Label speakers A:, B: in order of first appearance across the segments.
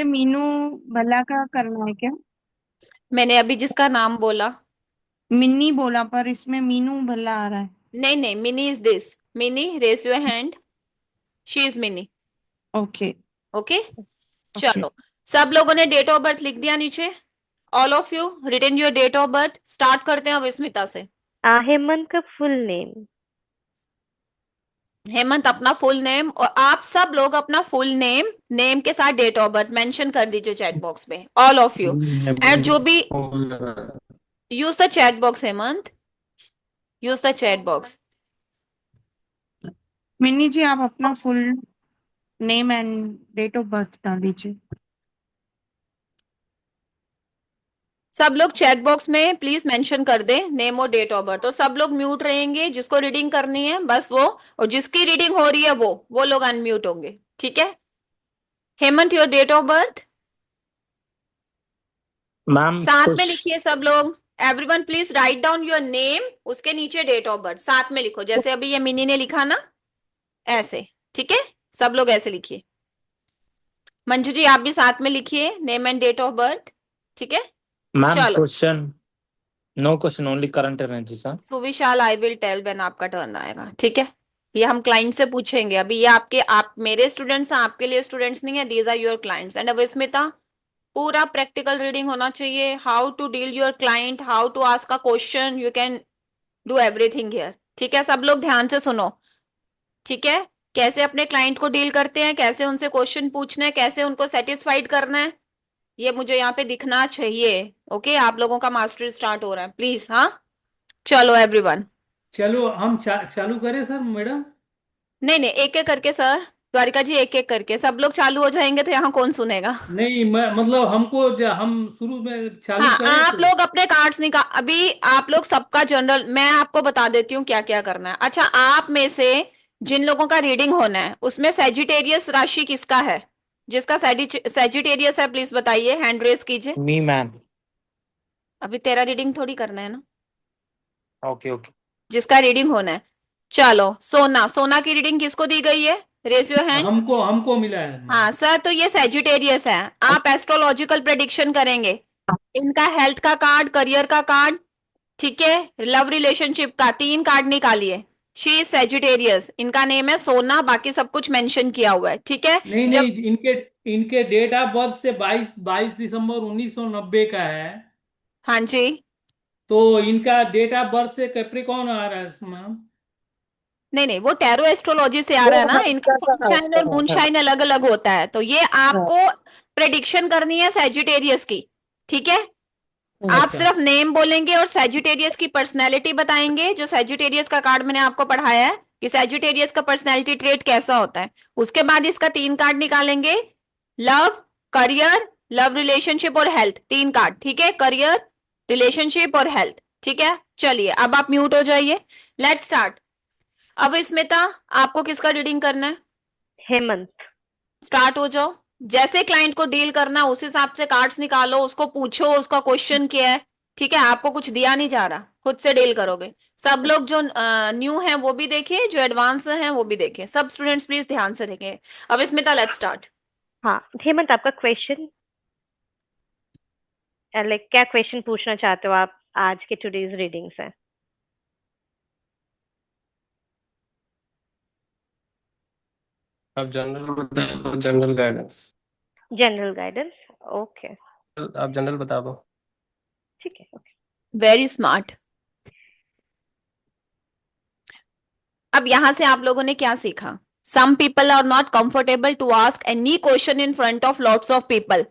A: मीनू भल्ला का करना है क्या?
B: मैंने अभी जिसका नाम बोला।
A: मिन्नी बोला पर इसमें मीनू भल्ला आ रहा है।
B: नहीं नहीं, Mini is this. Mini, raise your hand. She is Mini.
A: Okay.
B: Okay.
A: Okay.
B: चलो, सब लोगों ने डेट ऑफ बर्थ लिख दिया नीचे? All of you written your date of birth. Start करते हैं अब स्मिता से।
C: हेमंत का फुल नेम।
B: हेमंत अपना फुल नेम, और आप सब लोग अपना फुल नेम, नेम के साथ डेट ऑफ बर्थ मेंशन कर दीजिए चैट बॉक्स में, ऑल ऑफ यू। एंड जो भी, use the chat box Hemant, use the chat box.
A: Minni ji आप अपना full name and date of birth डाल दीजिए।
B: सब लोग चैट बॉक्स में प्लीज मेंशन कर दें नेम और डेट ऑफ बर्थ। तो सब लोग म्यूट रहेंगे, जिसको रीडिंग करनी है बस वो, और जिसकी रीडिंग हो रही है वो लोग अनम्यूट होंगे, ठीक है? Hemant, your date of birth
D: ma'am
B: साथ में
D: कुछ
B: लिखिए सब लोग। Everyone please write down your name, उसके नीचे डेट ऑफ बर्थ साथ में लिखो, जैसे अभी ये मिनी ने लिखा ना, ऐसे। ठीक है, सब लोग ऐसे लिखिए। मंजू जी आप भी साथ में लिखिए name and date of birth. ठीक है,
D: मैम
B: चलो।
D: Question, no question, only current energy sir.
B: Suvishal, I will tell when आपका टर्न आएगा, ठीक है? ये हम क्लाइंट से पूछेंगे अभी। ये आपके, आप मेरे स्टूडेंट्स हैं, आपके लिए स्टूडेंट्स नहीं है। These are your clients. And अब स्मिता, पूरा प्रैक्टिकल रीडिंग होना चाहिए। How to deal your client, how to ask a question, you can do everything here. ठीक है, सब लोग ध्यान से सुनो। ठीक है, कैसे अपने क्लाइंट को डील करते हैं, कैसे उनसे क्वेश्चन पूछना है, कैसे उनको सेटिस्फाइड करना है, ये मुझे यहाँ पे दिखना चाहिए। ओके, आप लोगों का मास्टरी स्टार्ट हो रहा है, प्लीज। हाँ, चलो एवरीवन।
E: चलो हम चालू करें सर मैडम।
B: नहीं नहीं, एक एक करके सर। द्वारिका जी, एक एक करके सब लोग चालू हो जाएंगे तो यहाँ कौन सुनेगा?
E: नहीं मतलब हमको हम शुरू में चालू
B: हाँ,
E: करें
B: आप
E: तो।
B: लोग अपने कार्ड्स निकाल। अभी आप लोग सबका जनरल मैं आपको बता देती हूँ क्या क्या करना है। अच्छा, आप में से जिन लोगों का रीडिंग होना है उसमें सेजिटेरियस राशि किसका है? जिसका सेजिटेरियस है प्लीज बताइए, हैंड रेस कीजिए।
D: Me ma'am.
B: अभी तेरा रीडिंग थोड़ी करना है ना,
D: ओके ओके।
B: जिसका रीडिंग होना है। चलो, सोना, सोना की रीडिंग किसको दी गई है? Raise your hand.
E: हमको हमको मिला है मैम।
B: हाँ सर, तो ये सेजिटेरियस है। आप एस्ट्रोलॉजिकल प्रेडिक्शन करेंगे। इनका हेल्थ का कार्ड, करियर का कार्ड, ठीक है, लव रिलेशनशिप का 3 कार्ड निकालिए। शी इज सेजिटेरियस, इनका नेम है सोना, बाकी सब कुछ मेंशन किया हुआ है, ठीक है?
E: नहीं
B: जब,
E: नहीं, इनके इनके डेट ऑफ बर्थ से 22 दिसंबर 1990 का है।
B: हाँ जी।
E: तो इनका डेट ऑफ बर्थ से कैप्रिकॉर्न आ रहा है मैम।
B: नहीं नहीं, वो टैरो एस्ट्रोलॉजी से आ रहा है ना, इनका सनशाइन और मूनशाइन अलग अलग होता है, तो ये आपको प्रेडिक्शन करनी है सेजिटेरियस की। ठीक है, आप
E: अच्छा।
B: सिर्फ नेम बोलेंगे और सेजिटेरियस की पर्सनैलिटी बताएंगे। जो सेजिटेरियस का कार्ड मैंने आपको पढ़ाया है कि सेजिटेरियस का पर्सनैलिटी ट्रेट कैसा होता है, उसके बाद इसका 3 कार्ड निकालेंगे। लव, करियर, लव रिलेशनशिप और हेल्थ, 3 कार्ड, ठीक है? करियर, रिलेशनशिप और हेल्थ, ठीक है? चलिए, अब आप म्यूट हो जाइए। Let start. अब स्मिता, आपको किसका रीडिंग करना है?
C: हेमंत।
B: स्टार्ट हो जाओ। जैसे क्लाइंट को डील करना उस हिसाब से कार्ड्स निकालो, उसको पूछो उसका क्वेश्चन क्या है। ठीक है, आपको कुछ दिया नहीं जा रहा, खुद से डील करोगे। सब लोग जो न्यू हैं वो भी देखें, जो एडवांस हैं वो भी देखें। सब स्टूडेंट्स प्लीज ध्यान से देखें। अब स्मिता, लेट्स स्टार्ट।
C: हाँ हेमंत, आपका क्वेश्चन, लाइक क्या क्वेश्चन पूछना चाहते हो आप आज के टुडेज रीडिंग से?
F: आप जनरल बताओ, general guidance.
C: General guidance. Okay.
F: आप जनरल बता दो।
C: ठीक है, ओके।
B: Very smart. अब यहां से आप लोगों ने क्या सीखा? Some people are not comfortable to ask any question in front of lots of people.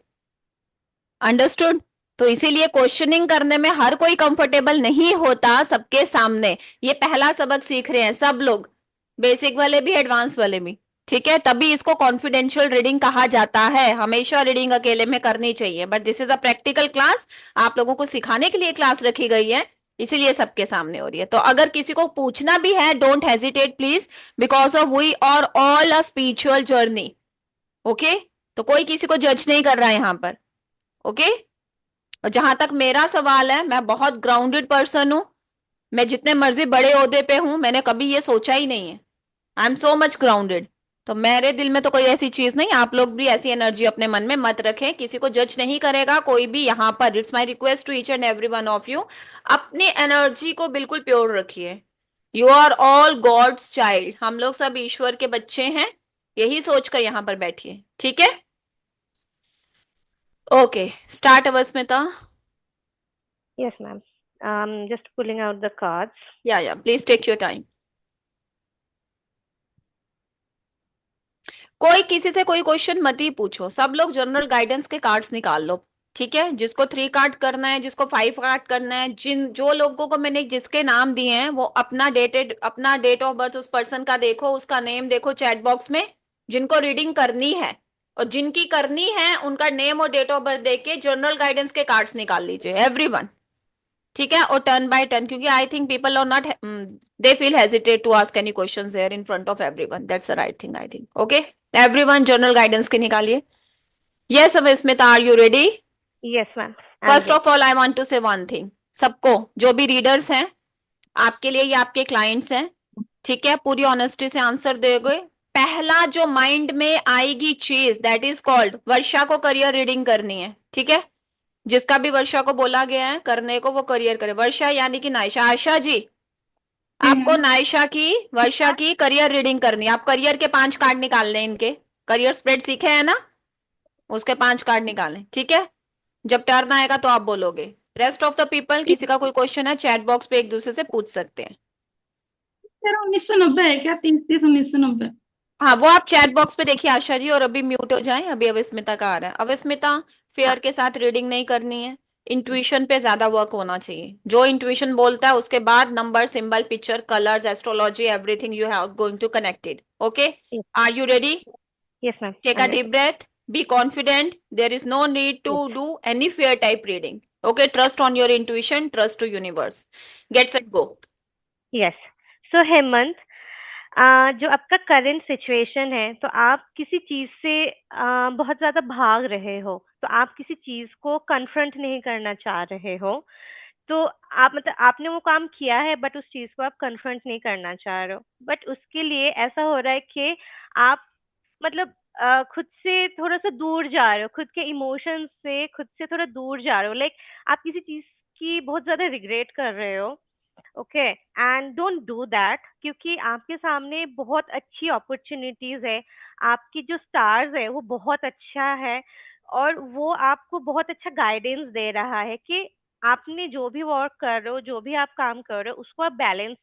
B: Understood? तो इसीलिए क्वेश्चनिंग करने में हर कोई कंफर्टेबल नहीं होता सबके सामने। ये पहला सबक सीख रहे हैं सब लोग, बेसिक वाले भी एडवांस वाले भी। ठीक है, तभी इसको कॉन्फिडेंशियल रीडिंग कहा जाता है। हमेशा रीडिंग अकेले में करनी चाहिए, but this is a practical class. आप लोगों को सिखाने के लिए क्लास रखी गई है, इसीलिए सबके सामने हो रही है। तो अगर किसी को पूछना भी है, don't hesitate please, because of we are all a spiritual journey. Okay, तो कोई किसी को जज नहीं कर रहा है यहाँ पर। ओके, और जहां तक मेरा सवाल है, मैं बहुत ग्राउंडेड पर्सन हूं। मैं जितने मर्जी बड़े ओहदे पे हूं, मैंने कभी ये सोचा ही नहीं है। I am so much grounded. तो मेरे दिल में तो कोई ऐसी चीज नहीं, आप लोग भी ऐसी एनर्जी अपने मन में मत रखें, किसी को जज नहीं करेगा कोई भी यहाँ पर। It's my request to each and every one of you, अपनी एनर्जी को बिल्कुल प्योर रखिए। You are all God's child, हम लोग सब ईश्वर के बच्चे हैं, यही सोचकर यहाँ पर बैठिए, ठीक है? Okay, start Avasmita.
C: Yes, ma'am. Just pulling out the cards.
B: या प्लीज टेक योर टाइम। कोई किसी से कोई क्वेश्चन मत ही पूछो, सब लोग जनरल गाइडेंस के कार्ड्स निकाल लो, ठीक है? जिसको 3 कार्ड करना है, जिसको 5 कार्ड करना है, जो लोगों को मैंने जिसके नाम दिए हैं वो अपना डेट ऑफ बर्थ उस पर्सन का देखो, उसका नेम देखो चैट बॉक्स में, जिनको रीडिंग करनी है। और जिनकी करनी है उनका नेम और डेट ऑफ बर्थ देख के जनरल गाइडेंस के कार्ड्स निकाल लीजिए एवरीवन, ठीक है? और टर्न बाय टर्न, क्योंकि I think people are not, they feel hesitate to ask any questions there in front of everyone, that's the right thing I think. Okay, everyone general guidance के निकालिए। Yes Avismita, are you ready?
C: Yes, ma'am. I'm
B: first
C: ready.
B: Of all I want to say one thing, सबको, जो भी readers हैं, आपके लिए ये आपके क्लाइंट्स हैं, ठीक है? पूरी ऑनेस्टी से आंसर दोगे। पहला जो माइंड में आएगी चीज, दैट इज कॉल्ड, वर्षा को करियर रीडिंग करनी है, ठीक है? जिसका भी वर्षा को बोला गया है करने को वो करियर करे। वर्षा यानी कि नायशा, आशा जी आपको नायशा की, वर्षा की करियर रीडिंग करनी है। आप करियर के 5 कार्ड निकाल लें, इनके करियर स्प्रेड सीखे हैं ना, उसके 5 कार्ड निकालें, ठीक है? जब टर्न आएगा तो आप बोलोगे। रेस्ट ऑफ द पीपल, किसी का कोई क्वेश्चन है चैट बॉक्स पे एक दूसरे से पूछ सकते हैं।
A: तेरा 1990 है क्या? 30-30-1990।
B: हाँ, वो आप चैट बॉक्स पे देखिए आशा जी, और अभी म्यूट हो जाएं, अभी अविस्मिता का आ रहा है। अविस्मिता, फेयर के साथ रीडिंग नहीं करनी है, इंट्यूशन पे ज्यादा वर्क होना चाहिए। जो इंट्यूशन बोलता है उसके बाद number, symbol, picture, colours, astrology, everything you have going to connected. Okay,
C: Yes.
B: Are you ready?
C: Yes, ma'am.
B: Take a
C: I'm ready.
B: deep breath. Be confident. There is no need to do any fear type reading. Okay, trust on your intuition, trust to universe. Get set, go.
C: Yes. So Hemant, जो आपका current situation है, तो आप किसी चीज से बहुत ज्यादा भाग रहे हो, तो आप किसी चीज को कन्फ्रंट नहीं करना चाह रहे हो, तो आप मतलब आपने वो काम किया है बट उस चीज को आप कन्फ्रंट नहीं करना चाह रहे हो, बट उसके लिए ऐसा हो रहा है कि आप मतलब खुद से थोड़ा सा दूर जा रहे हो, खुद के इमोशंस से खुद से थोड़ा दूर जा रहे हो, लाइक आप किसी चीज की बहुत ज्यादा रिग्रेट कर रहे हो। Okay, and don't do that, क्योंकि आपके सामने बहुत अच्छी अपॉर्चुनिटीज है, आपकी जो स्टार्स है वो बहुत अच्छा है, और वो आपको बहुत अच्छा गाइडेंस दे रहा है कि आपने जो भी वर्क कर रहे हो, जो भी आप काम कर रहे हो, उसको आप बैलेंस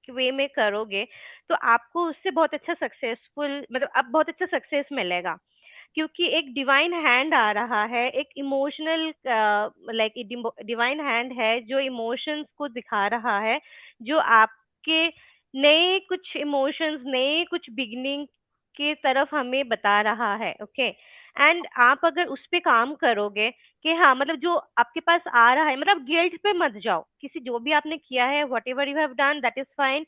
C: वे में करोगे तो आपको उससे बहुत अच्छा सक्सेसफुल, मतलब अब बहुत अच्छा सक्सेस मिलेगा, क्योंकि एक डिवाइन हैंड आ रहा है, एक इमोशनल लाइक डिवाइन हैंड है जो इमोशंस को दिखा रहा है, जो आपके नए कुछ इमोशंस, नए कुछ बिगनिंग के तरफ हमें बता रहा है। ओके, एंड आप अगर उस पे काम करोगे कि हाँ मतलब जो आपके पास आ रहा है, मतलब गिल्ट पे मत जाओ, किसी जो भी आपने किया है, what ever you have done that is fine,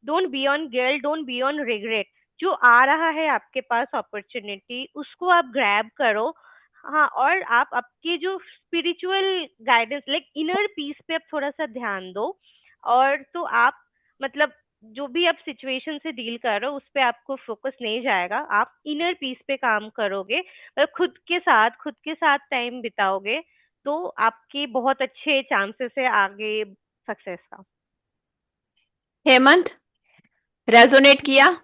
C: don't be on guilt, don't be on regret. जो आ रहा है आपके पास अपॉर्चुनिटी, उसको आप ग्रैब करो। हाँ, और आप आपके जो spiritual guidance, like inner peace पे आप थोड़ा सा ध्यान दो, और तो आप मतलब जो भी आप सिचुएशन से डील कर रहे हो उस पे आपको फोकस नहीं जाएगा, आप इनर पीस पे काम करोगे, मतलब खुद के साथ टाइम बिताओगे, तो आपके बहुत अच्छे चांसेस है आगे सक्सेस का।
B: हेमंत, रेजोनेट किया?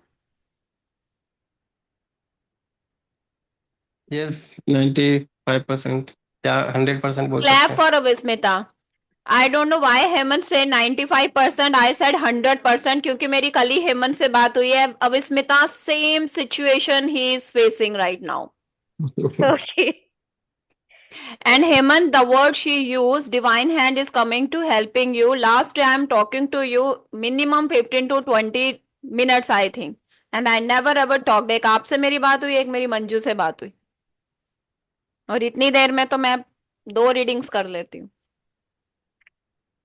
F: यस 95% या 100% बोल
B: क्लैप
F: सकते हैं।
B: For Avismita. I don't know why Hemant से 95%, आई सेड 100%, क्योंकि मेरी कल ही हेमंत से बात हुई है। अविस्मिता, सेम सिचुएशन ही is facing right now.
C: Okay,
B: And Hemant, the word she used, divine hand is coming to helping you. Last time I'm talking to you minimum 15 to 20 minutes I think. And I never ever talked. एक आपसे मेरी बात हुई, एक मेरी मंजू से बात हुई, और इतनी देर में तो मैं 2 रीडिंग्स कर लेती हूँ।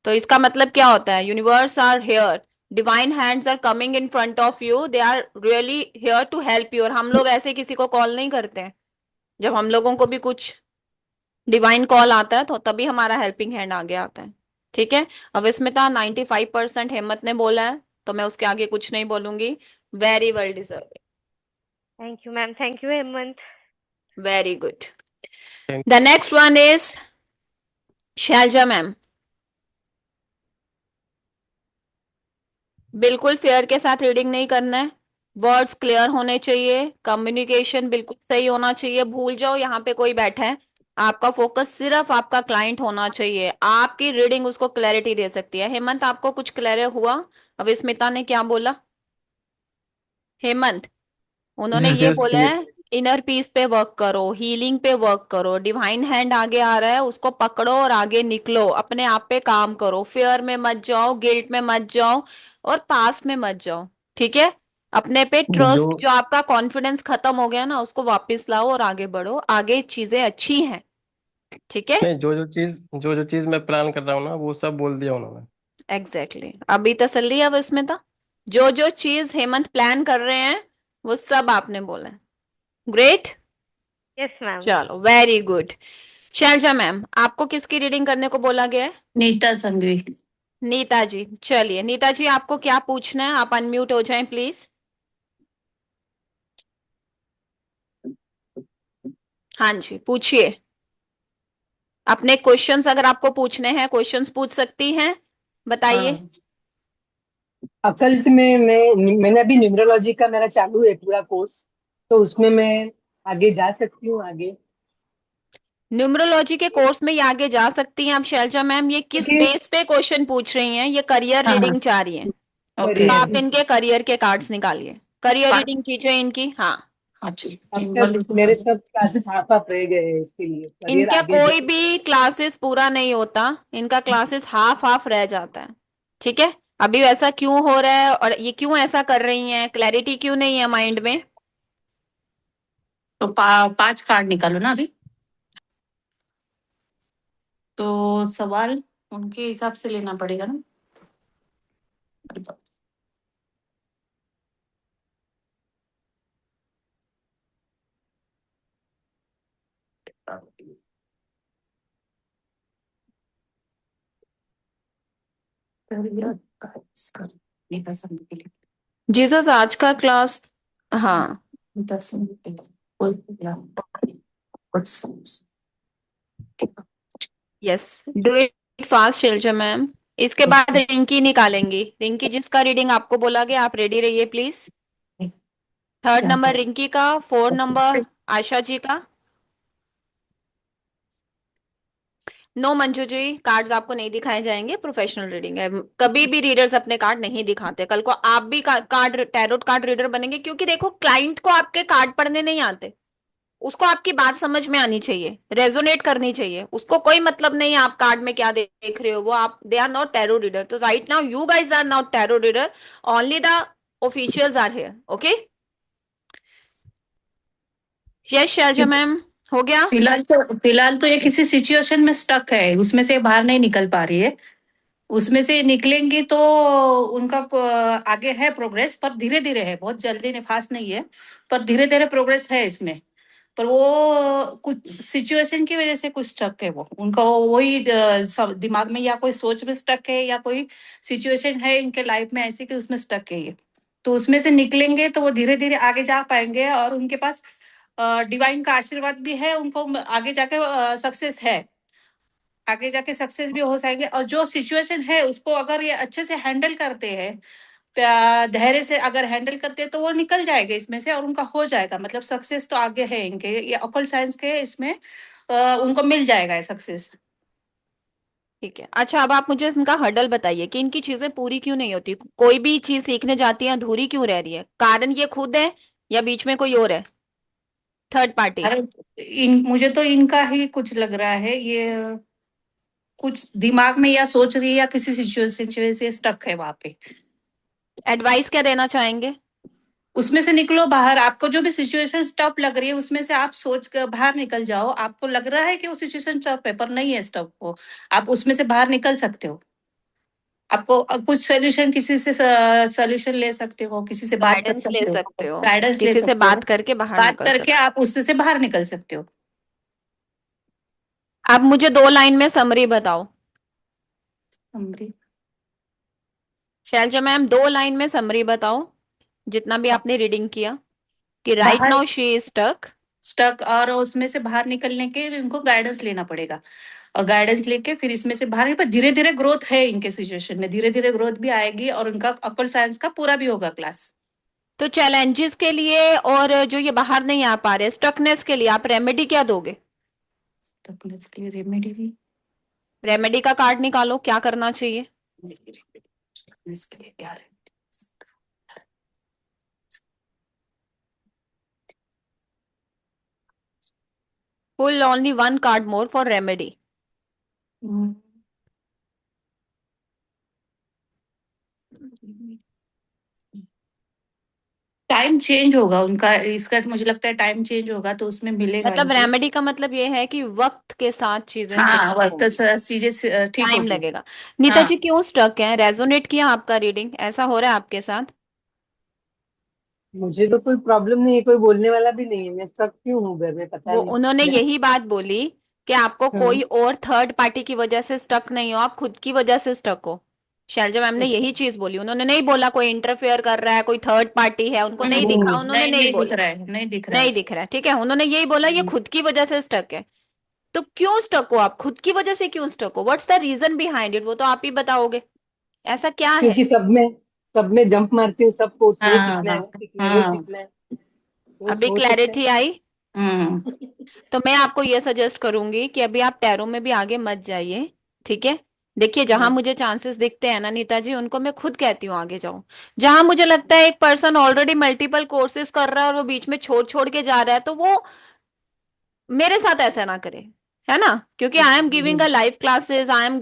B: तो इसका मतलब क्या होता है? Universe are here, divine hands are coming in front of you, they are really here to help you. और हम लोग ऐसे किसी को कॉल नहीं करते हैं, जब हम लोगों को भी कुछ डिवाइन कॉल आता है तो तभी हमारा हेल्पिंग हैंड आगे आता है, ठीक है? अविस्मिता, 95% हेमंत ने बोला है, तो मैं उसके आगे कुछ नहीं बोलूंगी। Very well deserving.
C: Thank you ma'am, thank you Hemant.
B: Very good.
F: Thank
B: the next one is Shailaja ma'am. बिल्कुल फेयर के साथ रीडिंग नहीं करना है, वर्ड्स क्लियर होने चाहिए, कम्युनिकेशन बिल्कुल सही होना चाहिए। भूल जाओ यहाँ पे कोई बैठा है, आपका फोकस सिर्फ आपका क्लाइंट होना चाहिए। आपकी रीडिंग उसको क्लैरिटी दे सकती है। हेमंत आपको कुछ क्लियर हुआ? अब स्मिता ने क्या बोला? हेमंत, उन्होंने
F: Yes,
B: ये
F: yes,
B: बोला
F: clear.
B: है इनर पीस पे वर्क करो, हीलिंग पे वर्क करो, डिवाइन हैंड आगे आ रहा है उसको पकड़ो और आगे निकलो, अपने आप पे काम करो, फियर में मत जाओ, गिल्ट में मत जाओ और पास में मत जाओ। ठीक है? अपने पे
F: जो
B: ट्रस्ट, जो आपका कॉन्फिडेंस खत्म हो गया ना उसको वापस लाओ और आगे बढ़ो, आगे चीजें अच्छी हैं। ठीक है?
F: नहीं, जो जो चीज मैं प्लान कर रहा हूँ ना, वो सब बोल दिया उन्होंने।
B: एग्जैक्टली अभी तसल्ली है अब इसमें था। जो जो चीज हेमंत प्लान कर रहे हैं वो सब आपने बोला है। ग्रेट।
C: Yes ma'am.
B: चलो वेरी गुड। शैलजा मैम, आपको किसकी रीडिंग करने को बोला गया है?
G: नीता संघवी।
B: नीता जी। चलिए नीता जी, आपको क्या पूछना है? आप अनम्यूट हो जाएं प्लीज। हाँ जी, पूछिए। अपने क्वेश्चंस अगर आपको पूछने हैं, क्वेश्चंस पूछ सकती हैं, बताइए।
H: हाँ, अकल्ट में मैंने अभी न्यूमरोलॉजी का मेरा चालू है पूरा कोर्स, तो उसमें मैं आगे जा सकती हूँ आगे,
B: न्यूमरोलॉजी के कोर्स में ये आगे जा सकती हैं आप शैलजा मैम। ये किस
H: क्योंकि
B: बेस पे क्वेश्चन पूछ रही हैं? ये करियर
G: हाँ हाँ,
B: रीडिंग चाह रही हैं,
G: ओके।
B: तो आप
H: करियर
B: इनके करियर के कार्ड्स निकालिए, करियर
G: पाँच।
B: रीडिंग कीजिए इनकी। हाँ,
G: अच्छा।
H: अब तक मेरे सब क्लासेस हाफ हाफ रह गए हैं, इसके लिए करियर
B: इनका
H: आगे
B: कोई
H: जाए।
B: भी क्लासेस पूरा नहीं होता, इनका क्लासेस हाफ हाफ रह जाता है। ठीक है? अभी ऐसा क्यों हो रहा है और ये क्यों ऐसा कर रही हैं? क्लैरिटी क्यों नहीं है माइंड में?
G: तो 5 कार्ड निकालो ना अभी। तो सवाल उनके हिसाब से लेना पड़ेगा ना।
B: जीसस आज का क्लास। हाँ, yes, do it fast Shilja ma'am. इसके बाद रिंकी निकालेंगी। रिंकी जिसका रीडिंग आपको बोला गया, आप रेडी रहिए प्लीज। 3rd नंबर रिंकी का, 4 नंबर आशा जी का। नो मंजू जी, कार्ड्स आपको नहीं दिखाए जाएंगे, प्रोफेशनल रीडिंग है। कभी भी रीडर्स अपने कार्ड नहीं दिखाते। कल को आप भी कार्ड टैरोट कार्ड रीडर बनेंगे, क्योंकि देखो क्लाइंट को आपके कार्ड पढ़ने नहीं आते, उसको आपकी बात समझ में आनी चाहिए, रेजोनेट करनी चाहिए। उसको कोई मतलब नहीं है आप कार्ड में क्या देख रहे हो, वो आप they are not tarot reader. तो right now you guys are not tarot reader, only the officials are here. Okay? Yes Shailja ma'am, हो गया?
G: फिलहाल तो ये किसी सिचुएशन में स्टक है, उसमें से बाहर नहीं निकल पा रही है। उसमें से निकलेंगी तो उनका आगे है प्रोग्रेस, पर धीरे धीरे है, बहुत जल्दी नहीं, फास्ट नहीं है, पर धीरे धीरे प्रोग्रेस है इसमें। पर वो कुछ सिचुएशन की वजह से कुछ स्टक है, वो उनका वही दिमाग में या कोई सोच में स्टक है या कोई सिचुएशन है इनके लाइफ में ऐसे कि उसमें स्टक है ये। तो उसमें से निकलेंगे तो वो धीरे धीरे आगे जा पाएंगे, और उनके पास डिवाइन का आशीर्वाद भी है, उनको आगे जाके सक्सेस है, आगे जाके सक्सेस भी हो जाएंगे। और जो सिचुएशन है उसको अगर ये अच्छे से हैंडल करते हैं, धैर्य से अगर हैंडल करते हैं, तो वो निकल जाएंगे इसमें से और उनका हो जाएगा, मतलब सक्सेस तो आगे है इनके, ये ऑकल्ट साइंस के इसमें उनको मिल जाएगा सक्सेस।
B: ठीक है। अच्छा, अब आप मुझे इनका हर्डल बताइए कि इनकी चीजें पूरी क्यों नहीं होती, कोई भी चीज सीखने जाती है अधूरी क्यों रह रही है? कारण ये खुद है या बीच में कोई और है, थर्ड पार्टी?
G: अरे मुझे तो इनका ही कुछ लग रहा है, ये कुछ दिमाग में या सोच रही है या किसी सिचुएशन से स्टक है वहां पे।
B: एडवाइस क्या देना चाहेंगे?
G: उसमें से निकलो बाहर, आपको जो भी सिचुएशन टफ लग रही है उसमें से आप सोच कर बाहर निकल जाओ। आपको लग रहा है कि वो सिचुएशन टफ है, पर नहीं है टफ, वो आप उसमें से बाहर निकल सकते हो। आपको कुछ सोल्यूशन, किसी से सोल्यूशन ले सकते हो, किसी से बात कर
B: गाइडेंस ले
G: सकते हो,
B: सकते हो,
G: गाइडेंस ले
B: किसी से
G: सकते हो,
B: बात करके बाहर
G: बात
B: निकल
G: करके
B: सकते
G: आप उससे से बाहर निकल सकते हो।
B: हो। आप मुझे 2 लाइन में समरी बताओ।
G: समझी?
B: शैलजा मैम, 2 लाइन में समरी बताओ, जितना भी आपने रीडिंग किया। कि राइट
G: बाहर
B: now she is stuck.
G: Stuck, और उसमें से बाहर निकलने के लिए इनको गाइडेंस लेना पड़ेगा, और गाइडेंस लेके फिर इसमें से बाहर, पर धीरे धीरे ग्रोथ है इनके सिचुएशन में, धीरे धीरे ग्रोथ भी आएगी और उनका अकल साइंस का पूरा भी होगा क्लास।
B: तो चैलेंजेस के लिए और जो ये बाहर नहीं आ पा रहे स्टकनेस के लिए आप रेमेडी क्या दोगे?
G: तो इसके लिए रेमेडी भी,
B: रेमेडी का कार्ड निकालो, क्या करना चाहिए?
G: इसके लिए क्या है?
B: Pull only one card more for remedy.
G: Time change होगा उनका, इसका मुझे लगता है टाइम चेंज होगा तो उसमें मिलेगा
B: मतलब
G: इनको।
B: रेमेडी का मतलब ये है कि वक्त के साथ चीजें
G: हाँ, वक्त
B: होंगी,
G: से चीजें ठीक
B: टाइम
G: होगी।
B: लगेगा। नीता
G: हाँ,
B: जी क्यों स्टक है? रेजोनेट किया आपका रीडिंग? ऐसा हो रहा है आपके साथ?
H: मुझे तो कोई प्रॉब्लम नहीं है, कोई बोलने वाला भी नहीं है, मैं स्टक क्यों हूँ घर में पता
B: वो
H: नहीं।
B: उन्होंने
H: मैं
B: यही बात बोली कि आपको
H: हाँ,
B: कोई और थर्ड पार्टी की वजह से स्टक नहीं हो, आप खुद की वजह से स्टक हो। शैलजा मैम ने
H: अच्छा।
B: यही चीज बोली, उन्होंने नहीं बोला कोई इंटरफेयर कर रहा है, कोई थर्ड पार्टी है, उनको नहीं दिखा, उन्होंने
G: नहीं
B: नहीं
G: नहीं दिख
B: बोला।
G: रहा है, नहीं दिख रहा है।
B: नहीं दिख रहा है, ठीक है, उन्होंने यही बोला ये खुद की वजह से स्टक है। तो क्यों स्टक हो आप? खुद की वजह से क्यों स्टक हो? What's the reason behind it? वो तो आप ही बताओगे, ऐसा क्या है?
H: क्योंकि सब में जंप मारती हूँ, सबको वो
G: हाँ
H: सीखना
G: हाँ
H: है, वो सीखना है, वो
G: हाँ।
H: सीखना है, बस
B: अभी
H: वो चक्कर
B: क्लैरिटी आई?
G: हम्म।
B: तो मैं आपको ये सजेस्ट करूंगी कि अभी आप टैरो में भी आगे मत जाइए, ठीक है? देखिए जहां
H: है।
B: मुझे चांसेस दिखते हैं ना नीता जी, उनको मैं खुद कहती हूँ आगे जाओ। जहां मुझे लगता है एक पर्सन ऑलरेडी मल्टीपल कोर्सेज कर रहा है और वो बीच में छोड़ छोड़ के जा रहा है, तो वो मेरे साथ ऐसा ना करे, है ना? क्योंकि I am giving a live classes, I am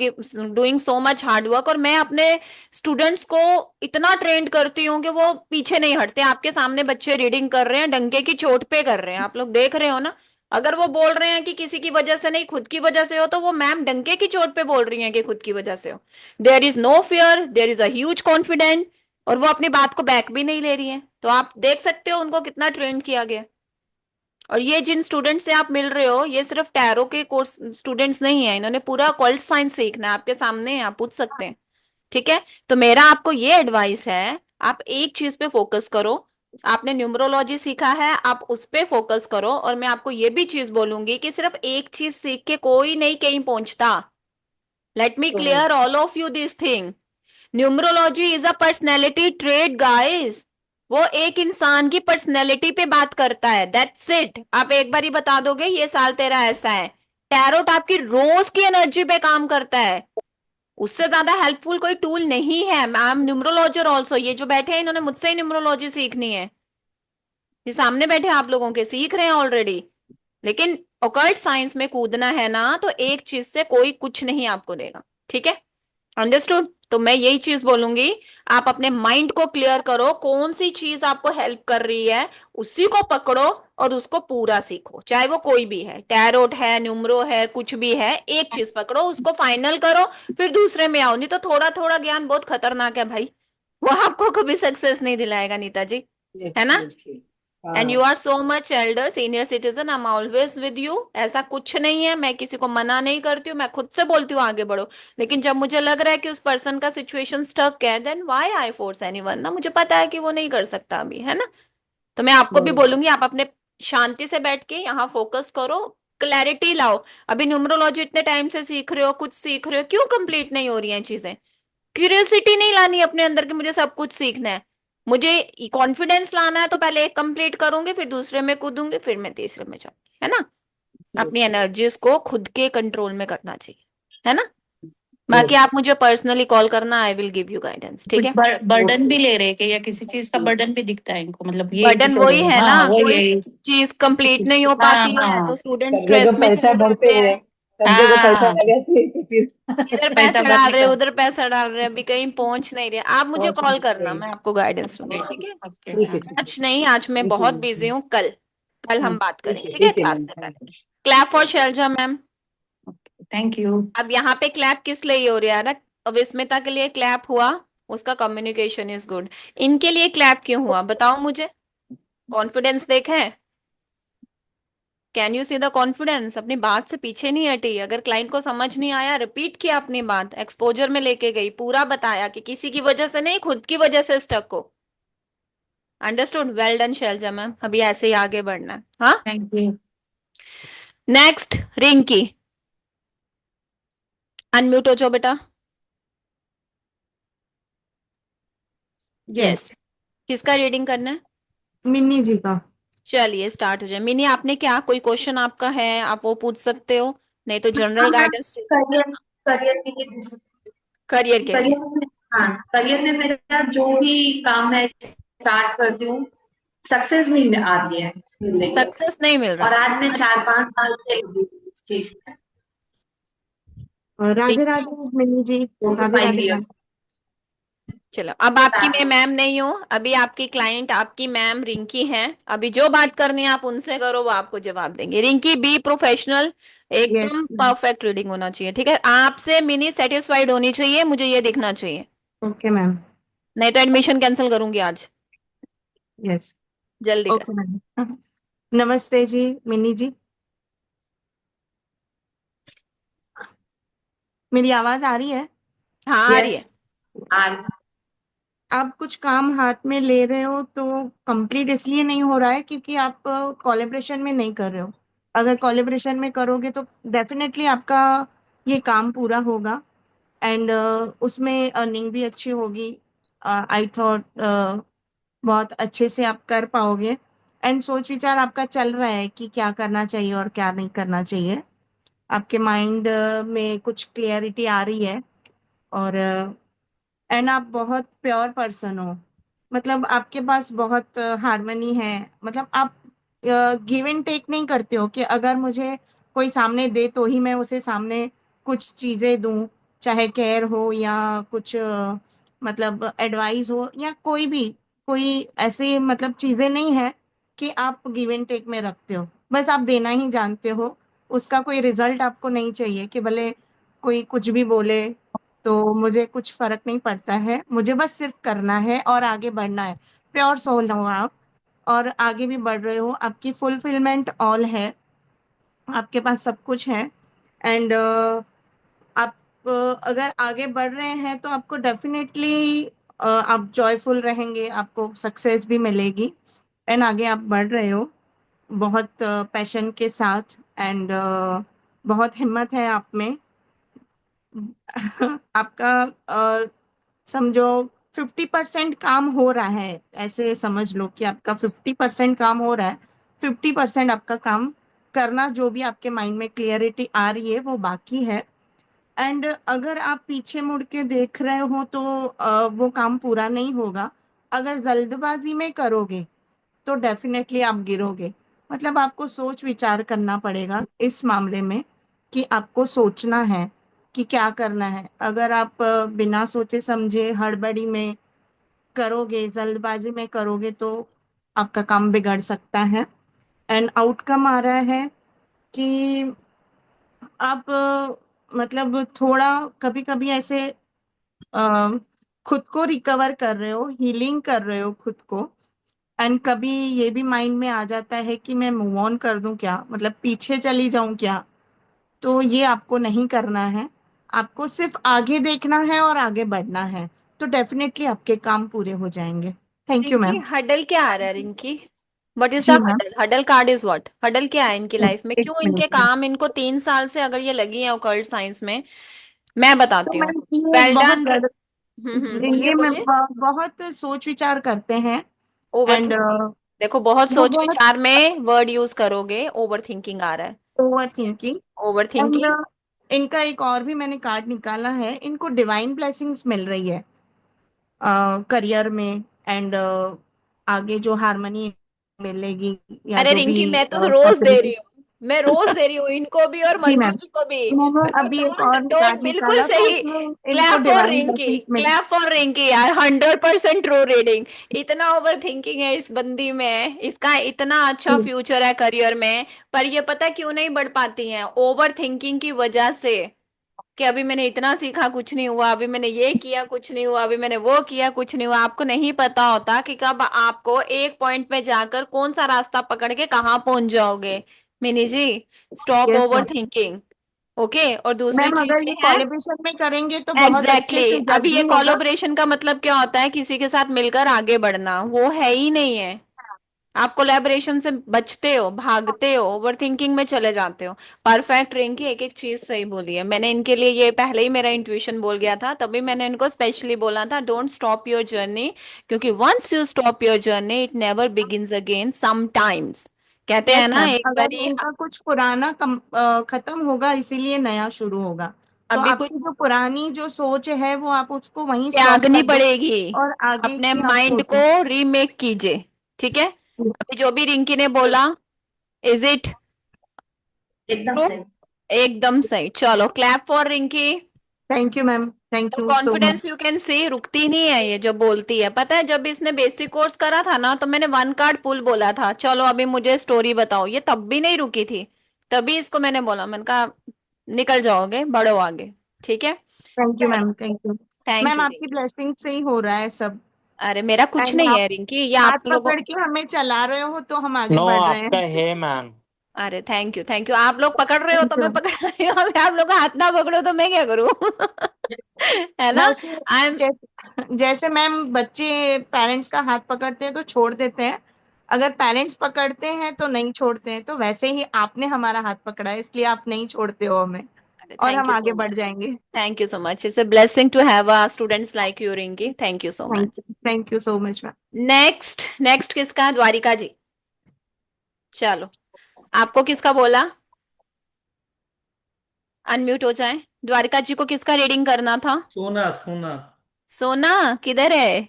B: doing so much hard work, और मैं अपने स्टूडेंट्स को इतना ट्रेंड करती हूँ कि वो पीछे नहीं हटते। आपके सामने बच्चे रीडिंग कर रहे हैं, डंके की चोट पे कर रहे हैं, आप लोग देख रहे हो ना। अगर वो बोल रहे हैं कि किसी की वजह से नहीं खुद की वजह से हो, तो वो मैम डंके की चोट पे बोल रही हैं कि खुद की वजह से हो। There is no fear, there is a huge confident, और वो अपनी बात को बैक भी नहीं ले रही है। तो आप देख सकते हो उनको कितना ट्रेंड किया गया। और ये जिन स्टूडेंट से आप मिल रहे हो, ये सिर्फ टैरो के कोर्स स्टूडेंट्स नहीं है, इन्होंने पूरा ऑकल्ट साइंस सीखना है, आपके सामने है, आप पूछ सकते हैं, ठीक है? तो मेरा आपको ये एडवाइस है, आप एक चीज पे फोकस करो। आपने न्यूमरोलॉजी सीखा है, आप उस पे फोकस करो। और मैं आपको ये भी चीज बोलूंगी कि सिर्फ एक चीज सीख के कोई नहीं कहीं पहुंचता। लेट मी
H: तो
B: clear all of you this thing. Numerology is a personality trade guys. वो एक इंसान की पर्सनैलिटी पे बात करता है, दैट्स इट। आप एक बार ही बता दोगे ये साल तेरा ऐसा है। टैरोट आपकी रोज की एनर्जी पे काम करता है, उससे ज्यादा हेल्पफुल कोई टूल नहीं है। I am numerologer also. ये जो बैठे हैं इन्होंने मुझसे ही न्यूमरोलॉजी सीखनी है, ये सामने बैठे आप लोगों के सीख रहे हैं ऑलरेडी। लेकिन ऑकल्ट साइंस में कूदना है ना, तो एक चीज से कोई कुछ नहीं आपको देगा, ठीक है? अंडरस्टूड? तो मैं यही चीज बोलूंगी, आप अपने माइंड को क्लियर करो, कौन सी चीज आपको हेल्प कर रही है उसी को पकड़ो और उसको पूरा सीखो, चाहे वो कोई भी है, टैरोट है, न्यूमरो है, कुछ भी है, एक चीज पकड़ो, उसको फाइनल करो, फिर दूसरे में आओ। नहीं तो थोड़ा थोड़ा ज्ञान बहुत खतरनाक है भाई, वो आपको कभी सक्सेस नहीं दिलाएगा नीता जी, है ना?
H: yes,
B: एंड यू
H: हाँ।
B: Are so much elder senior citizen, I am always with you. ऐसा कुछ नहीं है, मैं किसी को मना नहीं करती हूँ, मैं खुद से बोलती हूँ आगे बढ़ो। लेकिन जब मुझे लग रहा है कि उस पर्सन का सिचुएशन स्टक है, then why I force anyone? ना, मुझे पता है कि वो नहीं कर सकता अभी, है ना? तो मैं आपको भी
H: बरोबर।
B: बोलूंगी, आप अपने शांति से बैठ के यहाँ फोकस करो, क्लैरिटी लाओ। अभी न्यूमरोलॉजी इतने टाइम से सीख रहे हो, कुछ सीख रहे हो, क्यों कंप्लीट नहीं हो रही हैं चीजें? क्यूरियोसिटी नहीं लानी अपने अंदर कि मुझे सब कुछ सीखना है। मुझे कॉन्फिडेंस लाना है, तो पहले एक कंप्लीट करूंगी, फिर दूसरे में कूदूंगी, फिर मैं तीसरे में जाऊंगी, है ना? अपनी
H: yes,
B: एनर्जीज को खुद के कंट्रोल में करना चाहिए, है ना? बाकी
H: yes,
B: आप मुझे पर्सनली कॉल करना, I will give you guidance, ठीक
G: कुछ
B: है?
G: Burden
H: okay.
G: भी ले रहे हैं कि, या किसी चीज का बर्डन भी दिखता है इनको, मतलब ये
B: बर्डन वही है ना,
G: हाँ वो
B: कोई
G: ये।
B: चीज कंप्लीट नहीं हो
G: हाँ
B: पाती है तो
G: हाँ।
B: स्टूडेंट
H: सब
B: स्ट्रेस
H: जगह
B: में
H: पैसा
B: चले
H: भरते
B: जाते हैं।
H: हैं, सब जगह पैसा
G: हाँ,
H: लगाते हैं, तो फिर
B: इधर
G: पैसा
B: पैसा डाल
G: भरने
B: रहे,
G: का।
B: उधर पैसा डाल रहे, अभी कहीं पहुंच नहीं रहे। आप मुझे
H: पहुंच
B: कॉल
H: नहीं
B: करना,
H: रही।
B: मैं आपको गाइडेंस दूंगी,
H: ठीक
B: ठीक है?
G: ओके,
H: ठीक है,
G: हाँ।
H: ठीक है,
B: आज नहीं, आज मैं
H: थैंक यू
B: बहुत
H: मैम,
B: बिजी हूँ, कल कल हम बात करेंगे, ठीक है,
H: ठीक है
B: क्लास
H: मैम,
B: से
H: थैंक
B: पहले।
H: You.
B: Clap for Shailaja ma'am.
G: Thank you.
B: अब यहाँ पे क्लैप किस लिए हो रहा है ना? विस्मिता के लिए क्लैप हुआ, उसका कम्युनिकेशन इज गुड। इनके लिए क्लैप क्यों हुआ बताओ मुझे? कॉन्फिडेंस देखा है? Can you see the confidence? अपनी बात से पीछे नहीं हटी। अगर क्लाइंट को समझ नहीं आया, रिपीट किया अपनी बात, एक्सपोजर में लेके गई, पूरा बताया कि किसी की वजह से नहीं, खुद की वजह से स्टक हो। Understood? Well done Shailaja ma'am, अभी ऐसे ही आगे बढ़ना है। हाँ,
G: thank you.
B: Next Rinki, unmute हो जाओ बेटा।
A: यस,
B: यस, किसका रीडिंग करना है?
A: मिन्नी जी का।
B: चलिए स्टार्ट हो जाए। मिनी, आपने क्या, कोई क्वेश्चन आपका है आप वो पूछ सकते हो, नहीं तो
I: हाँ
B: general
I: ma'am,
B: guidance
I: career career के लिए पूछ सकती
B: करियर
I: हूँ।
B: के लिए।
I: करियर में, हाँ, करियर में मेरा जो भी काम मैं स्टार्ट करती हूँ, सक्सेस नहीं आ रही है मिल रही है।
B: सक्सेस नहीं मिल
I: और
B: रहा।
I: आज मैं 4-5 साल से लगी हूँ इस चीज में,
A: राधे
B: रिंकी,
A: राधे मिन्नी जी।
I: 4 to
A: Radhe
I: 5
A: Radhe ma'am.
I: Years.
B: चलो, अब आपकी मैं मैम नहीं हूँ, अभी आपकी क्लाइंट आपकी मैम रिंकी हैं। अभी जो बात करनी है आप उनसे करो, वो आपको जवाब देंगे। रिंकी, बी प्रोफेशनल,
A: यस
B: एकदम
A: मैम।
B: परफेक्ट रीडिंग होना चाहिए, ठीक है? आपसे मिनी सेटिस्फाइड होनी चाहिए, मुझे ये दिखना चाहिए,
A: ओके मैम।
B: नहीं तो एडमिशन कैंसिल करूंगी आज।
A: यस।
B: जल्दी कर।
A: Okay ma'am. नमस्ते जी मिन्नी जी, मेरी आवाज आ रही है?
B: हाँ, आ रही
I: यस।
B: है।
I: आज
A: आप कुछ काम हाथ में ले रहे हो तो कंप्लीट इसलिए नहीं हो रहा है क्योंकि आप कोलैबोरेशन में नहीं कर रहे हो। अगर कोलैबोरेशन में करोगे तो डेफिनेटली आपका ये काम पूरा होगा एंड उसमें अर्निंग भी अच्छी होगी। आई थॉट बहुत अच्छे से आप कर पाओगे एंड सोच विचार आपका चल रहा है कि क्या करना चाहिए और क्या नहीं करना चाहिए। आपके माइंड में कुछ क्लियरिटी आ रही है और एंड आप बहुत प्योर पर्सन हो। मतलब आपके पास बहुत हार्मनी है। मतलब आप गिव एंड टेक नहीं करते हो कि अगर मुझे कोई सामने दे तो ही मैं उसे सामने कुछ चीजें दूं, चाहे केयर हो या कुछ मतलब एडवाइस हो या कोई भी, कोई ऐसे मतलब चीजें नहीं है कि आप गिव एंड टेक में रखते हो। बस आप देना ही जानते हो। उसका कोई रिजल्ट आपको नहीं चाहिए कि भले कोई कुछ भी बोले तो मुझे कुछ फर्क नहीं पड़ता है, मुझे बस सिर्फ करना है और आगे बढ़ना है। प्योर सोल हो आप और आगे भी बढ़ रहे हो, आपकी फुलफिलमेंट ऑल है, आपके पास सब कुछ है एंड आप अगर आगे बढ़ रहे हैं तो आपको डेफिनेटली आप जॉयफुल रहेंगे, आपको सक्सेस भी मिलेगी एंड आगे आप बढ़ रहे हो बहुत पैशन के साथ एंड बहुत हिम्मत है आप में। आपका समझो 50% काम हो रहा है, ऐसे समझ लो कि आपका 50% काम हो रहा है, 50% आपका काम करना, जो भी आपके माइंड में क्लियरिटी आ रही है वो बाकी है। एंड अगर आप पीछे मुड़ के देख रहे हो तो वो काम पूरा नहीं होगा। अगर जल्दबाजी में करोगे तो डेफिनेटली आप गिरोगे। मतलब आपको सोच विचार करना पड़ेगा इस मामले में कि आपको सोचना है कि क्या करना है। अगर आप बिना सोचे समझे हड़बड़ी में करोगे, जल्दबाजी में करोगे तो आपका काम बिगड़ सकता है एंड आउटकम आ रहा है कि आप मतलब थोड़ा कभी कभी ऐसे अ, खुद को रिकवर कर रहे हो, हीलिंग कर रहे हो खुद को एंड कभी ये भी माइंड में आ जाता है कि मैं मूव ऑन कर दूं क्या, मतलब पीछे चली जाऊं क्या। तो ये आपको नहीं करना है, आपको सिर्फ आगे देखना है और आगे बढ़ना है, तो डेफिनेटली आपके काम पूरे हो जाएंगे। Thank you
B: Rinki,
A: ma'am.
B: Huddle क्या आ रहा है रिंकी? व्हाट इज द
A: जी ma'am.
B: Huddle? Huddle card is what? Huddle क्या है इनकी लाइफ में?
A: एक
B: क्यों
A: मिनट
B: इनके
A: मैम।
B: काम, इनको 3 साल से अगर ये लगी है ऑकल्ट साइंस में, मैं
A: तो
B: बताती हूँ।
A: मैम ये
B: वेल
A: बहुत
B: डन। बोलिए
A: ये मैं
B: बोलिए।
A: बहुत सोच विचार करते हैं
B: ओवर
A: एंड
B: थिंकिंग। देखो, बहुत
A: वो
B: सोच
A: बहुत
B: विचार में वर्ड यूज करोगे, ओवर थिंकिंग आ रहा है।
A: Over thinking
B: over
A: and
B: thinking.
A: इनका एक और भी मैंने कार्ड निकाला है, इनको डिवाइन ब्लेसिंग्स मिल रही है करियर में एंड आगे जो हारमोनी मिलेगी या
B: अरे
A: जो भी
B: रिंकी, मैं तो रोज दे रही
A: फैसिलिटी।
B: हूँ, मैं रोज दे रही हूँ इनको भी और
A: जी
B: मंजू
A: मैम।
B: जी को भी।
A: मैंने
B: तो
A: अभी एक
B: डोंट
A: और
B: डोंट,
A: कार्ड
B: बिल्कुल
A: निकाला तो
B: सही।
A: उसमें इनको
B: clap for
A: divine
B: Rinki,
A: blessings mill.
B: Clap for Rinki यार, 100% ट्रू रीडिंग। इतना ओवर थिंकिंग है इस बंदी में, इसका इतना अच्छा
A: जी।
B: फ्यूचर है करियर में, पर ये पता क्यों नहीं बढ़ पाती है? ओवर थिंकिंग की वजह से, कि अभी मैंने इतना सीखा कुछ नहीं हुआ, अभी मैंने ये किया कुछ नहीं हुआ, अभी मैंने वो किया कुछ नहीं हुआ। आपको नहीं पता होता कि कब आपको एक पॉइंट पे जाकर कौन सा रास्ता पकड़ के कहाँ पहुंच जाओगे। Mini ji, stop
A: yes
B: over
A: ma'am.
B: Thinking. Okay, और दूसरी
A: मैम
B: चीज
A: अगर ये
B: ये है,
A: कोलैबोरेशन में करेंगे तो बहुत अच्छे
B: एग्जैक्टली
A: से
B: exactly.
A: जज
B: अभी ये
A: भी होगा।
B: कोलैबोरेशन का मतलब क्या होता है? किसी के साथ मिलकर आगे बढ़ना, वो है ही नहीं है। आप कोलैबोरेशन से बचते हो, भागते हो, ओवर थिंकिंग में चले जाते हो। परफेक्ट, रिंकी एक एक चीज सही बोली है। मैंने इनके लिए ये पहले ही मेरा इंट्यूशन बोल गया था, तभी मैंने इनको स्पेशली बोला था डोंट स्टॉप योर जर्नी, क्योंकि once you stop your journey it never begins again sometimes. कहते हैं
A: यस
B: ना,
A: मैम,
B: एक
A: अगर
B: बारी
A: उनका कुछ पुराना खत्म होगा इसीलिए नया शुरू होगा। तो
B: अभी कुछ
A: आपकी जो पुरानी जो सोच है वो आप उसको वहीं स्टॉप
B: त्यागनी
A: कर दो
B: पड़ेगी,
A: और आगे
B: अपने
A: की आप
B: माइंड को
A: सोचो।
B: रीमेक कीजिए। ठीक है, अभी जो भी रिंकी ने बोला, इज इट
I: एकदम
B: ट्रू?
I: सही।
B: एकदम सही। चलो clap for Rinki.
A: Thank you ma'am, thank
B: तो
A: you so
B: confidence
A: much.
B: You can see, रुकती नहीं है ये जो बोलती है। पता है जब इसने बेसिक कोर्स करा था ना, तो मैंने वन कार्ड पुल बोला था, चलो अभी मुझे स्टोरी बताओ, ये तब भी नहीं रुकी थी। तभी इसको मैंने बोला, मैंने कहा निकल जाओगे, बढ़ो आगे। ठीक है,
A: थैंक यू
B: चलो।
A: Ma'am, thank you.
B: Thank
A: ma'am
B: you
A: आपकी
B: रिंकी।
A: ब्लेसिंग से ही हो रहा है सब।
B: अरे मेरा कुछ
A: एंड
B: नहीं
A: आप
B: है रिंकी, ये
A: हाथ
B: आप लोगों।
A: पकड़ के हमें चला रहे हो तो हम आगे
D: नो,
A: बढ़ रहे
D: आपका
A: हैं।
D: है मैम।
B: अरे थैंक यू, थैंक यू। आप लोग पकड़ रहे हो
A: थैंक
B: तो
A: यू
B: मैं
A: मैम।
B: पकड़ रही हूँ, अभी आप लोग हाथ ना पकड़ो तो मैं क्या करूँ? है
A: मैं
B: ना?
A: उसमें
B: आई एम
A: जैसे मैम बच्चे पेरेंट्स का हाथ पकड़ते हैं तो छोड़ देते हैं, अगर पेरेंट्स पकड़ते हैं तो नहीं छोड़ते हैं, तो वैसे ही आपने हमारा हाथ पकड़ा है इसलिए आप नहीं छोड़ते हो हमें,
B: अरे
A: और
B: थैंक
A: हम
B: यू
A: आगे
B: सो
A: बढ़
B: मच,
A: जाएंगे।
B: Thank you so much, it's a blessing to have a students like you Rinki, thank you so much.
A: Thank you so much ma'am.
B: Next, next किसका? द्वारिका जी। चलो, आपको किसका बोला? अनम्यूट हो जाए। द्वारिका जी को किसका रीडिंग करना था?
E: सोना सोना।
B: सोना किधर है?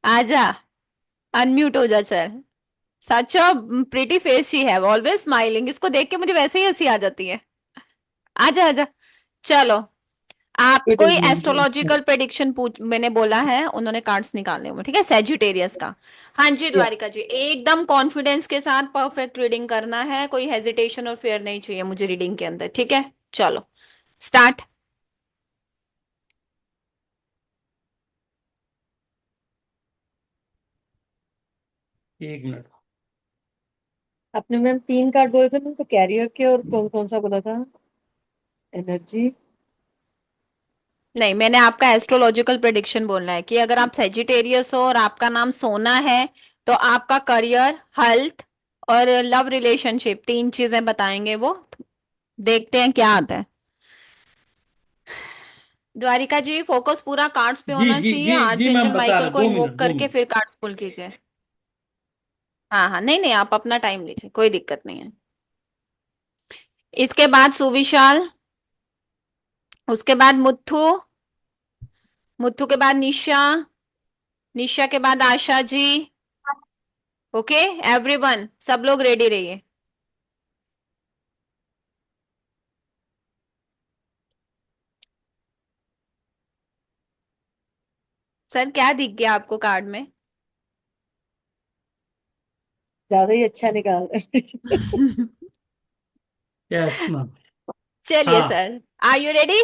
B: आजा, अनम्यूट हो जा sir. Such a pretty face she have, always smiling, इसको देख के मुझे वैसे ही हंसी आ जाती है। आजा आजा। चलो, आप
H: गुड
B: कोई
H: इवनिंग।
B: एस्ट्रोलॉजिकल प्रेडिक्शन पूछ, मैंने बोला है, उन्होंने कार्ड्स निकालने होंगे, ठीक है, सेजिटेरियस का। हाँ जी
H: या
B: द्वारिका जी, एकदम कॉन्फिडेंस के साथ परफेक्ट रीडिंग करना है, कोई हेजिटेशन और फेयर नहीं चाहिए मुझे रीडिंग के अंदर, ठीक है? चलो स्टार्ट।
E: एक मिनट।
H: आपने मैम 3 कार्ड बोले थे ना, तो कैरियर के और कौन कौन सा बोला था? एनर्जी।
B: नहीं, मैंने आपका एस्ट्रोलॉजिकल प्रेडिक्शन बोलना है कि अगर आप सेजिटेरियस हो और आपका नाम सोना है, तो आपका करियर, हेल्थ और लव रिलेशनशिप, तीन चीजें बताएंगे वो। देखते हैं क्या आता है। द्वारिका जी फोकस पूरा कार्ड्स पे
E: जी
B: होना
E: जी
B: चाहिए,
E: जी जी
B: आर्चेंजल
E: मैम, बता
B: माइकल
E: रहा,
B: को
E: दो
B: इन्वोक
E: मिनट दो
B: करके
E: मिनट।
B: फिर कार्ड्स पुल कीजिए। हाँ हाँ, नहीं नहीं, आप अपना टाइम लीजिए, कोई दिक्कत नहीं है। इसके बाद सुविशाल, उसके बाद मुथु, मुथु के बाद निशा, निशा के बाद आशा जी। ओके एवरीवन, सब लोग रेडी रहिए। सर क्या दिख गया आपको कार्ड में?
H: ज्यादा ही अच्छा निकाल रहे।
E: Yes ma'am.
B: चलिए
E: हाँ,
B: सर, आर यू रेडी?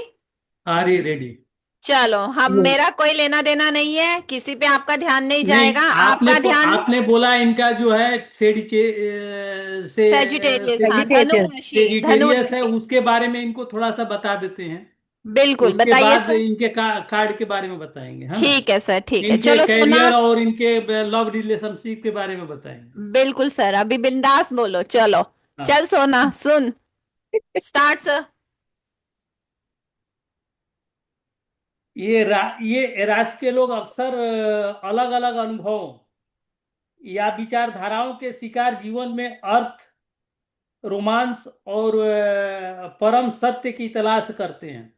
E: आ रही रेडी।
B: चलो, हम,
H: हैं।
B: मेरा कोई लेना देना नहीं है, किसी पे आपका ध्यान नहीं
E: नहीं,
B: जाएगा, आपका ध्यान
E: आपने बोला इनका जो है
B: सेजिटेरियस, हाँ, धनु
H: सेजिटेरियस।
B: राशि, धनु
E: सेजिटेरियस है,
B: राशि।
E: उसके बारे में इनको थोड़ा सा बता देते हैं।
B: बिल्कुल
E: उसके
B: बताइए
E: बाद
B: सर।
E: इनके कार्ड के बारे में बताएंगे, है ना।
B: ठीक है सर, ठीक है,
E: इनके
B: चलो सोना।
E: कैरियर और इनके लव रिलेशनशिप के बारे में बताएंगे।
B: बिल्कुल सर, अभी बिंदास बोलो, चलो।
E: हाँ।
B: चल सोना सुन, स्टार्ट सर।
E: ये राशि के लोग अक्सर अलग अलग अनुभवों या विचारधाराओं के शिकार, जीवन में अर्थ, रोमांस और परम सत्य की तलाश करते हैं।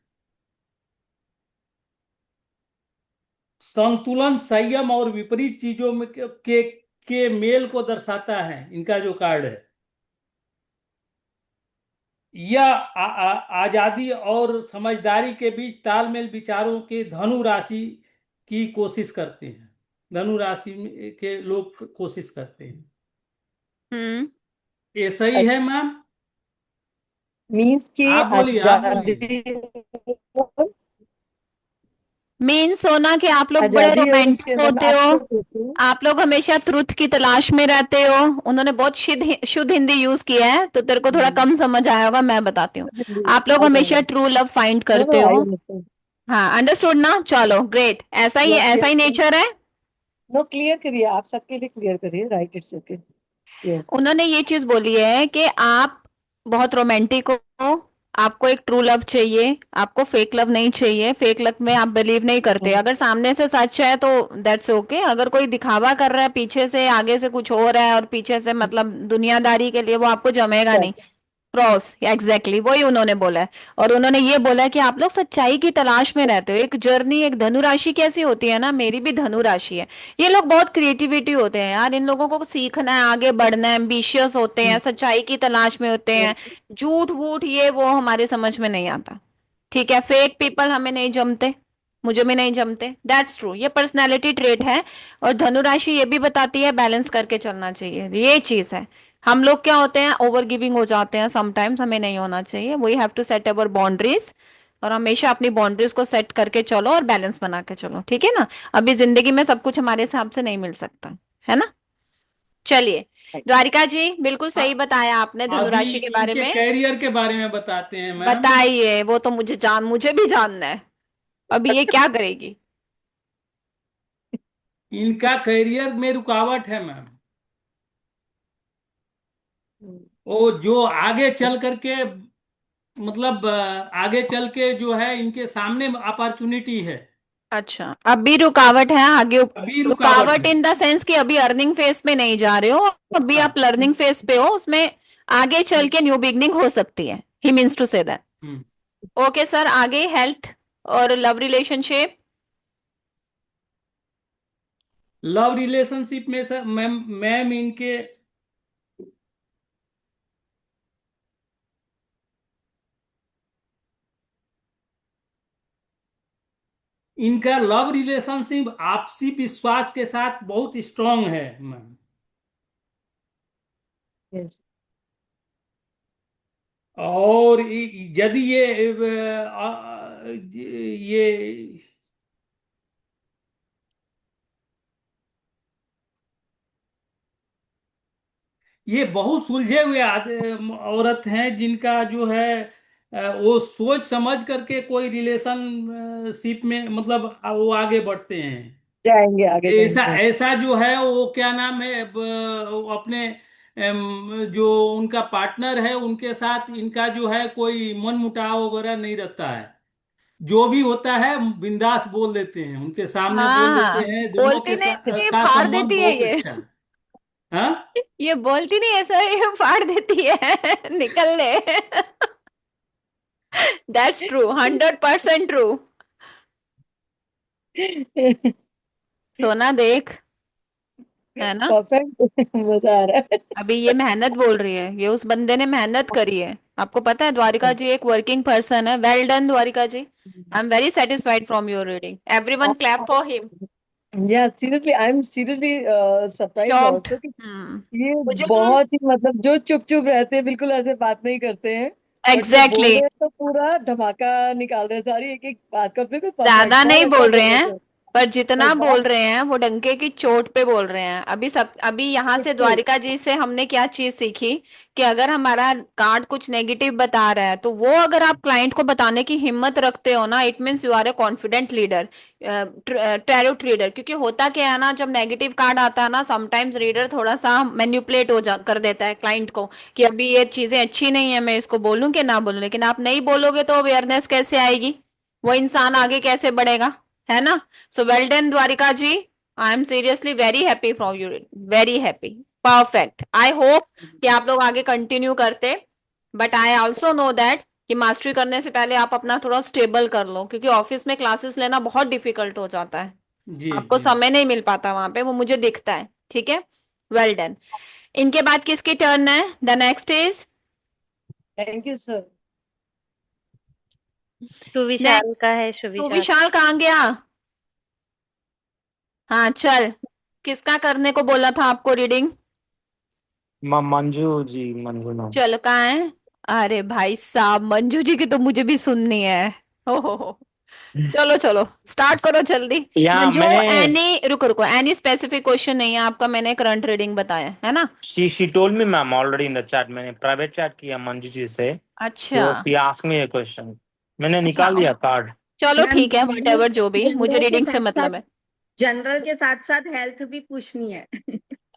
E: संतुलन, संयम और विपरीत चीजों में के मेल को दर्शाता है इनका जो कार्ड है। यह आजादी और समझदारी के बीच तालमेल, विचारों के धनु राशि की कोशिश करते हैं। धनु राशि के लोग कोशिश करते हैं।
B: हम्म।
E: ये सही है मैम?
H: मीन्स की
E: आप बोलिए, आप
H: आजादी
E: बोलिए।
B: मीन सोना कि आप लोग बड़े
H: आजादी और उसके
B: रोमांटिक
H: अंदर मैं
B: होते हो,
H: आपसे पूछूं।
B: आप लोग हमेशा ट्रुथ की तलाश में रहते हो। उन्होंने बहुत शुद्ध हिंदी यूज किया है, तो तेरे को थोड़ा कम समझ आया होगा, मैं बताती हूँ। आप लोग
H: आई नो।
B: हमेशा ट्रू लव फाइंड
H: नो
B: करते
H: नो, आई
B: हो।
H: अंडरस्टैंड।
B: हाँ, अंडरस्टूड ना? चलो ग्रेट,
H: यस
B: ऐसा
H: यस
B: ही
H: यस।
B: नेचर है।
H: नो, क्लियर करिए, आप सबके लिए क्लियर करिए, राइट, इट्स ओके। यस।
B: उन्होंने ये चीज बोली है कि आप बहुत रोमांटिक हो, आपको एक ट्रू लव चाहिए, आपको फेक लव नहीं चाहिए, फेक लव में आप बिलीव नहीं करते। अगर सामने से सच है तो दैट्स ओके, अगर कोई दिखावा कर रहा है पीछे से, आगे से कुछ हो रहा है और पीछे से मतलब दुनियादारी के लिए, वो आपको जमेगा नहीं। क्रॉस, एग्जैक्टली वही उन्होंने बोला है। और उन्होंने ये बोला है कि आप लोग सच्चाई की तलाश में रहते हो। एक जर्नी, एक धनु राशि कैसी होती है ना, मेरी भी धनु राशि है। ये लोग बहुत क्रिएटिविटी होते हैं यार, इन लोगों को सीखना है, आगे बढ़ना है, एम्बिशियस होते हैं, सच्चाई की तलाश में होते हैं। झूठ वूठ ये वो हमारे समझ में नहीं आता। ठीक है, फेक पीपल हमें नहीं जमते, मुझे भी नहीं जमते, दैट्स ट्रू, ये पर्सनैलिटी ट्रेट है। और धनु राशि ये भी बताती है बैलेंस करके चलना चाहिए, ये चीज है। हम लोग क्या होते हैं, ओवर गिविंग हो जाते हैं समटाइम्स, हमें नहीं होना चाहिए। We have to set our boundaries, और हमेशा अपनी बाउंड्रीज को सेट करके चलो और बैलेंस बना के चलो, ठीक है ना? अभी जिंदगी में सब कुछ हमारे हिसाब से नहीं मिल सकता, है ना? चलिए, द्वारिका जी बिल्कुल सही बताया आपने
E: अभी
B: धनुराशि के बारे
E: इनके
B: में।
E: कैरियर के बारे में बताते हैं मैम।
B: बताइए, वो तो मुझे भी जानना है, अभी ये क्या करेगी?
E: इनका कैरियर में रुकावट है मैम। वो जो आगे चल करके, मतलब आगे चल के जो है इनके सामने अपॉर्चुनिटी है।
B: अच्छा, अभी रुकावट है आगे।
E: अभी रुकावट
B: रुकावट
E: है।
B: इन द सेंस कि अभी अर्निंग फेज पे नहीं जा रहे हो, अभी
E: हाँ।
B: आप लर्निंग फेज पे हो, उसमें आगे चल के न्यू बिगनिंग हो सकती है। He means to say that.
E: Hmm.
B: Okay sir, आगे हेल्थ और लव रिलेशनशिप।
E: लव रिलेशनशिप में सर मैम मैम इनके इनका लव रिलेशनशिप आपसी विश्वास के साथ बहुत स्ट्रांग है मैम।
H: यस।
E: और यदि ये ये बहुत सुलझे हुए औरत हैं, जिनका जो है वो सोच समझ करके कोई रिलेशनशिप में, मतलब वो आगे बढ़ते हैं।
H: जाएंगे, आगे
E: ऐसा
H: जाएंगे।
E: ऐसा जो है वो क्या नाम है, वो अपने जो उनका पार्टनर है उनके साथ इनका जो है कोई मन मुटाव वगैरह नहीं रहता है। जो भी होता है बिंदास बोल देते हैं, उनके सामने बोल देते
B: हाँ,
E: हैं, दोनों
B: बोलती
E: के
B: नहीं,
E: साथ
B: ये
E: का
B: फाड़
E: संबंध
B: देती है
E: बहुत
B: ये।
E: अच्छा है। हाँ।
B: ये बोलती नहीं है सर, ये फाड़ देती है। निकल ले। That's true, 100% true. सोना देख, है ना?
H: परफेक्ट। मजा आ रहा
B: अभी ये मेहनत बोल रही है, ये उस बंदे ने मेहनत करी है। आपको पता है द्वारिका जी एक वर्किंग पर्सन है। Well done Dwarika ji, I am very satisfied from your reading, everyone clap for him.
H: है। या seriously, I am seriously surprise
B: shocked.
H: Also कि
B: हम्म।
H: ये
B: मुझे तो
H: बहुत ही, मतलब जो चुप चुप रहते हैं, बिल्कुल ऐसे बात नहीं करते हैं, बट जब बोल
B: एग्जैक्टली
H: रहे हैं तो पूरा धमाका निकाल रहे हैं, सारी एक एक बात का। बिल्कुल परफेक्ट,
B: ज्यादा
H: बहुत
B: नहीं
H: अच्छा
B: बोल रहे
H: बोल रहे
B: हैं,
H: थे।
B: पर
H: नहीं,
B: जितना बोल
H: बहुत
B: रहे हैं वो डंके की चोट पे बोल रहे हैं। अभी यहाँ से
H: बिल्कुल।
B: द्वारिका जी से हमने क्या चीज सीखी, कि अगर हमारा कार्ड कुछ नेगेटिव बता रहा है, तो वो अगर आप क्लाइंट को बताने की हिम्मत रखते हो ना, it means you are a confident leader, tarot reader. क्योंकि होता क्या है ना, जब नेगेटिव कार्ड आता है ना, समटाइम्स रीडर थोड़ा सा मैन्युपुलेट कर देता है क्लाइंट को, कि अभी ये चीजें अच्छी नहीं है, मैं इसको बोलूं कि ना बोलूं। लेकिन आप नहीं बोलोगे तो अवेयरनेस कैसे आएगी, वो इंसान आगे कैसे बढ़ेगा, है ना? So well done Dwarika ji, I am seriously very happy from you, very happy, perfect. I hope कि आप लोग आगे कंटिन्यू करते, but I also know that कि मास्टरी करने से पहले आप अपना थोड़ा स्टेबल कर लो, क्योंकि ऑफिस में क्लासेस लेना बहुत डिफिकल्ट हो जाता है।
E: जी
B: आपको
E: जी।
B: समय नहीं मिल पाता वहां पे, वो मुझे दिखता है, ठीक है? Well done. इनके बाद किसकी टर्न है? The next is,
H: thank you sir.
C: Suvishal
B: next.
C: का है,
B: तो
C: सुविशाल।
B: विशाल कहाँ गया? हाँ चल, किसका करने को बोला था आपको रीडिंग?
D: मंजू जी, मंजू मैम।
B: चल कहाँ है? अरे भाई साहब, मंजू जी की तो मुझे भी सुननी है। हो। चलो चलो स्टार्ट करो जल्दी।
D: या
B: मंजू,
D: मैंने
B: एनी रुको रुको, एनी स्पेसिफिक क्वेश्चन नहीं है आपका, मैंने करंट रीडिंग बताया है ना।
D: she told me ma'am already in the chat, मैंने प्राइवेट चैट किया मंजू जी से,
B: अच्छा
D: तो she asked me a question, मैंने
B: अच्छा
D: निकाल लिया कार्ड।
B: चलो
J: मैम
B: ठीक है, वट
J: जनरल
B: एवर जो भी, मुझे
J: जनरल के
B: रीडिंग से
J: साथ साथ
B: मतलब है।
J: जनरल के साथ साथ हेल्थ भी पूछनी है।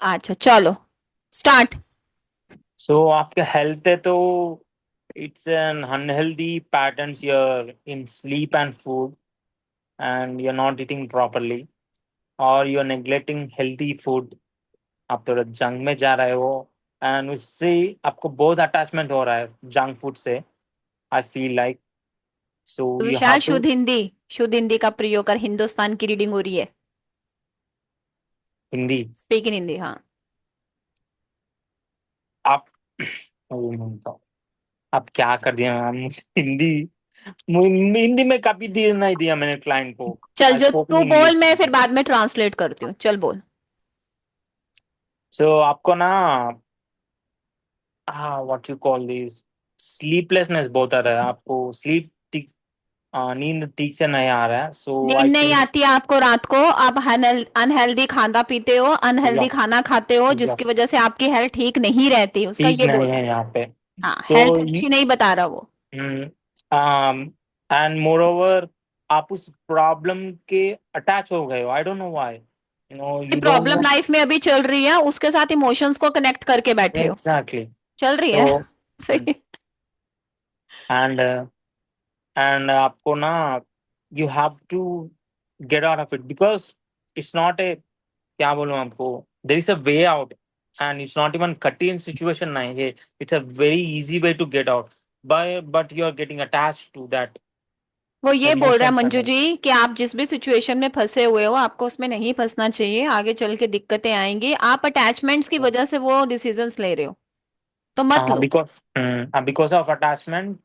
B: अच्छा चलो स्टार्ट।
D: सो आपके हेल्थ है तो it's an unhealthy patterns here in sleep and food, and you're not eating properly or you're neglecting healthy food, आप थोड़ा जंक में जा रहे हो, एंड उससे आपको बहुत अटैचमेंट हो रहा है जंक फूड से, आई फील लाइक, सो
B: तो
D: यू
B: विशाल
D: हैव टू
B: शुद्ध हिंदी का प्रयोग कर, हिंदुस्तान की रीडिंग हो रही है,
D: हिंदी।
B: स्पीक इन हिंदी हाँ।
D: आप ओ माय गॉड, आप क्या कर दिया मैम, हिंदी हिंदी में कभी दिया नहीं दिया मैंने क्लाइंट को,
B: चल
D: आई
B: जो
D: स्पोक इन
B: तू बोल,
D: इंग्लिश।
B: मैं फिर बाद में ट्रांसलेट करती हूँ, चल बोल।
D: सो आपको ना, what you call this, sleeplessness बहुत आ रहा है आपको, स्लीप ठीक, नींद ठीक से नहीं आ रहा है, सो
B: नींद
D: आई
B: नहीं
D: थिंक
B: आती है आपको रात को, आप अनहेल्दी खाना पीते हो, अनहेल्दी
D: यस,
B: खाना खाते हो, जिसकी
D: यस,
B: वजह से आपकी हेल्थ ठीक नहीं रहती, उसका
D: ठीक
B: ये बोल
D: नहीं
B: रहा
D: है
B: है।
D: यहाँ पे।
B: हाँ
D: सो
B: हेल्थ अच्छी नहीं बता रहा वो।
D: एंड मोर ओवर, आप उस प्रॉब्लम के अटैच हो गए हो, I don't know why, you don't
B: problem
D: no.
B: Life में अभी चल रही है, उसके साथ इमोशंस को कनेक्ट करके बैठे हो।
D: एग्जैक्टली।
B: चल रही है
D: सो
B: सही।
D: एंड एंड आपको ना, you have to get out of it, because it's not a, क्या बोलूं आपको, there is a way out, and it's not even कठिन सिचुएशन नहीं है, it's a very easy way to get out, but you are getting attach to that
B: वो ये बोल रहा है
D: इमोशंस
B: मंजू
D: एंड
B: जी कि आप जिस भी सिचुएशन में फंसे हुए हो, आपको उसमें नहीं फंसना चाहिए, आगे चल के दिक्कतें आएंगी, आप अटैचमेंट्स की वजह से वो डिसीजंस ले रहे हो, तो मत लो।
D: Because of attachment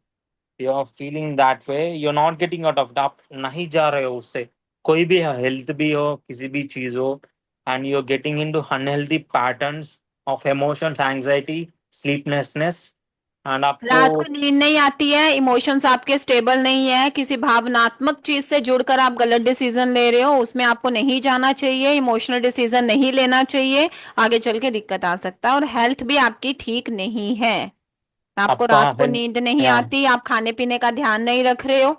D: you are feeling that way, you are not getting out of, आप नहीं जा रहे हो उससे, कोई भी हेल्थ भी हो, किसी भी चीज हो, and you are getting into unhealthy patterns of emotions, anxiety, sleeplessness, and आपको
B: रात को नींद नहीं आती है, इमोशंस आपके स्टेबल नहीं है, किसी भावनात्मक चीज से जुड़कर आप गलत डिसीजन ले रहे हो, उसमें आपको नहीं जाना चाहिए, इमोशनल डिसीजन नहीं लेना चाहिए, आगे चल के दिक्कत आ सकता है, और हेल्थ भी आपकी ठीक नहीं है, आपको
D: आपका
B: रात को
D: हेल्थ,
B: नींद नहीं
D: या
B: आती, आप खाने पीने का ध्यान नहीं रख रहे हो,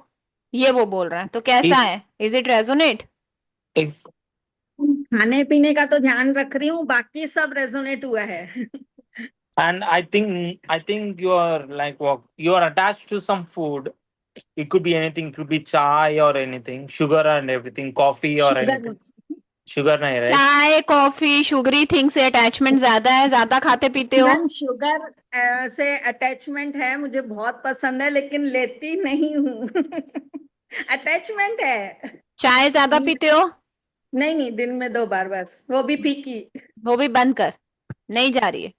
B: ये वो बोल रहा है, तो कैसा
D: इफ
B: है, इज इट रेजोनेट।
D: इफ
J: खाने पीने का तो ध्यान रख रही हूँ, बाकी सब रेजोनेट हुआ है।
D: and I think you are like what, you are attached to some food, it could be anything, it could be chai or anything, sugar and everything, coffee or
J: sugar
D: anything, sugar nahi, right?
B: चाय coffee sugary thing से attachment ज्यादा है, ज्यादा खाते पीते हो।
J: Ma'am sugar से attachment है, मुझे बहुत पसंद है लेकिन लेती नहीं हूँ। अटैचमेंट है।
B: चाय ज्यादा पीते हो।
J: नहीं नहीं, दिन में 2 बार बस, वो भी फीकी।
B: वो भी बंद कर, नहीं जा रही है।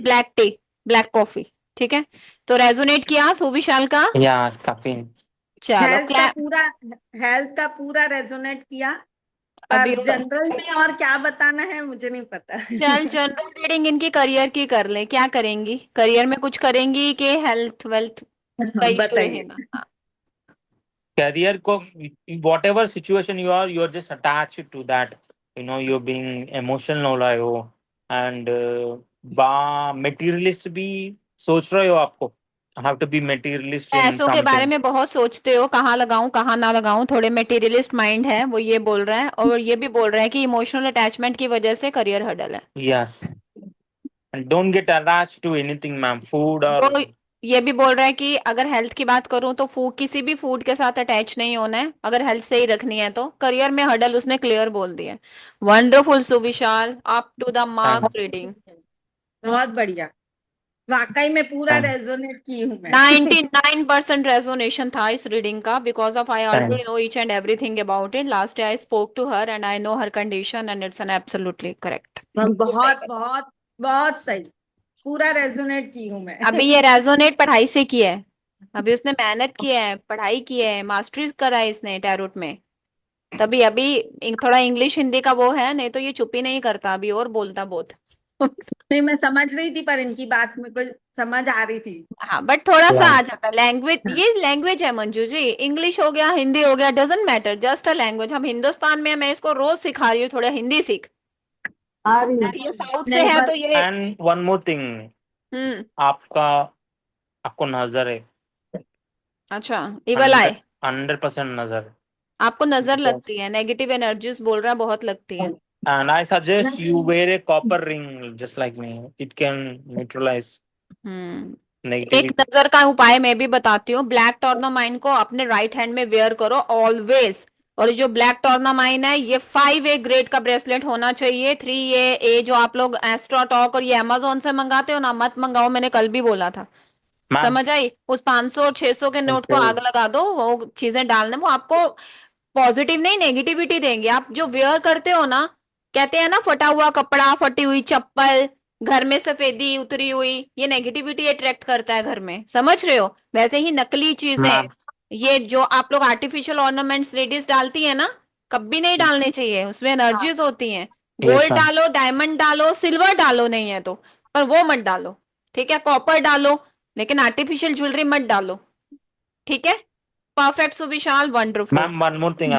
B: ब्लैक टी, ब्लैक कॉफी, ठीक है, तो रेजोनेट किया सुविशाल का।
D: Yeah, caffeine.
B: चलो
J: हेल्थ का
B: क्लैप।
J: पूरा हेल्थ का पूरा रेजोनेट किया,
B: अभी
J: पर जनरल में और क्या बताना है मुझे नहीं पता।
B: चल जनरल रीडिंग इनकी करियर की कर ले, क्या करेंगी करियर में, कुछ करेंगी कि हेल्थ वेल्थ का इशू
J: बताइए।
B: रहेगा। हाँ।
D: Career ko, whatever situation you are just attached to that, you're being emotional हो रहे हो, and बा materialist भी सोच रहे हो आपको, have to be materialist in
B: पैसों के बारे
D: something.
B: में बहुत सोचते हो, कहाँ लगाऊं कहाँ ना लगाऊं, थोड़े मेटीरियलिस्ट माइंड है, वो ये बोल रहा है, और ये भी बोल रहा है कि इमोशनल अटैचमेंट की वजह से करियर हर्डल है।
D: Yes, and don't get attached to anything ma'am, food
B: वो
D: or
B: ये भी बोल रहा है कि अगर हेल्थ की बात करूं तो फूड, किसी भी फूड के साथ अटैच नहीं होना है, अगर हेल्थ सही रखनी है तो। करियर में हर्डल उसने क्लियर बोल दिया। Wonderful Suvishal, up to the mark
D: thank,
B: reading.
J: बहुत बढ़िया, वाकई में पूरा
D: thank,
J: रेजोनेट की हूँ मैं।
B: 99% रेजोनेशन था इस रीडिंग का, because of I
D: thank.
B: Already know each and everything about it, last I spoke to her and I know her condition and it's an absolutely correct, बिल्कुल सही
J: बहुत
B: कर।
J: बहुत बहुत सही, पूरा रेजोनेट की हूँ मैं।
B: अभी ये रेजोनेट पढ़ाई से किया है, अभी उसने मेहनत की है, पढ़ाई की है, मास्टरी करा है इसने टैरोट में, तभी अभी थोड़ा इंग्लिश हिंदी का वो है, नहीं तो ये चुप ही नहीं करता अभी, और बोलता बहुत।
J: नहीं, मैं समझ रही थी पर इनकी बात में कोई समझ आ रही थी।
B: हाँ बट थोड़ा सा आ
D: Right.
B: जाता है लैंग्वेज,
J: हाँ,
B: ये लैंग्वेज है मंजू जी, इंग्लिश हो गया हिंदी हो गया, doesn't matter, just a language. हम हिंदुस्तान में हैं, मैं इसको रोज सिखा रही हूँ, थोड़ा हिंदी सीख।
J: आ रही हूँ।
B: ये साउथ से
J: नहीं
B: है
J: पर
B: तो ये
D: And one more thing,
B: हम्म।
D: आपका आपको नजर है,
B: अच्छा, इवल आए,
D: 100% नजर है।
B: आपको नजर
D: Because-
B: लगती है, नेगेटिव एनर्जीज बोल रहा है, बहुत लगती है।
D: And I suggest you
J: नहीं,
D: wear a copper ring just like me. It can neutralize
B: एक
D: negativity.
B: नजर का उपाय मैं भी बताती हूँ, ब्लैक टॉर्नामाइन को अपने राइट हैंड में वेयर करो ऑलवेज। और ये जो ब्लैक टॉर्नामाइन है, ये 5A ग्रेड का ब्रेसलेट होना चाहिए। 3A जो आप लोग एस्ट्रा टॉक और ये अमेजोन से मंगाते हो ना, मत मंगाओ, मैंने कल भी बोला था।
D: Ma'am,
B: समझ आई? उस 500 और 600 के नोट को
D: okay.
B: आग लगा दो, वो चीजें डालने, वो आपको पॉजिटिव नहीं नेगेटिविटी देंगे। आप जो वेयर करते हो ना, कहते हैं ना फटा हुआ कपड़ा, फटी हुई चप्पल, घर में सफेदी उतरी हुई, ये नेगेटिविटी अट्रैक्ट करता है घर में, समझ रहे हो? वैसे ही नकली चीजें,
D: Ma'am,
B: ये जो आप लोग आर्टिफिशियल ऑर्नामेंट्स लेडीज डालती है ना, कभी नहीं डालने चाहिए, उसमें एनर्जीज होती हैं।
D: yes,
B: gold
D: ma'am.
B: डालो, डायमंड डालो, सिल्वर डालो, नहीं है तो, पर वो मत डालो, ठीक है? कॉपर डालो, लेकिन आर्टिफिशियल ज्वेलरी मत डालो, ठीक है? Perfect Suvishal, wonderful.
D: Ma'am, one more thing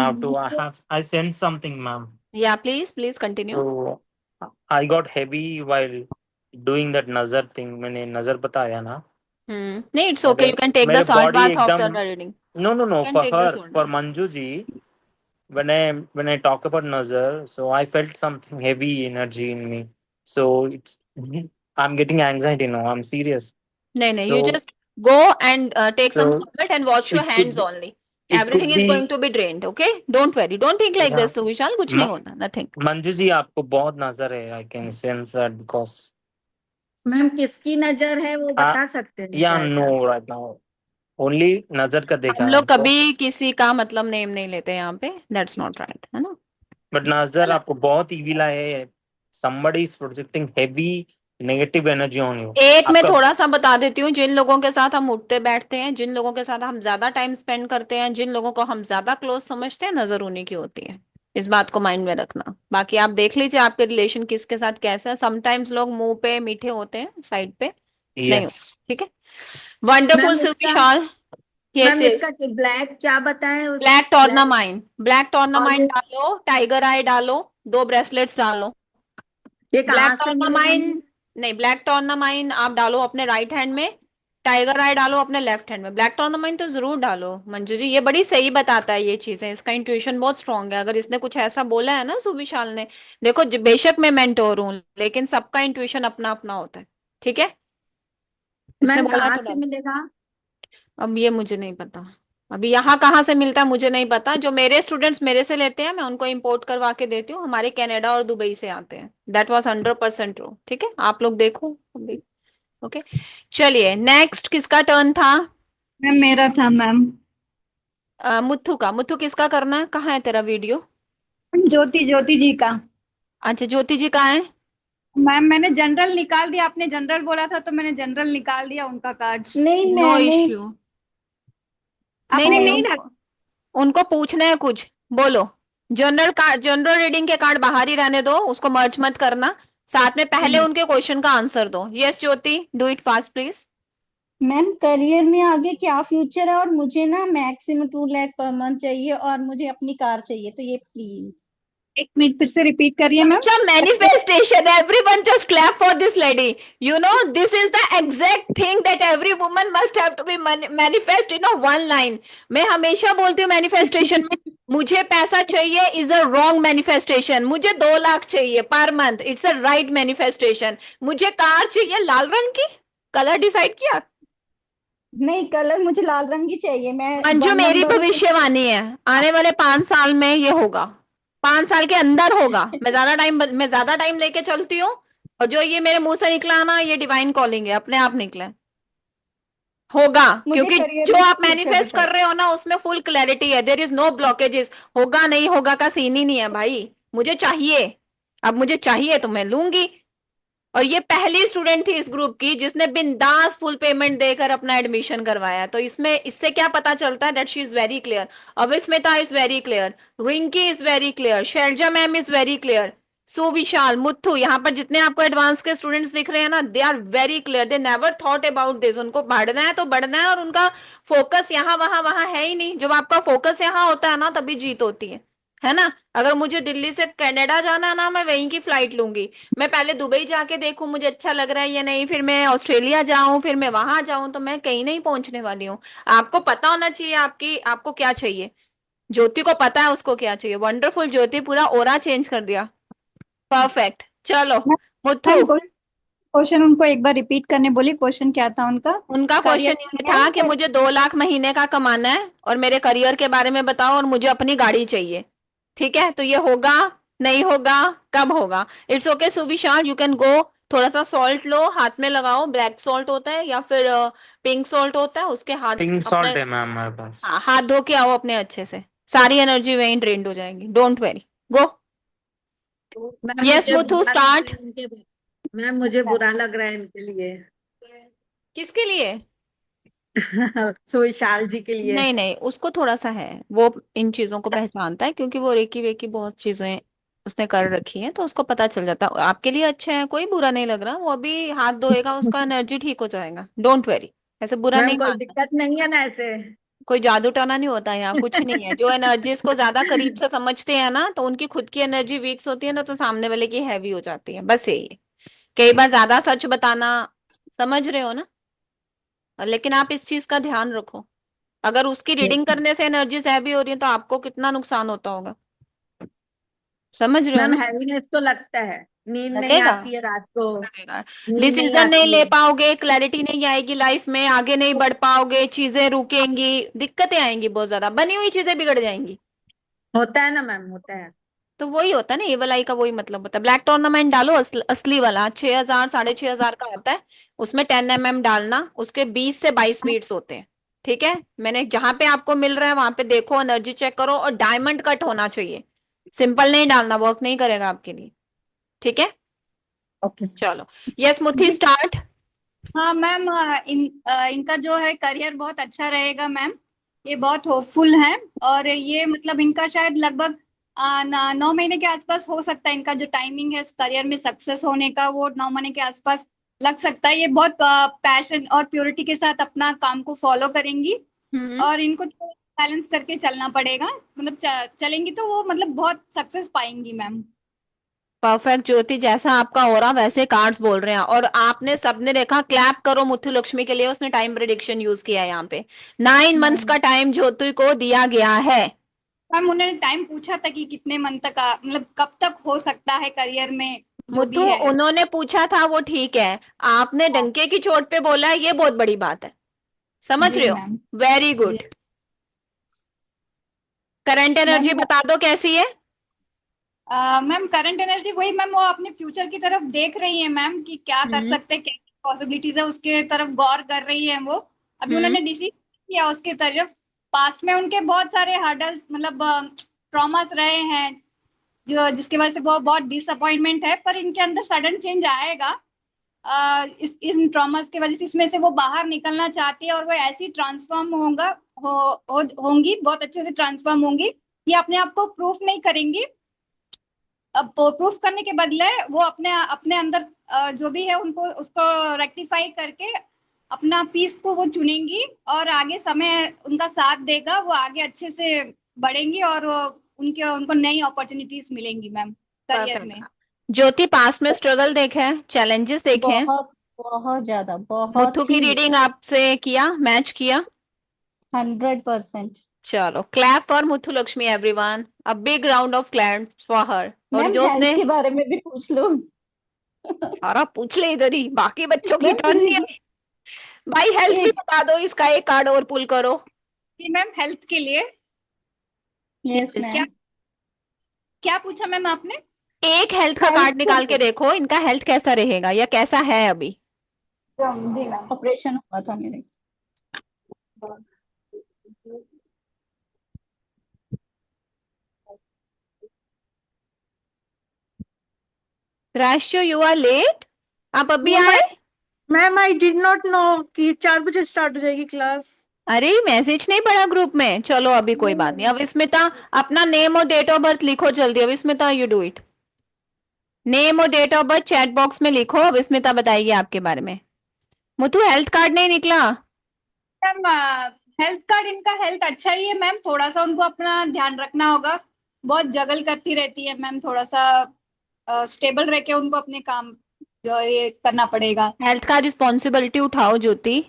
D: I sent something, ma'am.
B: या please please continue.
D: So I got heavy while doing that nazar thing. मैंने नजर बताया ना,
B: नहीं, इट्स ओके,
D: मेरे
B: यू कैन टेक द
D: मेरे
B: सॉल्ट
D: बॉडी
B: बाथ
D: एकदम,
B: after reading,
D: no
B: can
D: for
B: take the
D: her,
B: salt
D: for
B: bath.
D: Manju ji, when I talk about nazar, so I felt something heavy energy in me, so it's I'm getting anxiety now, I'm serious.
B: नहीं नहीं, you
D: So
B: just go and take some
D: so
B: salt and wash your
D: it could
B: hands
D: be,
B: only,
D: it
B: everything
D: could
B: is
D: be
B: going to be drained, okay? Don't worry, don't think like
D: yeah.
B: This Vishal, कुछ नहीं होना, nothing.
D: Manju ji आपको बहुत नजर है, I can sense that because
J: ma'am किसकी नजर है वो
D: uh,
J: बता सकते हैं
D: yeah,
J: क्या
D: no
J: ऐसा?
D: right now only नजर का देखा
B: हम
D: है
B: लोग
D: हमको,
B: कभी किसी का मतलब नेम नहीं लेते यहाँ पे, दैट्स नॉट राइट, है ना?
D: बट नजर
B: चलो,
D: आपको बहुत ईविल है, somebody is projecting heavy negative energy on you.
B: एक मैं
D: आपका
B: थोड़ा सा बता देती हूँ, जिन लोगों के साथ हम उठते बैठते हैं, जिन लोगों के साथ हम ज्यादा टाइम स्पेंड करते हैं, जिन लोगों को हम ज्यादा क्लोज समझते हैं, नजर उन्हीं की होती है। इस बात को माइंड में रखना। बाकी आप देख लीजिए आपके रिलेशन किसके साथ कैसा है, समटाइम्स लोग मुंह पे मीठे होते हैं, साइड पे नहीं होते,
D: यस
B: ठीक है? वंडरफुल
J: मैम इसका
B: सुविशाल। यस
J: मैम
B: यस,
J: इसका ब्लैक क्या बताएं उस
B: ब्लैक
J: ब्लैक
B: टॉर्नामाइन, ब्लैक
J: और
B: टॉर्नामाइन डालो, टाइगर आई डालो, 2 ब्रेसलेट्स डालो।
J: ये
B: ब्लैक
J: कहाँ से मिलेगा
B: टॉर्नामाइन,
J: मैम?
B: नहीं, ब्लैक टॉर्नामाइन आप डालो अपने राइट हैंड में, टाइगर आई डालो अपने लेफ्ट हैंड में। ब्लैक टॉर्नामाइन तो जरूर डालो मंजू जी, ये बड़ी सही बताता है ये चीजें, इसका इंट्यूशन बहुत स्ट्रांग है। अगर इसने कुछ ऐसा बोला है ना सुविशाल ने, देखो बेशक मैं मेंटोर हूँ, लेकिन सबका इंट्यूशन अपना अपना होता है, ठीक है? इसने
J: मैम
B: बोला है
J: कहाँ
B: तो
J: से
B: डालो।
J: मिलेगा?
B: अब ये मुझे नहीं पता, अभी यहाँ कहाँ से मिलता है मुझे नहीं पता। जो मेरे स्टूडेंट्स मेरे से लेते हैं, मैं उनको इंपोर्ट करवा के देती हूँ, हमारे कनाडा और दुबई से आते हैं। दैट वाज 100% ट्रू, ठीक है? आप लोग देखो अभी, ओके? चलिए, नेक्स्ट किसका टर्न था?
A: मैम मेरा था मैम।
B: मुत्थु का। मुत्थु किसका करना है? कहाँ है तेरा वीडियो?
K: ज्योति ज्योति जी का।
B: अच्छा, ज्योति जी कहाँ है?
K: मैम मैंने जनरल निकाल दिया, आपने जनरल बोला था तो मैंने जनरल निकाल दिया उनका कार्ड।
J: नहीं
B: नो
J: मैंने
B: इश्यू, नहीं
K: आपने
B: नहीं,
K: नहीं
B: उनको उनको पूछना है कुछ, बोलो। जनरल कार्ड, जनरल रीडिंग के कार्ड बाहर ही रहने दो, उसको मर्ज मत करना, साथ में पहले उनके क्वेश्चन का आंसर दो। Yes Jyoti, do it fast please.
L: Ma'am career में आगे क्या फ्यूचर है, और मुझे ना मैक्सिमम 2 लाख पर मंथ चाहिए, और मुझे अपनी कार चाहिए, तो ये प्लीज
K: 1 मिनट फिर से रिपीट करिए ma'am.
B: Such a manifestation. Everyone just clap for this lady. You know, this is the exact thing that every woman must have to be manifest in a one line. मैं हमेशा बोलती हूँ manifestation में, मुझे पैसा चाहिए is a wrong manifestation, मुझे 2 लाख चाहिए per month, it's a right manifestation. मुझे कार चाहिए लाल रंग की, कलर डिसाइड किया?
L: नहीं, कलर मुझे लाल रंग ही चाहिए। मैं
B: अंजू,
L: 1
B: मेरी
L: नंबर
B: भविष्यवाणी है, आने वाले 5 साल में ये होगा, 5 साल के अंदर होगा। मैं ज्यादा टाइम लेके चलती हूँ, और जो ये मेरे मुंह से निकला ना, ये डिवाइन कॉलिंग है, अपने आप निकला होगा।
L: मुझे
B: क्योंकि
L: करियर
B: जो
L: में
B: आप
L: फ्यूचर
B: मैनिफेस्ट
L: दिखाओ।
B: कर रहे हो ना, उसमें फुल क्लैरिटी है, देयर इज नो ब्लॉकेजेस। होगा नहीं होगा का सीन ही नहीं है भाई, मुझे चाहिए, अब मुझे चाहिए तो मैं लूंगी। और ये पहली स्टूडेंट थी इस ग्रुप की जिसने बिंदास फुल पेमेंट देकर अपना एडमिशन करवाया, तो इसमें इससे क्या पता चलता है? That she is very clear, Avismita is very clear, Rinki is very clear, Shailaja ma'am is very clear, Suvishal, Muthu, यहाँ पर जितने आपको एडवांस के स्टूडेंट्स दिख रहे हैं ना, they are very clear, they never thought about this. उनको बढ़ना है तो बढ़ना है, और उनका फोकस यहाँ वहां वहां है ही नहीं। जब आपका फोकस यहाँ होता है ना, तभी जीत होती है ना। अगर मुझे दिल्ली से कनाडा जाना है ना, मैं वहीं की फ्लाइट लूंगी। मैं पहले दुबई जाके देखूं मुझे अच्छा लग रहा है या नहीं, फिर मैं ऑस्ट्रेलिया जाऊं, फिर मैं वहां जाऊं, तो मैं कहीं नहीं पहुंचने वाली हूँ। आपको पता होना चाहिए आपको क्या चाहिए। ज्योति को पता है उसको क्या चाहिए। वंडरफुल ज्योति, पूरा ओरा चेंज कर दिया। परफेक्ट। चलो मुथु,
K: मैम क्वेश्चन उनको एक बार रिपीट करने बोली, क्वेश्चन क्या था उनका?
B: उनका
K: करियर
B: क्वेश्चन ये था कि मुझे 2 लाख महीने का कमाना है, और मेरे करियर के बारे में बताओ, और मुझे अपनी गाड़ी चाहिए। ठीक है, तो ये होगा नहीं होगा, कब होगा? It's okay Suvishal, you can go. थोड़ा सा सॉल्ट लो, हाथ में लगाओ। ब्लैक सॉल्ट होता है या फिर पिंक सॉल्ट होता है, उसके हाथ
D: पिंक
B: अपने,
D: सॉल्ट है मैम हमारे पास।
B: हाँ, हाथ धो के आओ अपने अच्छे से। सारी एनर्जी वहीं ड्रेन्ड हो जाएगी। Don't very, go.
J: Ma'am
B: yes
J: मुझे
B: मुथु,
J: बुरा लग रहा
B: स्टार्ट।
J: है इनके, मैम मुझे बुरा लग रहा है इनके लिए।
B: किसके लिए?
J: सुविशाल जी के लिए।
B: नहीं नहीं, उसको थोड़ा सा है, वो इन चीजों को पहचानता है, क्योंकि वो रेकी वेकी बहुत चीजें उसने कर रखी हैं, तो उसको पता चल जाता है। आपके लिए अच्छा है, कोई बुरा नहीं लग रहा। वो अभी हाथ धोएगा, उसका एनर्जी ठीक हो जाएगा। डोंट वेरी, ऐसे बुरा
J: मैम
B: नहीं
J: कोई
B: मानना।
J: दिक्कत नहीं है ना ऐसे?
B: कोई जादू टोना नहीं होता यहाँ, कुछ नहीं है। जो एनर्जीज को ज्यादा करीब से समझते हैं ना, तो उनकी खुद की एनर्जी वीक होती है ना, तो सामने वाले की हैवी हो जाती है। बस यही है। कई बार ज्यादा सच बताना, समझ रहे हो ना। लेकिन आप इस चीज का ध्यान रखो, अगर उसकी रीडिंग करने से एनर्जीज हैवी हो रही है, तो आपको कितना नुकसान होता होगा। समझ रहे हो
J: मैम
B: ना।
J: हैवीनेस तो लगता है, नींद नहीं
B: लगेगा,
J: आती है रात को,
B: लगेगा।
J: नींद नहीं
B: डिसीजन नहीं
J: आती
B: ले
J: है।
B: पाओगे, क्लैरिटी नहीं आएगी लाइफ में, आगे नहीं बढ़ पाओगे, चीजें रुकेंगी, दिक्कतें आएंगी बहुत ज्यादा, बनी हुई चीजें बिगड़ जाएंगी।
J: होता है ना मैम, होता है।
B: तो वही होता है ना, एवल आई का वही मतलब होता है। ब्लैक टूर्नामेंट डालो, असली वाला 6,000 6,500 का आता है। उसमें 10 mm डालना, उसके 20 से 22 बीट्स होते हैं। ठीक है, मैंने जहां पे आपको मिल रहा है वहां पे देखो, एनर्जी चेक करो, और डायमंड कट होना चाहिए। सिंपल नहीं डालना, वर्क नहीं करेगा आपके लिए। ठीक है,
J: ओके।
B: चलो। Yes Muthi, start.
K: हाँ मैम, इनका जो है करियर बहुत अच्छा रहेगा मैम। ये बहुत होपफुल हैं, और ये मतलब इनका शायद लगभग 9 महीने के आसपास हो सकता है। इनका जो टाइमिंग है करियर में सक्सेस होने का, वो 9 महीने के आसपास लग सकता है। ये बहुत पैशन और प्योरिटी के साथ अपना काम को फॉलो करेंगी, और इनको बैलेंस करके चलना पड़ेगा। मतलब चलेंगी तो वो मतलब बहुत सक्सेस पाएंगी मैम।
B: परफेक्ट ज्योति, जैसा आपका हो रहा वैसे कार्ड्स बोल रहे हैं। और आपने सबने देखा, क्लैप करो मुथु लक्ष्मी के लिए, उसने टाइम प्रिडिक्शन यूज किया है यहाँ पे। 9 मंथ्स का टाइम ज्योति को दिया गया है।
K: मैम उन्होंने टाइम पूछा था कि कितने मंथ तक मतलब कब तक हो सकता है करियर में, जो
B: मुथु
K: भी है।
B: उन्होंने पूछा था, वो ठीक है। आपने डंके की चोट पे बोला है, ये बहुत बड़ी बात है। समझ
K: जी
B: रहे हो?
K: Ma'am.
B: Very good. Current
K: ma'am
B: energy बता दो कैसी है।
K: मैम करंट एनर्जी वही मैम, वो अपने फ्यूचर की तरफ देख रही है मैम, कि क्या कर सकते हैं, क्या पॉसिबिलिटीज है, उसके तरफ गौर कर रही है वो। अभी
B: हम्म
K: उन्होंने डिसीजन किया उसके तरफ। पास्ट में उनके बहुत सारे हर्डल्स मतलब ट्रॉमास रहे हैं, जो जिसकी वजह से वो बहुत डिसअपॉइंटमेंट है, पर इनके अंदर सडन चेंज आएगा। इस इन ट्रॉमास की वजह से इसमें से वो बाहर निकलना चाहती है, और वो ऐसी ट्रांसफॉर्म होंगी, बहुत अच्छे से ट्रांसफॉर्म होंगी। ये अपने आप को प्रूफ नहीं करेंगी। अब प्रूफ करने के बदले वो अपने अपने अंदर जो भी है उनको उसको रेक्टिफाई करके अपना पीस को वो चुनेंगी, और आगे समय उनका साथ देगा, वो आगे अच्छे से बढ़ेंगी, और उनके उनको नई अपॉर्चुनिटीज मिलेंगी मैम करियर में।
B: परफेक्ट। ज्योति, पास में स्ट्रगल देखे हैं, चैलेंजेस देखे हैं।
L: बहुत बहुत ज्यादा,
B: मुथु
L: बहुत
B: की
L: ही।
B: रीडिंग आपसे किया, मैच किया।
L: 100%।
B: चलो, clap for Muthu Lakshmi everyone, a big round of clap for हर। और
L: मैम
B: जो
L: हेल्थ
B: उसने
L: के बारे में भी पूछ लो।
B: सारा पूछ ले इधर ही, बाकी बच्चों की
L: मैम
B: टर्न नहीं
L: प्लीज।
B: है। भाई हेल्थ भी
L: एक।
B: बता दो, इसका एक कार्ड और पुल करो
K: जी मैम, हेल्थ के लिए
L: यस
B: प्लीज।
K: क्या
L: मैम।
K: क्या पूछा मैम आपने?
B: एक हेल्थ का कार्ड
L: हेल्थ के
B: निकाल के
L: लिए।
B: देखो, इनका हेल्थ कैसा रहेगा या कैसा है अभी।
K: जी मैम।
L: ऑपरेशन हुआ था मेरे।
B: राष्ट्र, यू आर लेट। आप अभी
A: मैम
B: आए?
A: Ma'am I did not know कि 4 बजे स्टार्ट हो जाएगी क्लास।
B: अरे मैसेज नहीं पड़ा ग्रुप में। चलो अभी कोई बात नहीं। अब स्मिता, अपना नेम और डेट ऑफ बर्थ लिखो जल्दी। अब Smita, you do it. Name और date of birth chat box में लिखो, अब स्मिता बताएगी आपके बारे में। मुथु हेल्थ कार्ड नहीं निकला?
K: मैम हेल्थ कार्ड, इनका हेल्थ अच्छा ही है मैम, थोड़ा सा उनको अपना ध्यान रखना होगा, बहुत जगल करती रहती है मैम, थोड़ा सा स्टेबल रह के उनको अपने काम ये करना पड़ेगा।
B: हेल्थ का रिस्पॉन्सिबिलिटी उठाओ ज्योति,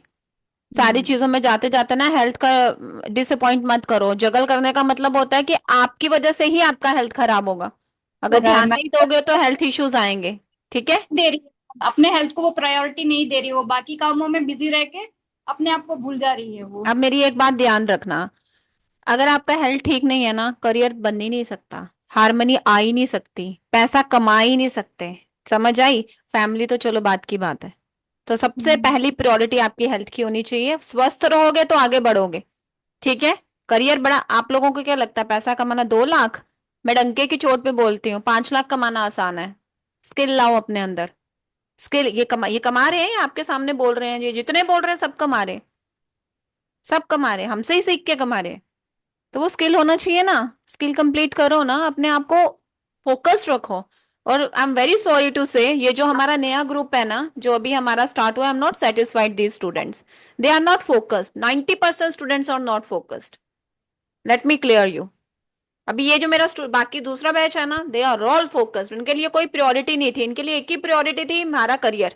B: सारी चीजों में जाते जाते ना हेल्थ का डिसअपॉइंट मत करो। जगल करने का मतलब होता है कि आपकी वजह से ही आपका हेल्थ खराब होगा, अगर ध्यान नहीं दोगे तो हेल्थ इश्यूज आएंगे। ठीक है,
K: दे रही है अपने हेल्थ को, वो प्रायोरिटी नहीं दे रही, वो बाकी कामों में बिजी रह के अपने आप को भूल जा रही है वो।
B: अब मेरी एक बात ध्यान रखना, अगर आपका हेल्थ ठीक नहीं है ना, करियर बन ही नहीं सकता, हारमोनी आ ही नहीं सकती, पैसा कमा ही नहीं सकते। समझ आई? फैमिली तो चलो बात की बात है, तो सबसे पहली प्रायोरिटी आपकी हेल्थ की होनी चाहिए। स्वस्थ रहोगे तो आगे बढ़ोगे। ठीक है, करियर बड़ा, आप लोगों को क्या लगता है पैसा कमाना 2 लाख? मैं डंके की चोट पे बोलती हूँ, 5 लाख कमाना आसान है। स्किल लाओ अपने अंदर, स्किल। ये कमा रहे हैं, आपके सामने बोल रहे हैं, ये जितने बोल रहे हैं सब कमा रहे हैं, सब कमा रहे हैं, हमसे ही सीख के कमा रहे हैं। तो वो स्किल होना चाहिए ना, स्किल कंप्लीट करो ना, अपने आप को फोकस्ड रखो। और I am very sorry to say, ये जो हमारा नया ग्रुप है ना, जो अभी हमारा स्टार्ट हुआ, I am not satisfied these students, they are not focused, 90% students are not focused, let me clear you. अभी ये जो मेरा बाकी दूसरा बैच है ना, दे आर ऑल फोकस्ड, उनके लिए कोई प्रायोरिटी नहीं थी, इनके लिए एक ही प्रायोरिटी थी, हमारा करियर।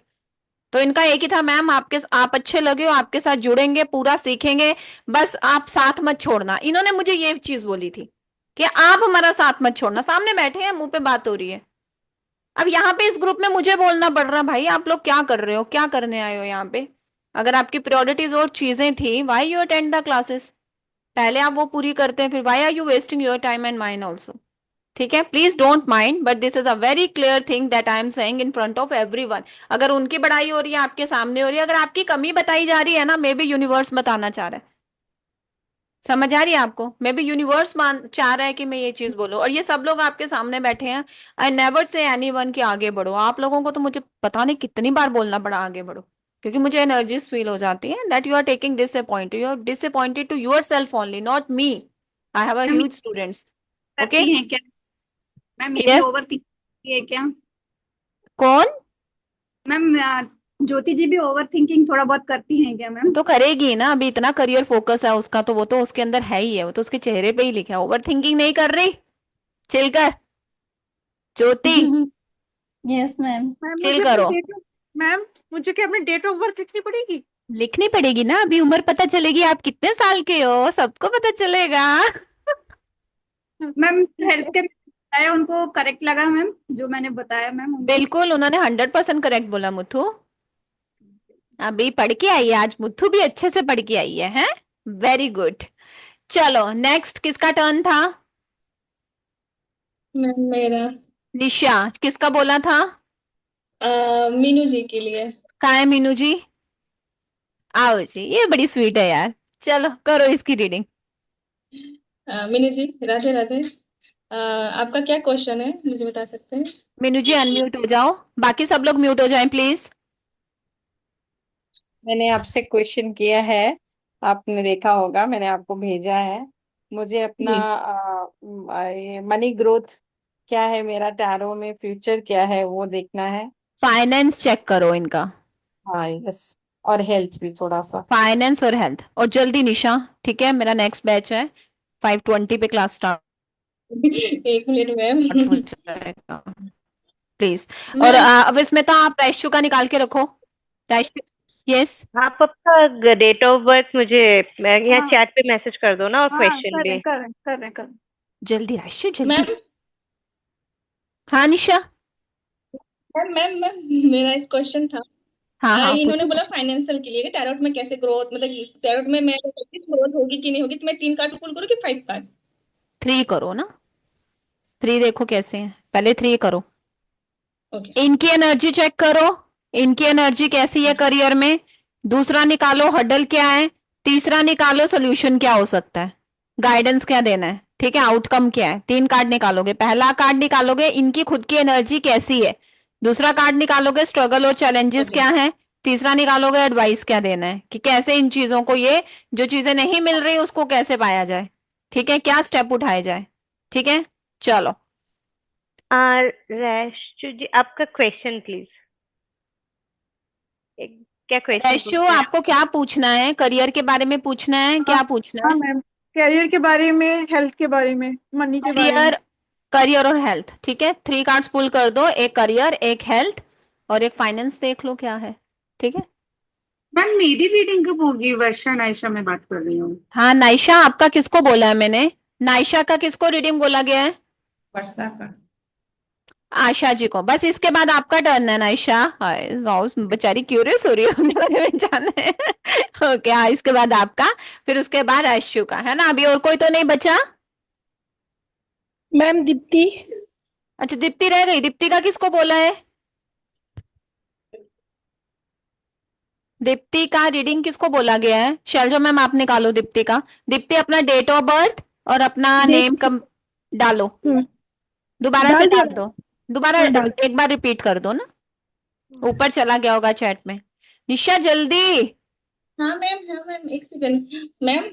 B: तो इनका एक ही था, मैम आप अच्छे लगे हो, आपके साथ जुड़ेंगे, पूरा सीखेंगे, बस आप साथ मत छोड़ना। इन्होंने मुझे ये चीज बोली थी कि आप हमारा साथ मत छोड़ना, सामने बैठे हैं, मुंह पे बात हो रही है। अब यहाँ पे इस ग्रुप में मुझे बोलना पड़ रहा, भाई आप लोग क्या कर रहे हो, क्या करने आए हो यहाँ पे? अगर आपकी प्रायोरिटीज और चीजें थी, why you attend the classes, पहले आप वो पूरी करते हैं, फिर why are you wasting your time and mind also. ठीक है, please don't mind, but this is a very clear thing that I am saying in front of everyone. अगर उनकी बढ़ाई हो रही है, आपके सामने हो रही है, अगर आपकी कमी बताई जा रही है ना, मे बी यूनिवर्स बताना चाह रहा है। समझ आ रही है आपको? मे बी यूनिवर्स मान चाह रहा है कि मैं ये चीज बोलूं, और ये सब लोग आपके सामने बैठे हैं। आई नेवर से एनीवन कि आगे बढ़ो। आप लोगों को तो मुझे पता नहीं कितनी बार बोलना पड़ा आगे बढ़ो, क्योंकि मुझे एनर्जीज फील हो जाती है that you are taking disappointed, you are disappointed to yourself only, not me. I have a
K: ma'am
B: huge students. Okay,
K: करती हैं क्या मैम, ये भी
B: यस।
K: ओवर थिंकिंग है क्या
B: कौन?
K: मैम? ज्योति जी भी ओवर थिंकिंग थोड़ा बहुत करती हैं क्या मैम?
B: तो करेगी ना, अभी इतना करियर फोकस है उसका, तो वो तो उसके अंदर है ही है, वो तो उसके चेहरे पे ही लिखा है। ओवर थिंकिंग नहीं कर रही, चिल कर ज्योति,
L: यस मैम।
B: चिल करो।
A: मैम मुझे क्या अपनी डेट ऑफ बर्थ लिखनी पड़ेगी?
B: लिखनी पड़ेगी ना, अभी उम्र पता चलेगी आप कितने साल के हो, सबको पता चलेगा।
K: मैम हेल्थ के बताया उनको करेक्ट लगा मैम, जो मैंने बताया मैम उनको?
B: बिल्कुल, उन्होंने 100% करेक्ट बोला मुथु। अभी पढ़ के आई है आज, मुथु भी अच्छे से पढ़ के आई है, हैं? Very good. चलो नेक्स्ट किसका टर्न था?
M: मेरा।
B: निशा, किसका बोला था?
M: मीनू जी के लिए।
B: कहाँ है मीनू जी? आओ जी, ये बड़ी स्वीट है यार। चलो करो इसकी रीडिंग।
M: मीनू जी राधे राधे। आपका क्या क्वेश्चन है, मुझे बता सकते हैं?
B: मीनू जी अनम्यूट हो जाओ, बाकी सब लोग म्यूट हो जाएं प्लीज।
N: मैंने आपसे क्वेश्चन किया है, आपने देखा होगा, मैंने आपको भेजा है। मुझे अपना
B: जी,
N: ये मनी ग्रोथ क्या है, मेरा टैरो में फ्यूचर क्या है वो देखना है।
B: फाइनेंस चेक करो इनका,
N: हाँ यस, और हेल्थ भी थोड़ा सा।
B: फाइनेंस और हेल्थ, और जल्दी निशा। ठीक है, मेरा नेक्स्ट बैच है 5:20 पे, क्लास स्टार्ट
M: एक मिनट मैम।
B: हो जाएगा प्लीज। और
M: मैम
B: अब इसमें तो आप रैशु का निकाल के रखो, रैशु। यस,
C: आप आपका डेट ऑफ बर्थ मुझे यहाँ
K: हाँ
C: चैट पे मैसेज कर दो ना, और
K: हाँ,
C: क्वेश्चन
K: कर रहे
C: भी।
K: कर रहे कर रहे कर रहे।
B: जल्दी रैशु जल्दी।
M: मैम
B: हाँ निशा।
M: मैम मैम मैम मेरा एक क्वेश्चन था।
B: हाँ हाँ
M: इन्होंने
B: पूछो
M: बोला
B: पूछो।
M: फाइनेंशियल के लिए टैरोट में कैसे ग्रोथ, मतलब टैरोट में मैं ग्रोथ होगी कि नहीं होगी, तो मैं 3 कार्ड पुल करूँ कि 5 कार्ड?
B: 3 करो ना, 3 देखो कैसे हैं, पहले 3 करो।
M: ओके।
B: इनकी एनर्जी चेक करो, इनकी एनर्जी कैसी है करियर में। दूसरा निकालो हडल क्या है, तीसरा निकालो सोल्यूशन क्या हो सकता है, गाइडेंस क्या देना है। ठीक है, आउटकम क्या है। 3 कार्ड निकालोगे, पहला कार्ड निकालोगे इनकी खुद की एनर्जी कैसी है, दूसरा कार्ड निकालोगे स्ट्रगल और चैलेंजेस
M: ओके।
B: क्या है, तीसरा निकालोगे एडवाइस क्या देना है कि कैसे इन चीजों को, ये जो चीजें नहीं मिल रही उसको कैसे पाया जाए। ठीक है, क्या स्टेप उठाए जाए। ठीक है, चलो
C: रैशु जी, आपका क्वेश्चन प्लीज। क्या क्वेश्चन
B: रैशु,
C: पूछना है?
B: आपको क्या पूछना है? करियर के बारे में पूछना है? क्या पूछना
O: हाँ
B: है?
O: मैम, कैरियर के बारे में, हेल्थ के बारे में, मनी के बारे में।
B: करियर, करियर और हेल्थ, ठीक है। 3 कार्ड्स पुल कर दो, एक करियर, एक हेल्थ और एक फाइनेंस, देख लो क्या है, ठीक है।
P: मैम मेरी रीडिंग कब होगी? वर्षा नायशा मैं बात कर रही हूँ।
B: हाँ नाइशा, आपका किसको बोला है मैंने? नाइशा का किसको रीडिंग बोला गया है?
P: वर्षा का।
B: आशा जी को। बस इसके बाद आपका टर्न है नाइशा। हाय, बेचारी क्यूरियस हो रही है अपने बारे में जानने। ओके हाँ, इसके बाद आपका, फिर उसके बाद आशु का, है ना। अभी और कोई तो नहीं बचा?
Q: मैम दीप्ति।
B: अच्छा दीप्ति रह गई। दीप्ति का किसको बोला है? दीप्ति का रीडिंग किसको बोला गया है? शैलजा मैम आप निकालो दीप्ति का। दीप्ति अपना डेट ऑफ बर्थ और अपना नेम कम डालो। दोबारा से
Q: डाल
B: डाल
Q: दिया।
B: दो। दोबारा
Q: हाँ, डाल
B: एक बार रिपीट कर दो ना, ऊपर चला गया होगा चैट में। निशा जल्दी।
M: हाँ मैम एक सेकंड मैम।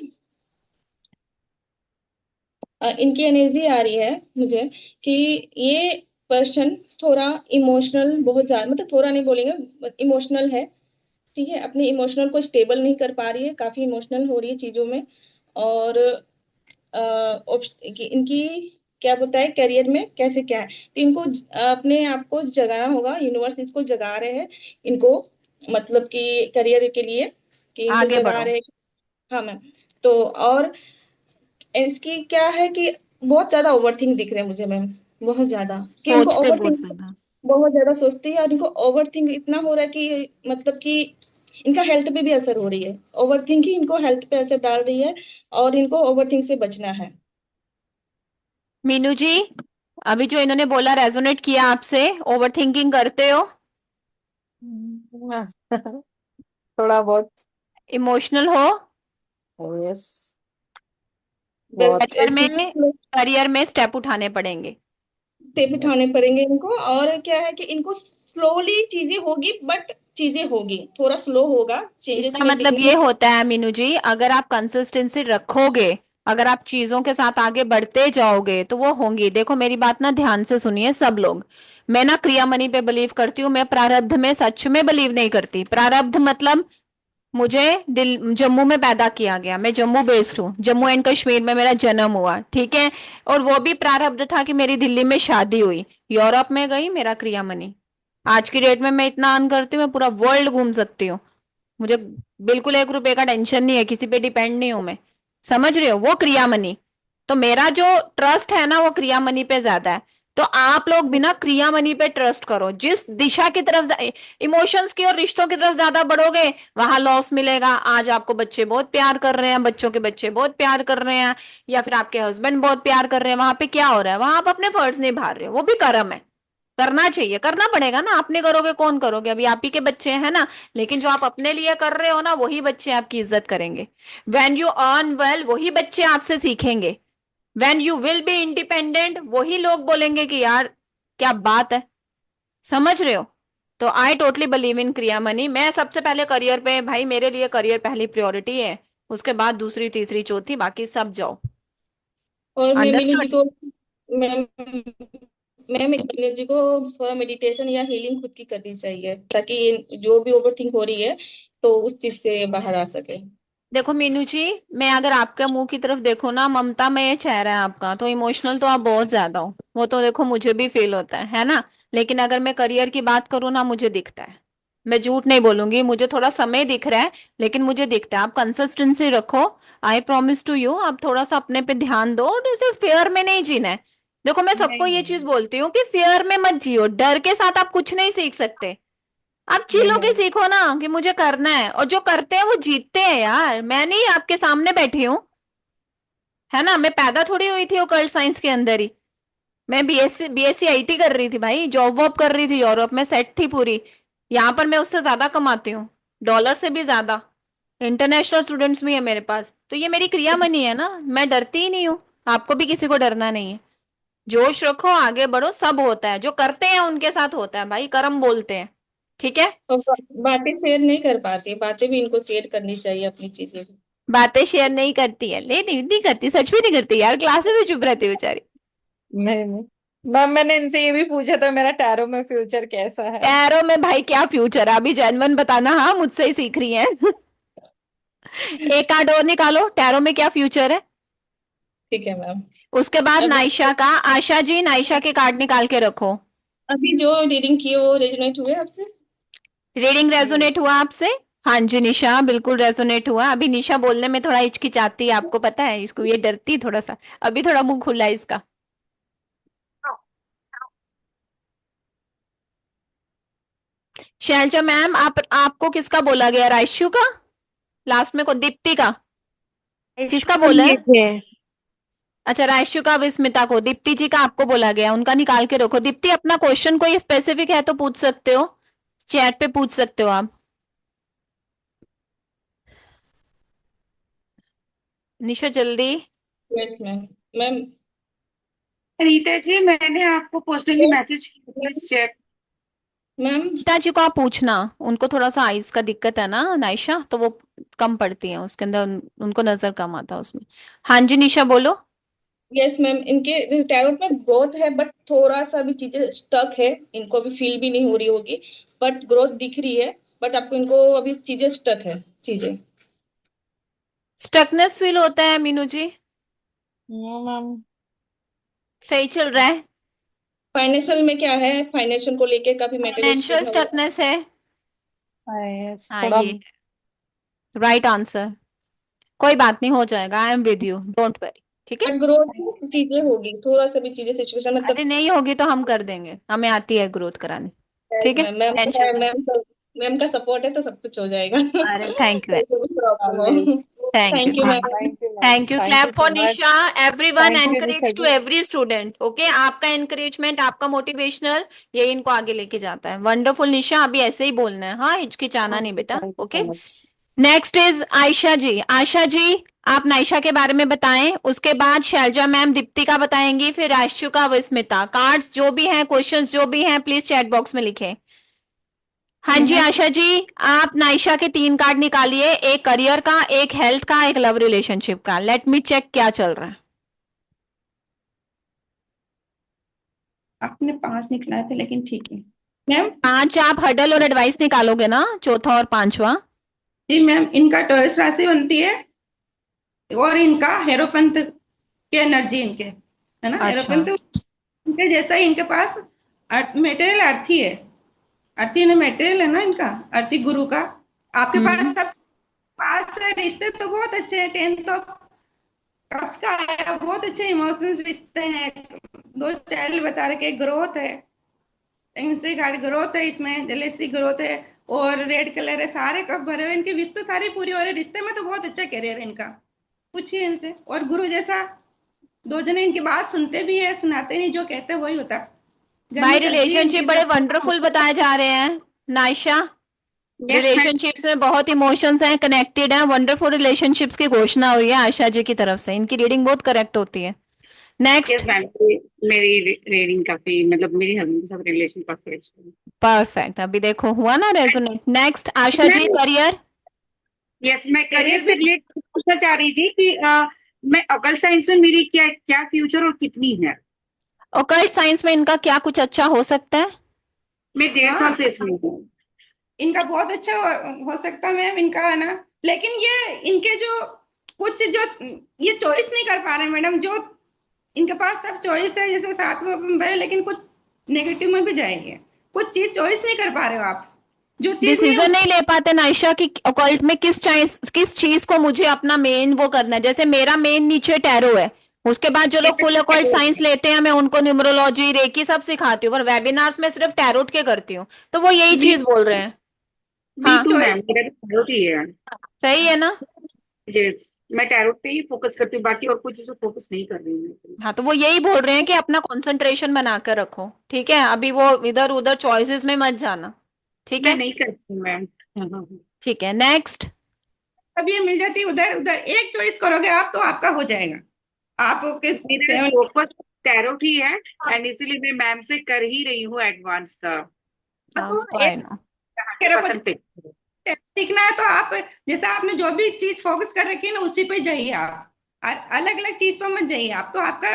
M: इनकी एनर्जी आ रही है मुझे कि ये पर्सन थोड़ा इमोशनल, बहुत ज्यादा, मतलब थोड़ा नहीं बोलेंगे, इमोशनल है। ठीक है, अपने इमोशनल को स्टेबल नहीं कर पा रही है, काफी इमोशनल हो रही है चीजों में। और इनकी क्या बताए करियर में कैसे क्या है, तो इनको अपने आप को जगाना होगा। यूनिवर्स इसको जगा रहे हैं इनको, मतलब कि करियर के लिए, कि इनको
B: आगे
M: जगा
B: बढ़ो।
M: रहे हैं। हाँ मैम। तो और इसकी क्या है कि बहुत ज्यादा ओवरथिंक दिख रहे हैं मुझे मैम, बहुत ज्यादा, कि इनको
B: सोचते बहुत
M: ओवरथिंक,
B: ज्यादा।
M: बहुत ज्यादा सोचती है और इनको ओवरथिंक इतना हो रहा है कि मतलब कि इनका हेल्थ पे भी असर हो रही है। ओवरथिंक ही इनको हेल्थ पे असर डाल रही है और इनको ओवरथिंक से बचना है।
B: मीनू जी, अभी जो इन्होंने बोला रेजोनेट किया आपसे? ओवर थिंकिंग करते हो?
N: थोड़ा बहुत।
B: इमोशनल हो?
N: यस,
M: बस
N: बहुत।
B: करियर में स्टेप उठाने पड़ेंगे।
M: स्टेप उठाने पड़ेंगे इनको। और क्या है कि इनको स्लोली चीजें होगी, बट चीजें होगी, थोड़ा स्लो होगा, चेंजेस
B: इसका
M: में
B: मतलब
M: दिखेंगे।
B: ये होता है मीनू जी, अगर आप कंसिस्टेंसी रखोगे, अगर आप चीजों के साथ आगे बढ़ते जाओगे तो वो होंगी। देखो मेरी बात ना ध्यान से सुनिए सब लोग। मैं ना क्रिया मनी पे बिलीव करती हूँ, मैं प्रारब्ध में सच में बिलीव नहीं करती। प्रारब्ध मतलब मुझे दिल जम्मू में पैदा किया गया, मैं जम्मू बेस्ड हूँ, जम्मू एंड कश्मीर में मेरा जन्म हुआ, ठीक है। और वो भी प्रारब्ध था कि मेरी दिल्ली में शादी हुई, यूरोप में गई, मेरा क्रिया मनी। आज की डेट में मैं इतना अर्न करती हूँ, मैं पूरा वर्ल्ड घूम सकती हूँ। मुझे बिल्कुल 1 रुपए का टेंशन नहीं है, किसी पे डिपेंड नहीं हूं मैं। समझ रहे हो? वो क्रिया मनी। तो मेरा जो ट्रस्ट है ना वो क्रिया मनी पे ज्यादा है। तो आप लोग बिना क्रिया मनी पे ट्रस्ट करो। जिस दिशा की तरफ इमोशंस की और रिश्तों की तरफ ज्यादा बढ़ोगे वहां लॉस मिलेगा। आज आपको बच्चे बहुत प्यार कर रहे हैं, बच्चों के बच्चे बहुत प्यार कर रहे हैं, या फिर आपके हस्बैंड बहुत प्यार कर रहे हैं, वहां पे क्या हो रहा है? वहां आप अपने फर्ज निभा रहे हो, वो भी कर्म है। करना चाहिए, करना पड़ेगा ना। आप नहीं करोगे कौन करोगे? अभी आप ही के बच्चे हैं ना, लेकिन जो आप अपने लिए कर रहे हो ना वही बच्चे आपकी इज्जत करेंगे। वेन यू अर्न वेल वही बच्चे आपसे सीखेंगे। When you will be independent वही लोग बोलेंगे कि यार क्या बात है। समझ रहे हो? तो आई टोटली बिलीव इन क्रिया मनी। मैं सबसे पहले करियर पे, भाई मेरे लिए करियर पहली प्रायोरिटी है, उसके बाद दूसरी तीसरी चौथी, बाकी सब जाओ।
M: और मैं मीनू जी
B: अंडरस्टूड?
M: को, मैम मैम मीनू जी को थोड़ा मेडिटेशन या हीलिंग खुद की करनी चाहिए, ताकि ये जो भी ओवरथिंक हो रही है तो उस चीज से बाहर आ सके।
B: देखो मीनू जी, मैं अगर आपके मुंह की तरफ देखूं ना, ममता में ये चेहरा है आपका, तो इमोशनल तो आप बहुत ज्यादा हो, वो तो देखो मुझे भी फील होता है ना। लेकिन अगर मैं करियर की बात करूँ ना, मुझे दिखता है। मैं झूठ नहीं बोलूंगी, मुझे थोड़ा समय दिख रहा है, लेकिन मुझे दिखता है। आप कंसिस्टेंसी रखो, आई प्रॉमिस टू यू। आप थोड़ा सा अपने पे ध्यान दो, और सिर्फ फेयर में नहीं जीना है। देखो मैं सबको ये चीज बोलती हूँ कि फेयर में मत जियो, डर के साथ आप कुछ नहीं सीख सकते। आप चिल होके सीखो ना कि मुझे करना है, और जो करते हैं वो जीतते हैं यार। मैं नहीं आपके सामने बैठी हूं, है ना। मैं पैदा थोड़ी हुई थी ओकल्ट साइंस के अंदर ही। मैं बीएससी आईटी कर रही थी भाई, जॉब वॉब कर रही थी, यूरोप में सेट थी पूरी। यहाँ पर मैं उससे ज्यादा कमाती हूँ, डॉलर से भी ज्यादा। इंटरनेशनल स्टूडेंट्स भी है मेरे पास, तो ये मेरी क्रिया मनी है ना, मैं डरती ही नहीं हूँ। आपको भी किसी को डरना नहीं है। जोश रखो, आगे बढ़ो, सब होता है। जो करते हैं उनके साथ होता है भाई, कर्म बोलते हैं, ठीक है।
M: और बातें शेयर नहीं कर पाती, बातें भी इनको शेयर करनी चाहिए अपनी चीजें।
B: बातें शेयर नहीं करती है? ले नहीं, नहीं करती, सच में नहीं करती यार, क्लास में भी चुप रहती है बेचारी।
N: नहीं नहीं। मैम मैंने इनसे ये भी पूछा था मेरा टैरो में फ्यूचर कैसा है।
B: टैरो में भाई क्या फ्यूचर है, अभी जेन्युइन बताना, हाँ मुझसे ही सीख रही हैं। एक कार्ड और निकालो, टैरो में क्या फ्यूचर है।
M: ठीक है मैम।
B: उसके बाद
M: अभी
B: नाइशा का, आशा जी नाइशा के कार्ड निकाल के रखो।
M: अभी जो रीडिंग की है वो रेजोनेट हुए आपसे?
B: रीडिंग रेजोनेट हुआ आपसे? हाँ जी निशा, बिल्कुल रेजोनेट हुआ। अभी निशा बोलने में थोड़ा हिचकिचाती है, आपको पता है, इसको ये डरती है थोड़ा सा, अभी थोड़ा मुंह खुला है इसका। शैलजा मैम, आपको किसका बोला गया, राइशु का लास्ट में को, दीप्ति का, किसका बोला है? अच्छा राइशु का, विस्मिता को, दीप्ति जी का आपको बोला गया, उनका निकाल के रखो। दीप्ति अपना क्वेश्चन कोई स्पेसिफिक है तो पूछ सकते हो, चैट पे पूछ सकते हो आप। निशा जल्दी।
M: Yes ma'am. Ma'am
P: Rita ji, मैंने आपको पर्सनली मैसेज किया, प्लीज चेक।
M: मैम
B: गीता जी को आप पूछना, उनको थोड़ा सा आइज का दिक्कत है ना नाइशा, तो वो कम पड़ती है उसके अंदर, उनको नजर कम आता है उसमें। हाँ जी निशा बोलो।
M: यस मैम, इनके टैरोट में ग्रोथ है बट थोड़ा सा भी चीजें स्टक है, इनको अभी फील भी नहीं हो रही होगी, बट ग्रोथ दिख रही है, बट आपको इनको अभी चीजें स्टक है चीजें।
B: स्टकनेस फील होता है मीनू जी?
N: मैम
B: सही चल रहा है?
M: फाइनेंशियल में क्या है, फाइनेंशियल को लेके काफी मेंटली
B: फाइनेंशियल
M: स्टेबल है।
B: स्टकनेस है?
N: यस
B: हाँ
N: थोड़ा।
B: ये राइट आंसर, कोई बात नहीं, हो जाएगा, I am with you, don't worry, ठीक है।
M: बट ग्रोथ चीजें होगी, थोड़ा सा भी चीजें सिचुएशन
B: अरे
M: मतलब।
B: नहीं होगी तो हम कर देंगे, हमें आती है ग्रोथ करानी, ठीक है,
M: मैम मैम
B: टेंशन नहीं।
M: मैम मैम का सपोर्ट है तो सब कुछ हो जाएगा।
B: अरे थैंक यू,
M: कोई प्रॉब्लम हो।
N: Always.
B: Thank you,
M: thank you ma'am.
N: Thank you ma'am,
B: thank you.
N: Thank you
B: clap for
N: so much.
B: Nisha, everyone
N: thank you Nisha
B: encourage to
N: जी।
B: एवरी स्टूडेंट, ओके, आपका एनकरेजमेंट, आपका मोटिवेशनल, ये इनको आगे लेके जाता है। वंडरफुल निशा, अभी ऐसे ही बोलना है, हाँ हिचकिचाना नहीं
N: ओके
B: बेटा,
N: thank you
B: okay.
N: So much.
B: Next is Ayesha ji. Ayesha ji आप नाइशा के बारे में बताएं, उसके बाद शैलजा मैम दीप्ति का बताएंगी, फिर राशु का, विस्मिता। कार्ड्स जो भी हैं, क्वेश्चंस जो भी हैं, प्लीज चैट बॉक्स में लिखें। हाँ जी आशा जी, आप नाइशा के 3 कार्ड निकालिए, एक करियर का, एक हेल्थ का, एक लव रिलेशनशिप का। लेट मी चेक क्या चल रहा है।
P: आपने 5 निकलाए थे, लेकिन ठीक है मैम।
B: 5 आप हडल और एडवाइस निकालोगे ना, चौथा और पांचवा?
P: जी मैम, इनका टॉरस राशि बनती है और इनका हेरोपंत की एनर्जी इनके है ना,
B: अच्छा
P: हेरोपंत इनके जैसा ही इनके पास मेटेरियल अर्थी है, अर्थी ने मेटेरियल है ना इनका, अर्थी गुरु का। आपके पास सब पास है, रिश्ते तो बहुत अच्छे हैं, 10th ऑफ कप्स का आया, बहुत अच्छे इमोशंस रिश्ते हैं, 2 चाइल्ड बता रहे, ग्रोथ है, इनसे गाड़ी ग्रोथ है, इसमें जेलेसी ग्रोथ है, और रेड कलर है, सारे कप भरे हुए, इनकी विश तो सारी पूरी हो रही है, रिश्ते में तो बहुत अच्छा करियर है इनका, पूछिए इनसे। और गुरु जैसा 2 जने इनकी बात सुनते भी है, सुनाते नहीं, जो कहते हैं वही होता।
B: भाई
P: जन्नत अच्छी है
B: रिलेशनशिप
P: इनकी
B: बड़े
P: सब।
B: वंडरफुल बताए जा रहे हैं नाइशा, रिलेशनशिप्स में बहुत इमोशंस हैं, कनेक्टेड हैं, वंडरफुल रिलेशनशिप्स की घोषणा हुई है आशा जी की तरफ से, इनकी रीडिंग बहुत करेक्ट होती है। नेक्स्ट।
P: मैम, मेरी रीडिंग काफी, मतलब मेरी हस्बैंड के साथ रिलेशन काफी अच्छा है।
B: परफेक्ट, अभी देखो हुआ ना resonate. Next Asha ji, career.
P: Yes, मैं करियर से रिलेट पूछना चाह रही थी कि मैं अकल साइंस में मेरी क्या क्या फ्यूचर और कितनी है।
B: ऑकल्ट साइंस में इनका क्या कुछ अच्छा हो सकता है?
P: मैं 1.5 साल से इसमें हूँ। इनका बहुत अच्छा हो सकता है मैम, इनका है ना, लेकिन ये इनके जो कुछ जो ये चॉइस नहीं कर पा रहे मैडम, जो इनके पास सब चॉइस है, जैसे 7वां नंबर है, लेकिन कुछ नेगेटिव में भी जाएंगे, कुछ चीज चॉइस नहीं कर पा रहे हो आप, जो चीज
B: डिसीजन नहीं ले पाते नाइशा की ऑकल्ट में, किस चीज को मुझे अपना मेन वो करना है। जैसे मेरा मेन नीचे टैरो है, उसके बाद जो लोग फुल ऑकल्ट साइंस लेते हैं मैं उनको न्यूमरोलॉजी, रेकी सब सिखाती हूँ, पर वेबिनार्स में सिर्फ टैरोट के करती हूँ, तो वो यही चीज बोल रहे हैं। हाँ
P: मैम, मेरा टैरोट ही है।
B: सही है ना?
P: यस, मैं टैरोट पे ही फोकस करती हूँ, बाकी और कुछ चीज पे फोकस नहीं कर रही हूँ।
B: हाँ तो वो यही बोल रहे हैं कि अपना कंसंट्रेशन बनाकर रखो, ठीक है, अभी वो इधर उधर चॉइसेस में मत जाना, ठीक
P: मैं
B: है?
P: नहीं करती मैम।
B: ठीक है नेक्स्ट।
P: अब ये मिल जाती, उधर उधर एक चॉइस करोगे आप तो आपका हो जाएगा। आप किस फोकस टैरोट ही है, एंड इसीलिए मैं मैम से कर ही रही हूँ एडवांस का। पसंद पे सीखना है तो आप, जैसा आपने जो भी चीज फोकस कर रखी है ना, उसी पे जाइए आप, अलग अलग चीज पर मत जाइए आप, तो आपका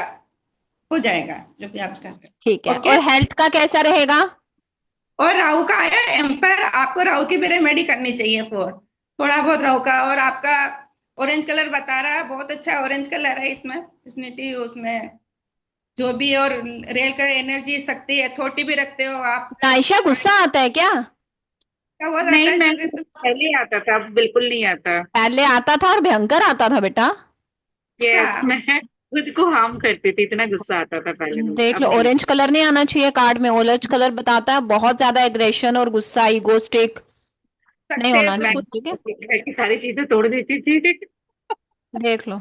P: हो जाएगा जो भी आप कर रहे
B: ठीक है।
P: ओके।
B: और हेल्थ का कैसा रहेगा?
P: और राहु का आया एम्पायर, आपको राहु की भी रेमेडी करनी चाहिए फॉर थोड़ा बहुत राहु का। और आपका ऑरेंज कलर बता रहा है, बहुत अच्छा ऑरेंज कलर है इसमें, विसिनिटी उसमें जो भी। और रेल का एनर्जी शक्ति अथॉरिटी भी रखते हो आप।
B: आयशा, गुस्सा आता है क्या?
P: क्या हुआ जाता
Q: नहीं
P: है
Q: मैं
P: जो कि
Q: पहले आता था, अब बिल्कुल नहीं आता।
B: पहले आता था और भयंकर आता था बेटा।
Q: यस, मैं खुद को हार्म करती थी, इतना गुस्सा आता था पहले मुझे,
B: देख
Q: अब
B: लो,
Q: नहीं।
B: ऑरेंज कलर नहीं आना चाहिए कार्ड में। ऑरेंज कलर बताता है बहुत ज्यादा एग्रेशन और गुस्सा, ईगोस्टिक नहीं होना
P: सक्सेस
B: चाहिए। ठीक है,
Q: घर की सारी चीजें तोड़ देती थी।
B: देख लो।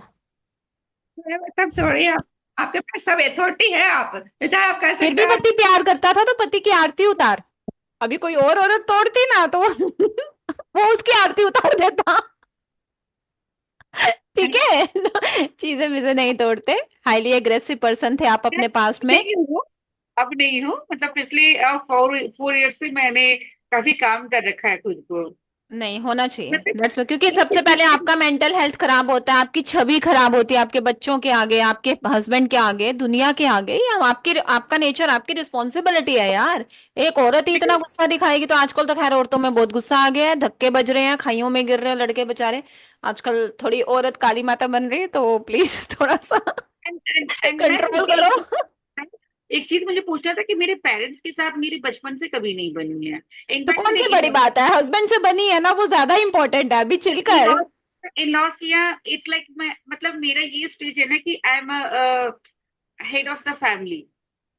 P: तब थोड़ी आपके पास सब अथॉरिटी है, आप चाहे आप कर
B: फिर
P: सकते
B: भी
P: हो।
B: पति प्यार करता था तो पति की आरती उतार। अभी कोई और औरत तोड़ती ना तो वो उसकी आरती उतार देता। ठीक है चीजें मुझे नहीं तोड़ते। हाईली एग्रेसिव पर्सन थे आप अपने पास्ट में।
Q: नहीं हूँ, अब नहीं हूँ, मतलब पिछले 4 ईयर से मैंने काफी काम कर रखा है खुद को।
B: नहीं होना चाहिए, दैट्स क्योंकि सबसे पहले आपका मेंटल हेल्थ खराब होता है, आपकी छवि खराब होती है आपके बच्चों के आगे, आपके हस्बैंड के आगे, दुनिया के आगे। ये आपका नेचर, आपकी रिस्पॉन्सिबिलिटी है यार। एक औरत ही इतना गुस्सा दिखाएगी तो आजकल तो खैर औरतों में बहुत गुस्सा आ गया है, धक्के बज रहे हैं, खाइयों में गिर रहे हैं लड़के बेचारे। आजकल थोड़ी औरत काली माता बन रही है तो प्लीज थोड़ा सा कंट्रोल करो।
Q: एक चीज मुझे पूछना था कि मेरे पेरेंट्स के साथ मेरी बचपन से कभी नहीं बनी है।
B: तो
Q: इनफैक्ट
B: कौन
Q: मेरे
B: सी बड़ी बात है, हस्बैंड से बनी है ना, वो ज्यादा इंपॉर्टेंट है। अभी चिल कर।
Q: इन लॉज किया, इट्स लाइक मैं, मतलब मेरा ये स्टेज है ना कि I am head of the family.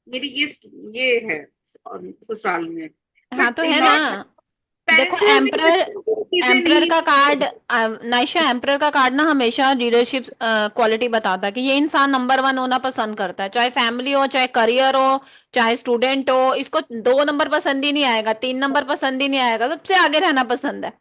Q: मेरी ये है ससुराल में।
B: हाँ तो
Q: बट इन
B: है
Q: लॉज
B: ना। देखो
Q: पेरेंट्स के साथ मेरी
B: एम्प्रर,
Q: चीजें
B: एम्प्रर
Q: नहीं।
B: का कार्ड, नाइशा एम्प्रर का कार्ड ना हमेशा लीडरशिप क्वालिटी बताता है कि ये इंसान नंबर 1 होना पसंद करता है, चाहे फैमिली हो, चाहे करियर हो, चाहे स्टूडेंट हो। इसको 2 नंबर पसंद ही नहीं आएगा, 3 नंबर पसंद ही नहीं आएगा, सबसे आगे रहना पसंद है।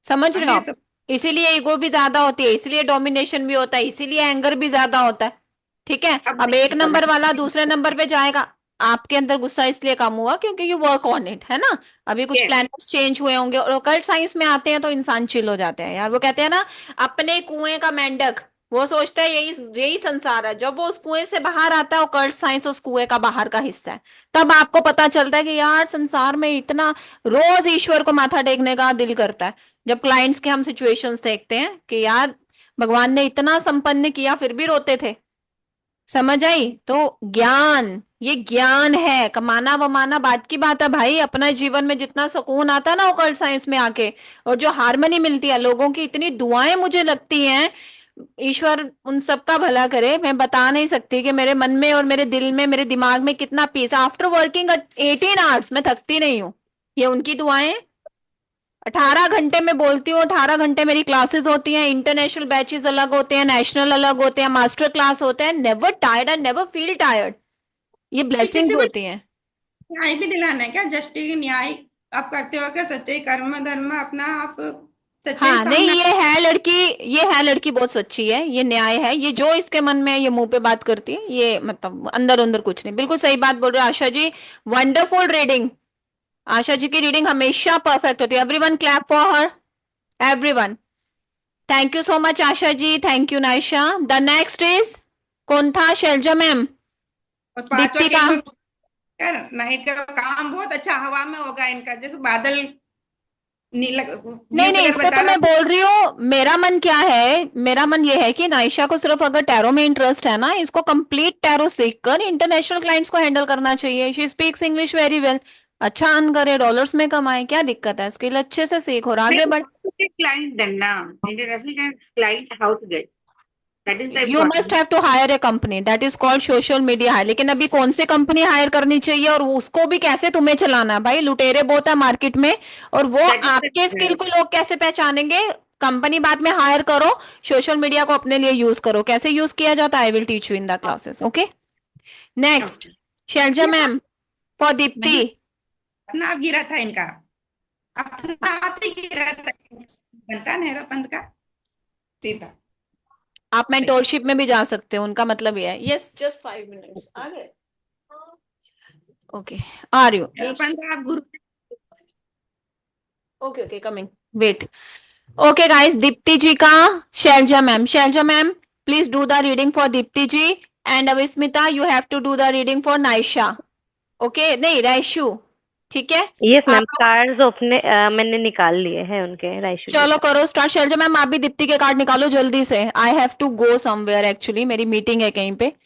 B: समझ रहे हो
P: ये
B: आप?
P: सब
B: इसीलिए ईगो भी ज्यादा होती है, इसलिए डोमिनेशन भी होता है, इसीलिए एंगर भी ज्यादा होता है। ठीक है,
Q: अब
B: अब
Q: नहीं
B: 1
Q: होता
B: नंबर वाला दूसरे नंबर पे जाएगा। आपके अंदर गुस्सा इसलिए कम हुआ क्योंकि यू वर्क ऑन इट, है ना। अभी कुछ
Q: Yes.
B: प्लैनेट्स चेंज हुए होंगे और ऑकल्ट साइंस में आते हैं तो इंसान चिल हो जाते हैं यार। वो कहते हैं ना, अपने कुएं का मेंढक, वो सोचता है यही यही संसार है। जब वो उस कुएं से बाहर आता है, ऑकल्ट साइंस उस कुएं का बाहर का हिस्सा है, तब आपको पता चलता है कि यार संसार में इतना, रोज ईश्वर को माथा टेकने का दिल करता है। जब क्लाइंट्स के हम सिचुएशंस देखते हैं कि यार भगवान ने इतना संपन्न किया फिर भी रोते थे। समझ आई? तो ज्ञान, ये ज्ञान है। कमाना वमाना बात की बात है भाई। अपना जीवन में जितना सुकून आता है ना ऑकल्ट साइंस में आके, और जो हार्मनी मिलती है, लोगों की इतनी दुआएं मुझे लगती हैं, ईश्वर उन सबका भला करे। मैं बता नहीं सकती कि मेरे मन में और मेरे दिल में, मेरे दिमाग में कितना पीस। आफ्टर वर्किंग 18 आवर्स मैं थकती नहीं हूँ। ये उनकी दुआएं। 18 घंटे में बोलती हूँ, 18 घंटे मेरी क्लासेस होती हैं, इंटरनेशनल बैचेस अलग होते हैं, नेशनल अलग होते हैं, मास्टर क्लास होते हैं। Never tired and never feel tired. ये ब्लेसिंग्स
P: किसी को
B: होती हैं।
P: न्याय भी दिलाना है क्या? जस्टिस न्याय आप करते हो क्या? सच्चे कर्म धर्म अपना आप सच्चाई
B: हाँ नहीं,
P: सामने।
B: ये है लड़की बहुत सच्ची है, ये न्याय है। ये जो इसके मन में है ये मुंह पे बात करती है, ये मतलब अंदर अंदर कुछ नहीं। बिल्कुल सही बात बोल रहे हो आशा जी। Wonderful reading. आशा जी की रीडिंग हमेशा परफेक्ट होती है। Everyone clap for her, everyone. Thank you so much Asha ji, thank you Naisha. The next is कौन था? शैलजा मैम,
P: और पांचवा
B: दीप्तिका।
P: टीम नाइट का काम बहुत अच्छा हवा में होगा इनका, जैसे बादल नीला
B: नहीं
P: ब्लू
B: नहीं,
P: कलर
B: इसको
P: बता
B: तो
P: रहा।
B: मैं बोल रही हूँ, मेरा मन क्या है, मेरा मन ये है कि नाइशा को सिर्फ अगर टैरो में इंटरेस्ट है ना, इसको कंप्लीट टैरो सीखकर इंटरनेशनल क्लाइंट्स को हैंडल करना चाहिए। She speaks English very well. अच्छा अर्न करे, डॉलर्स में कमाए, क्या दिक्कत है? स्किल अच्छे से सीख और आगे बढ़।
Q: क्लाइंट देन ना, international client, how to get, that is the
B: you must
Q: important.
B: Have to hire a company that is called social media hire. लेकिन अभी कौन सी कंपनी हायर करनी चाहिए और उसको भी कैसे तुम्हें चलाना है? भाई लुटेरे बहुत है मार्केट में, और वो आपके स्किल को लोग कैसे पहचानेंगे? कंपनी बाद में हायर करो, सोशल मीडिया को अपने लिए यूज करो। कैसे यूज किया जाता है, I will teach you in the classes. Okay, next Shailaja ma'am for Deepti.
P: अपना आप गिरा था इनका, अपना आप ही गिरा था। बनता नेहरू पंथ का सीधा।
B: आप मेंटोरशिप में भी जा सकते हो, उनका मतलब ये है। यस, जस्ट 5 मिनट्स आ गए। ओके, आ रही हूँ।
P: पंथ आप गुरु।
B: Okay okay, coming, wait. Okay guys, Dipti ji का Shailaja ma'am, Shailaja ma'am please do the reading for Dipti ji. And Avismita you have to do the reading for Naisha. Okay, नहीं राइशु, ठीक है।
C: यस मैम,
B: आप
C: कार्ड्स अपने मैंने निकाल लिए हैं उनके, राइशु जी
B: चलो
C: का।
B: करो स्टार्ट। शैलजा मैम आप भी दीप्ति के कार्ड निकालो जल्दी से। I have to go somewhere, actually मेरी मीटिंग है कहीं पे, तो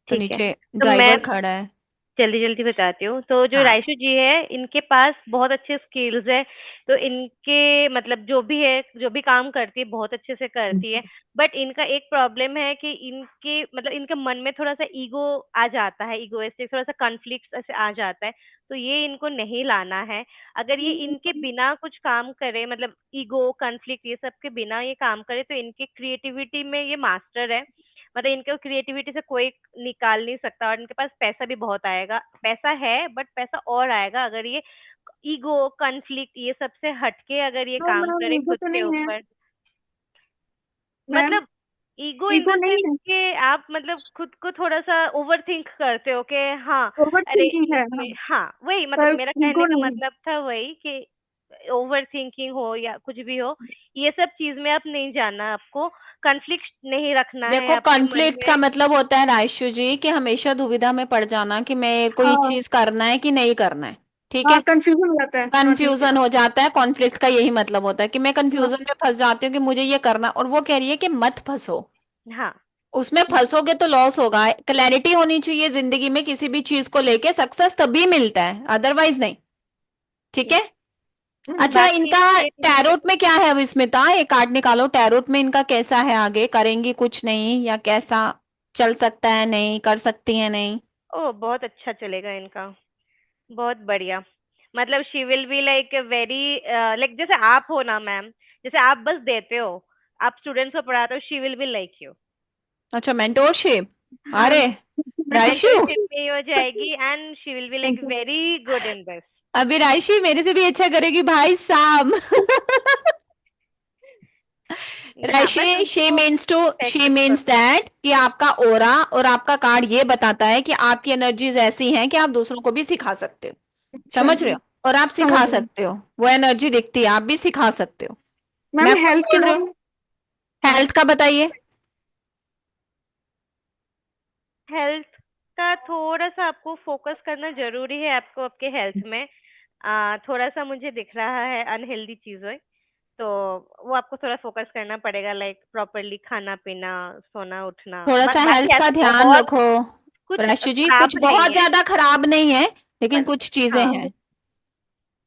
C: ठीक है,
B: नीचे
C: तो मैं
B: ड्राइवर खड़ा है।
C: जल्दी जल्दी बताती हूँ। तो जो
B: हाँ
C: राइशु जी है, इनके पास बहुत अच्छे स्किल्स है। तो इनके मतलब जो भी है, जो भी काम करती है बहुत अच्छे से करती है। बट इनका एक प्रॉब्लम है कि इनके मतलब इनके मन में थोड़ा सा ईगो आ जाता है, ईगोइस्टिक थोड़ा सा कॉन्फ्लिक्ट ऐसे आ जाता है। तो ये इनको नहीं लाना है। अगर ये इनके बिना कुछ काम करे, मतलब ईगो कॉन्फ्लिक्ट ये सब के बिना ये काम करे, तो इनके क्रिएटिविटी में ये मास्टर है। मतलब इनके क्रिएटिविटी से कोई निकाल नहीं सकता। और इनके पास पैसा भी बहुत आएगा, पैसा है बट पैसा और आएगा अगर ये ईगो कॉन्फ्लिक्ट ये सब से हटके अगर ये
O: नो
C: काम
O: मैम,
C: करे
O: ईगो
C: खुद
O: तो
C: के
O: नहीं है
C: ऊपर।
O: मैम।
C: मतलब ego in
O: ego
C: the sense
O: नहीं है,
C: कि आप मतलब खुद को थोड़ा सा ओवर थिंक करते हो कि हाँ,
O: ओवर
C: अरे
O: थिंकिंग है
C: इसमें
O: हाँ,
C: हाँ वही, मतलब
O: पर
C: मेरा कहने
O: ईगो
C: का
O: नहीं है।
C: मतलब था वही कि ओवर थिंकिंग हो या कुछ भी हो, ये सब चीज में आप नहीं जाना, आपको कॉन्फ्लिक्ट नहीं रखना है
B: देखो,
C: आपके मन
B: कॉन्फ्लिक्ट का
C: में।
B: मतलब होता है रायशु जी कि हमेशा दुविधा में पड़ जाना कि मेरे को ये
O: हाँ
B: चीज करना है कि नहीं करना है, ठीक
O: हाँ,
B: है।
O: कंफ्यूजन हो जाता है, हाँ ठीक है।
B: कंफ्यूजन हो जाता है, कॉन्फ्लिक्ट का यही मतलब होता है कि मैं
O: हाँ
B: कंफ्यूजन में फंस जाती हूँ कि मुझे ये करना, और वो कह रही है कि मत फंसो
C: हाँ
B: उसमें। फंसोगे तो लॉस होगा। क्लैरिटी होनी चाहिए जिंदगी में, किसी भी चीज को लेके सक्सेस तभी मिलता है, अदरवाइज नहीं, ठीक है। अच्छा,
C: बाकी
B: इनका
C: ये
B: टैरोट में क्या है विस्मिता? ये कार्ड निकालो, टैरोट में इनका कैसा है, आगे करेंगी कुछ नहीं, या कैसा चल सकता है, नहीं कर सकती है, नहीं?
C: ओ बहुत अच्छा चलेगा इनका, बहुत बढ़िया। मतलब she will be like very like जैसे आप हो ना मैम, जैसे आप बस देते हो, आप स्टूडेंट्स को पढ़ाते हो, she will be like you.
B: अच्छा, मेंटोरशिप।
C: हाँ,
B: अरे राइशु,
C: मेंटरशिप में ही हो जाएगी and she will be like
O: thank you.
C: Very good in this.
B: अभी राइशी मेरे से भी अच्छा करेगी भाई साहब।
C: हाँ बस
B: राशि
C: उनको
B: शी
C: प्रैक्टिस
B: मीन्स
C: करो।
B: दैट कि आपका ओरा और आपका कार्ड ये बताता है कि आपकी एनर्जीज ऐसी हैं कि आप दूसरों को भी सिखा सकते हो,
O: अच्छा
B: समझ रहे हो, और आप
O: समझ
B: सिखा
O: गई
B: सकते हो, वो एनर्जी दिखती है, आप भी सिखा सकते हो।
O: मैम।
B: मैं खुद
O: हेल्थ के
B: बोल रही
O: बारे
B: हूँ।
O: में। हाँ
B: हेल्थ का बताइए।
C: हेल्थ का थोड़ा सा आपको फोकस करना जरूरी है, आपको आपके हेल्थ में थोड़ा सा मुझे दिख रहा है अनहेल्दी चीजें। तो वो आपको थोड़ा फोकस करना पड़ेगा, लाइक प्रॉपरली खाना पीना, सोना उठना।
B: थोड़ा सा हेल्थ
C: बाकी
B: का
C: ऐसा
B: ध्यान
C: बहुत
B: रखो
C: कुछ
B: राशि जी, कुछ
C: खराब
B: बहुत
C: नहीं है।
B: ज्यादा खराब नहीं है, लेकिन
C: पर
B: कुछ चीजें
C: हाँ
B: हैं,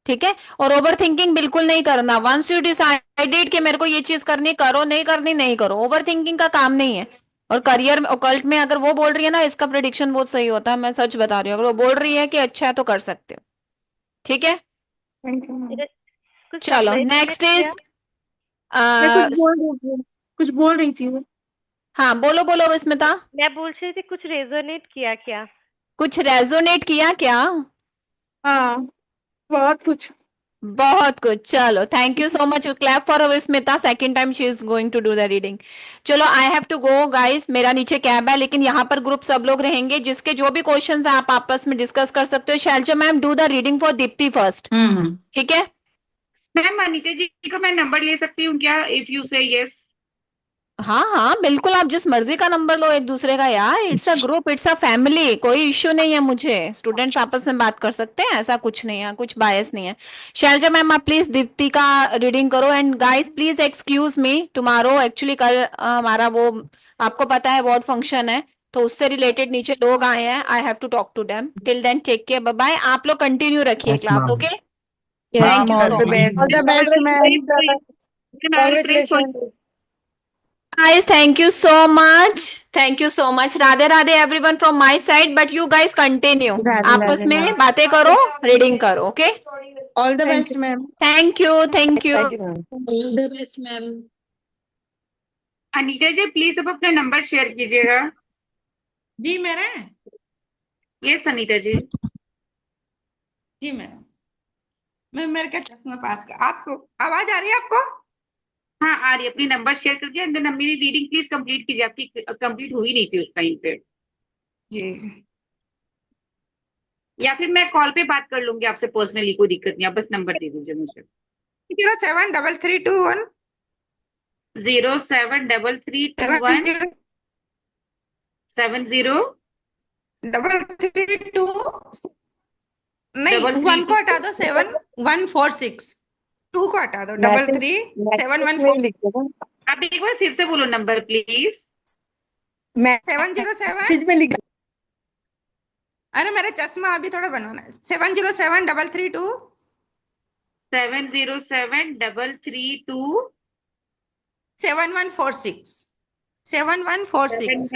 B: ठीक है। और ओवर थिंकिंग बिल्कुल नहीं करना। वंस यू डिसाइडेड कि मेरे को ये चीज करनी, करो, नहीं करनी नहीं करो, ओवर थिंकिंग का काम नहीं है। और करियर में ओकल्ट में अगर वो बोल रही है ना, इसका प्रिडिक्शन बहुत सही होता है, मैं सच बता रही हूँ, अगर वो बोल रही है कि अच्छा है तो कर सकते हो, ठीक है।
O: Thank you ma'am.
C: कुछ
B: चलो
C: रेजोनेट
B: नेक्स्ट
C: किया?
B: इज
O: मैं कुछ बोल रही थी, कुछ बोल रही थी वो।
B: हाँ बोलो बोलो विस्मिता।
C: मैं पूछ रही थी कुछ रेजोनेट किया क्या?
B: कुछ रेजोनेट किया क्या?
O: हाँ बहुत कुछ।
B: बहुत कुछ। चलो thank you so much, clap for Vismita, second time she is going to do the reading. चलो I have to go guys, मेरा नीचे कैब है, लेकिन यहाँ पर ग्रुप सब लोग रहेंगे, जिसके जो भी क्वेश्चंस है आप आपस में डिस्कस कर सकते हो। Shailaja ma'am do the reading for Deepti first, ठीक है।
Q: मैम अनीता जी का मैं नंबर ले सकती हूँ क्या, इफ यू से यस?
B: हाँ हाँ बिल्कुल, आप जिस मर्जी का नंबर लो एक दूसरे का यार, it's a group, it's a family, कोई इश्यू नहीं है मुझे, स्टूडेंट्स आपस में बात कर सकते हैं, ऐसा कुछ नहीं है, कुछ बायस नहीं है। शैलजा मैम आप प्लीज दीप्ति का रीडिंग करो, and guys please excuse me, tomorrow actually कल हमारा वो आपको पता है वार्ड फंक्शन है, तो उससे रिलेटेड नीचे लोग आए हैं, I have to talk to them. Till then take care, bye bye. आप लोग कंटिन्यू रखिए
F: yes
B: class,
F: ma'am.
B: Okay.
A: Yes
B: thank you
F: ma'am
A: ma'am,
B: so
F: all the
B: much
A: all the
F: best.
A: Best ma'am,
Q: congratulation.
A: Congratulation.
B: guys, thank you so much, thank you so much, Radhe Radhe everyone from my side, but you guys continue,
A: Radhe
B: आपस
A: Radhe ma'am,
B: में बातें करो, reading करो, okay.
A: All the
O: thank
A: best
O: you.
A: Ma'am.
B: Thank you, thank you.
A: Thank you ma'am.
L: All the best ma'am.
Q: Anita ji please अब अपना number share कीजिएगा।
P: जी मेरा।
Q: यस अनीता जी।
P: जी मैम, मैं मेरे का चश्मा पास का, आपको आवाज आ रही है आपको?
Q: हाँ आ रही है, अपनी नंबर शेयर करके एंड देन मेरी रीडिंग प्लीज कंप्लीट कीजिए, आपकी कंप्लीट हुई नहीं थी उस टाइम पे।
P: जी।
Q: या फिर मैं कॉल पे बात कर लूंगी आपसे पर्सनली, कोई दिक्कत नहीं, आप बस नंबर दे दीजिए मुझे।
P: 073321
Q: 073321
P: 70
Q: 70
P: 332 नहीं, 1
Q: 332
P: को हटा दो, 7146 2 को हटा दो, 33
Q: आप एक बार फिर से बोलो नंबर प्लीज।
P: 707
H: में लिख
P: अरे मेरा चश्मा अभी थोड़ा बनवाना है। 707 332
Q: 707
P: 7146 7146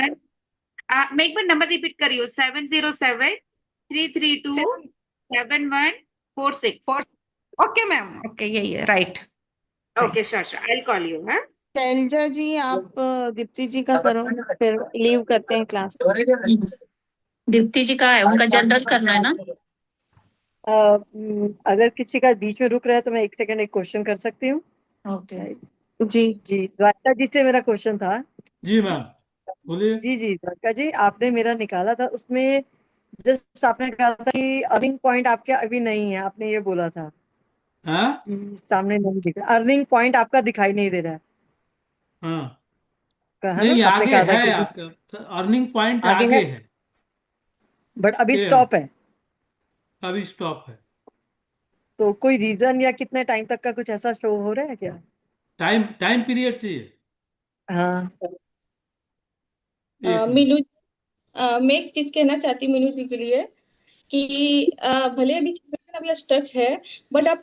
Q: मैं एक बार नंबर रिपीट कर रही हूँ। 707 332 7146।
P: ओके मैम, ओके यही है, right.
Q: Okay sure, I call you. हाँ
A: शैलजा जी, आप दीप्ति जी का करो, फिर लीव करते हैं क्लास।
G: दीप्ति जी का है, उनका जनरल करना है ना।
H: अगर किसी का बीच में रुक रहा है तो मैं 1 सेकंड एक क्वेश्चन कर सकती हूँ।
G: ओके
A: जी
H: जी, द्वारका जी से मेरा क्वेश्चन था।
E: जी मैम बोलिए।
H: जी द्वारका जी, आपने मेरा निकाला था, उसमें जस्ट आपने कहा था कि अर्निंग पॉइंट आपके अभी नहीं है, आपने ये बोला था।
E: हाँ
H: सामने नहीं दिख रहा, अर्निंग पॉइंट आपका दिखाई नहीं दे रहा है,
E: हाँ,
H: है
E: नहीं
H: ना? आपने
E: आगे
H: कहा था
E: है,
H: कि
E: आपका अर्निंग पॉइंट
H: आगे
E: आगे
H: है,
E: है।
H: बट अभी
E: ये
H: स्टॉप है।
E: अभी स्टॉप है।
H: तो कोई रीजन या कितने टाइम तक का कुछ ऐसा शो हो रहा है क्या?
E: टाइम पीरियड चाहिए।
H: हाँ
E: एक मिनट।
M: मीनू मैं एक चीज कहना चाहती हूँ मीनू जी के लिए कि भले अभी सिचुएशन अभी स्टक है, बट आप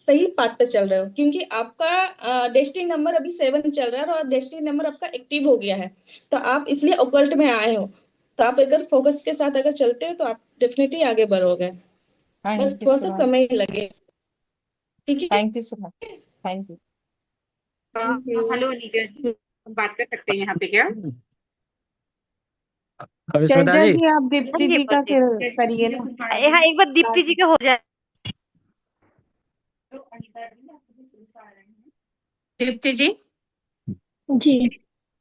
M: सही पाथ पे चल रहे हो, क्योंकि आपका डेस्टिनी नंबर अभी 7 चल रहा है और डेस्टिनी नंबर आपका एक्टिव हो गया है, तो आप इसलिए ओकल्ट में आए हो। तो आप अगर फोकस के साथ अगर चलते हो तो आप डेफिनेटली आगे बढ़ोगे, बस थोड़ा सा समय लगे। ठीक है,
N: thank you so much, thank you.
Q: Hello Anita, हम बात कर सकते हैं यहाँ पे क्या?
F: स्मिता
A: शैलजा
F: जी,
A: जी, आप दीप्ति जी का फिर करिए ना।
C: हाँ एक बार दीप्ति जी का हो जाए।
G: दीप्ति जी,
O: जी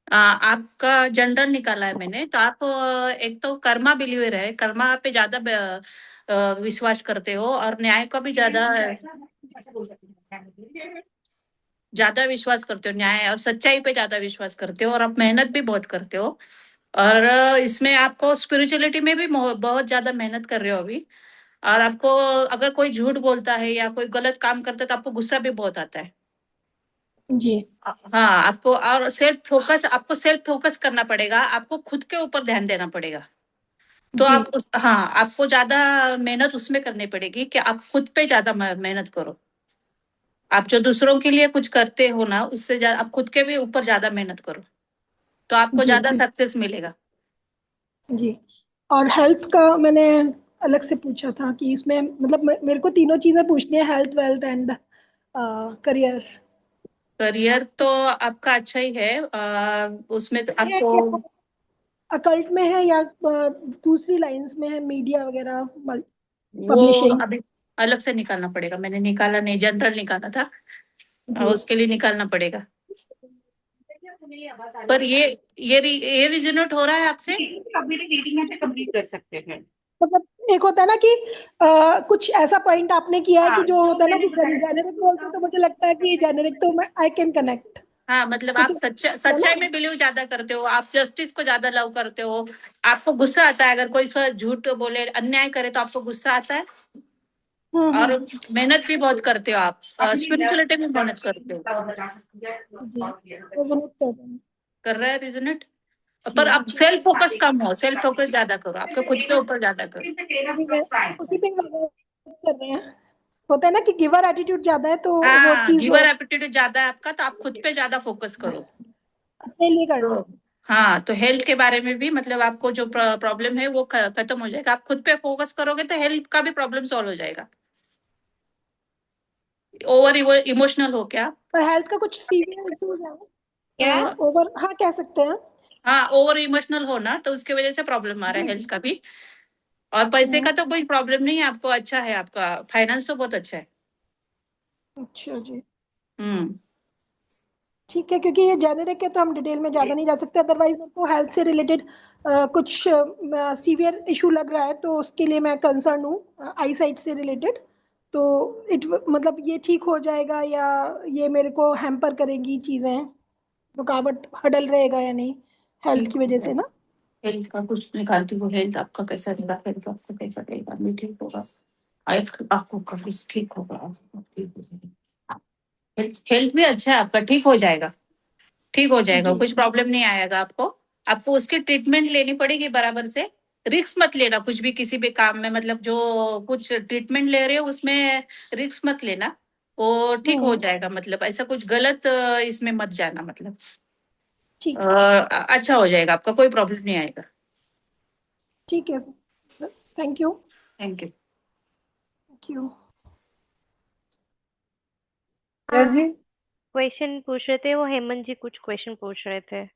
G: आपका जनरल निकाला है मैंने, तो आप एक तो कर्मा बिलीवर है, कर्मा पे ज्यादा विश्वास करते हो और न्याय का भी ज्यादा विश्वास करते हो, न्याय और सच्चाई पे ज्यादा विश्वास करते हो, और आप मेहनत भी बहुत करते हो। और इसमें आपको स्पिरिचुअलिटी में भी बहुत ज्यादा मेहनत कर रहे हो अभी। और आपको अगर कोई झूठ बोलता है या कोई गलत काम करता है तो आपको गुस्सा भी बहुत आता है।
O: जी
G: हाँ, आपको और आपको सेल्फ फोकस करना पड़ेगा, आपको खुद के ऊपर ध्यान देना पड़ेगा। तो
O: जी
G: आपको ज्यादा मेहनत उसमें करनी पड़ेगी कि आप खुद पे ज्यादा मेहनत करो। आप जो दूसरों के लिए कुछ करते हो ना, उससे ज्यादा आप खुद के भी ऊपर ज्यादा मेहनत करो, तो आपको
O: जी
G: ज्यादा सक्सेस मिलेगा।
O: जी। और हेल्थ का मैंने अलग से पूछा था कि इसमें मतलब मेरे को तीनों चीजें पूछनी है, health, wealth and career.
G: Career तो आपका अच्छा ही है, उसमें तो
O: ये
G: आपको
O: अकल्ट में है या दूसरी लाइंस में है, मीडिया वगैरह,
G: वो
O: पब्लिशिंग?
G: अभी अलग से निकालना पड़ेगा, मैंने निकाला नहीं, जनरल निकाला था, उसके लिए निकालना पड़ेगा। पर ये रिजोनेट हो रहा है आपसे?
Q: आप मेरे रीडिंग यहाँ पे कंप्लीट कर सकते हैं।
O: मतलब एक होता है ना कि कुछ ऐसा पॉइंट आपने किया है कि जो होता है ना कि जेनेरिक बोलते हो, तो मुझे लगता है कि जेनेरिक तो मैं आई कैन कनेक्ट।
G: हाँ, मतलब आप सच्चाई में बिलीव ज्यादा करते हो, आप जस्टिस को ज्यादा लव करते हो, आपको गुस्सा आता है अगर कोई झूठ बोले, अन्याय करे तो आपको गुस्सा आता है। और मेहनत भी बहुत करते हो आप, स्पिरिचुअलिटी में मेहनत करते हो। कर रहा है रिजोनेट, पर अब सेल्फ फोकस कम हो, सेल्फ फोकस ज्यादा करो, आपको खुद के ऊपर ज्यादा करो।
O: उसी पे कर रहे हैं, होता है ना कि गिवर एटीट्यूड ज्यादा है, तो वो
G: हाँ,
O: चीज
G: गिवर एप्टीट्यूड ज्यादा है आपका, तो आप खुद पे ज्यादा फोकस करो।
O: अपने लिए करना।
G: हाँ, तो हेल्थ के बारे में भी, मतलब आपको जो प्रॉब्लम है वो खत्म हो जाएगा, आप खुद पे फोकस करोगे तो हेल्थ का भी प्रॉब्लम सॉल्व हो जाएगा। ओवर इमोशनल हो क्या?
O: पर हेल्थ का कुछ सीवियर इश्यूज है ओवर, हाँ कह सकते हैं।
G: हाँ, ओवर इमोशनल हो ना, तो उसकी वजह से प्रॉब्लम आ रहा है हेल्थ का भी। और पैसे का तो कोई प्रॉब्लम नहीं है आपको, अच्छा है, आपका फाइनेंस तो बहुत अच्छा है।
O: अच्छा जी,
G: हम्म।
O: ठीक है, क्योंकि ये जेनेरिक है तो हम डिटेल में ज्यादा नहीं जा सकते, अदरवाइज मेरे को हेल्थ से रिलेटेड कुछ सीवियर इशू लग रहा है, तो उसके लिए मैं कंसर्न हूँ, आई साइट से रिलेटेड। तो मतलब ये ठीक हो जाएगा या ये मेरे को हैम्पर करेगी चीजें, रुकावट हडल रहेगा या नहीं हेल्थ की वजह से ना।
G: हेल्थ का कुछ निकालती हूँ, हेल्थ आपका कैसा रहेगा, हेल्थ आपका कैसा रहेगा, नहीं ठीक होगा, आपको कभी ठीक होगा, ठीक हो जाएगा। हेल्थ हेल्थ भी अच्छा है आपका, ठीक हो जाएगा, ठीक हो जाएगा,
O: जी
G: कुछ प्रॉब्लम नहीं आएगा आपको। आपको उसकी ट्रीटमेंट लेनी पड़ेगी बराबर से। रिस्क मत लेना कुछ भी किसी भी काम में, मतलब जो कुछ ट्रीटमेंट ले रहे हो उसमें रिस्क मत लेना, वो ठीक हो जाएगा। मतलब ऐसा कुछ गलत इसमें मत जाना, मतलब
O: ठीक
G: अच्छा हो जाएगा आपका, कोई प्रॉब्लम नहीं आएगा।
O: ठीक है sir, thank you.
G: Thank you.
O: Thank you.
C: जी क्वेश्चन पूछ रहे थे वो, हेमंत जी कुछ क्वेश्चन पूछ रहे थे,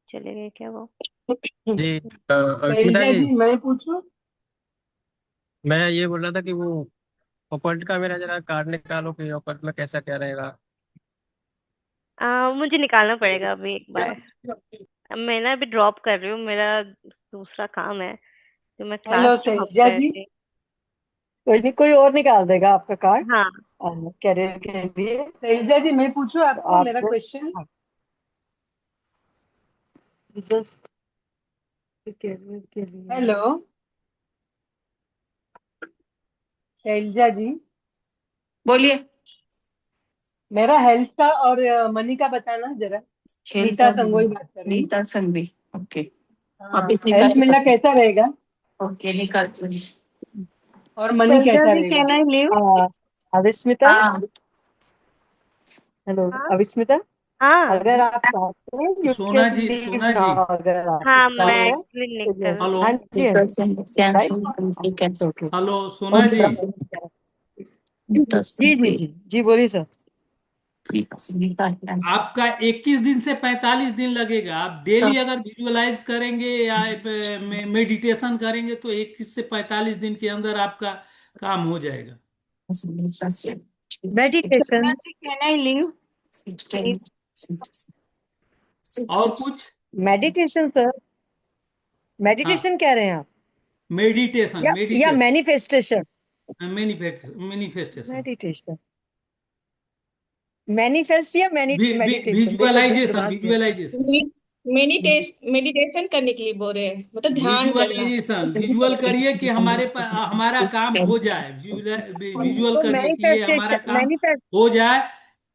C: चले गए क्या वो?
F: जी अविस्मिता
H: शैलजा
F: जी,
H: जी मैं पूछूं?
F: मैं ये बोल रहा था कि वो ऑकल्ट का मेरा जरा कार्ड निकालो कि ऑकल्ट में कैसा क्या रहेगा।
C: मुझे निकालना पड़ेगा अभी एक बार। मैं ना अभी ड्रॉप कर रही हूँ, मेरा दूसरा काम है, तो मैं क्लास
H: हेलो
C: ड्रॉप
H: शैलजा
C: कर
H: जी,
C: रही।
H: कोई नहीं, कोई और निकाल देगा आपका कार्ड
C: हाँ
H: कैरियर के लिए। शैलजा जी मैं पूछूं आपको मेरा
F: आपको
H: क्वेश्चन? कैरियर के लिए। हेलो शैलजा जी,
G: बोलिए।
H: मेरा हेल्थ का और मनी का बताना जरा।
G: हेल्थ
H: नीता
G: और
H: संगोई बात कर रही हूँ।
G: नीता संघवी, ओके।
H: हाँ,
G: वापिस
H: हेल्थ
G: निकाल,
H: मेरा कैसा रहेगा
G: ओके निकाल।
H: और मनी
A: शैलजा
H: कैसा
A: जी,
H: रहेगा?
A: Can I leave?
H: अविस्मिता,
G: हाँ
H: हेलो
C: हाँ
H: अविस्मिता,
C: हाँ
H: अगर आप चाहते हैं यू कैन लीव
E: सोना जी,
H: नाउ, अगर आपको
C: हाँ,
H: चाहते
C: मैं
E: हेलो
H: हैं
C: एक्चुअली
H: तो yes।
E: हेलो
H: हाँ जी हाँ जी, राइट ओके।
E: हेलो सोना जी,
H: जी जी जी जी बोलिए सर।
E: आपका 21 दिन से 45 दिन लगेगा। आप डेली अगर विजुअलाइज करेंगे या मेडिटेशन करेंगे तो 21 से 45 दिन के अंदर आपका काम हो जाएगा।
A: शैलजा
H: मेडिटेशन,
A: जी, कैन आई लीव प्लीज?
E: और कुछ
H: मेडिटेशन सर,
E: हाँ,
H: मेडिटेशन कह रहे हैं आप
E: मेडिटेशन
H: या
E: meditation
H: manifestation?
E: Manifestation
H: meditation, manifest या मेडिटेशन, देखो
E: विजुअलाइजेशन
H: दिमाग में।
E: विजुअलाइजेशन
M: मेडिटेशन करने के लिए बोल रहे हैं, मतलब ध्यान करना।
E: विजुअलाइजेशन विजुअल करिए कि हमारा काम हो जाए। विजुअल
H: तो
E: करिए कि ये हमारा
H: मैनिफेस्टेशन,
E: काम
H: मैनिफेस्ट
E: हो जाए।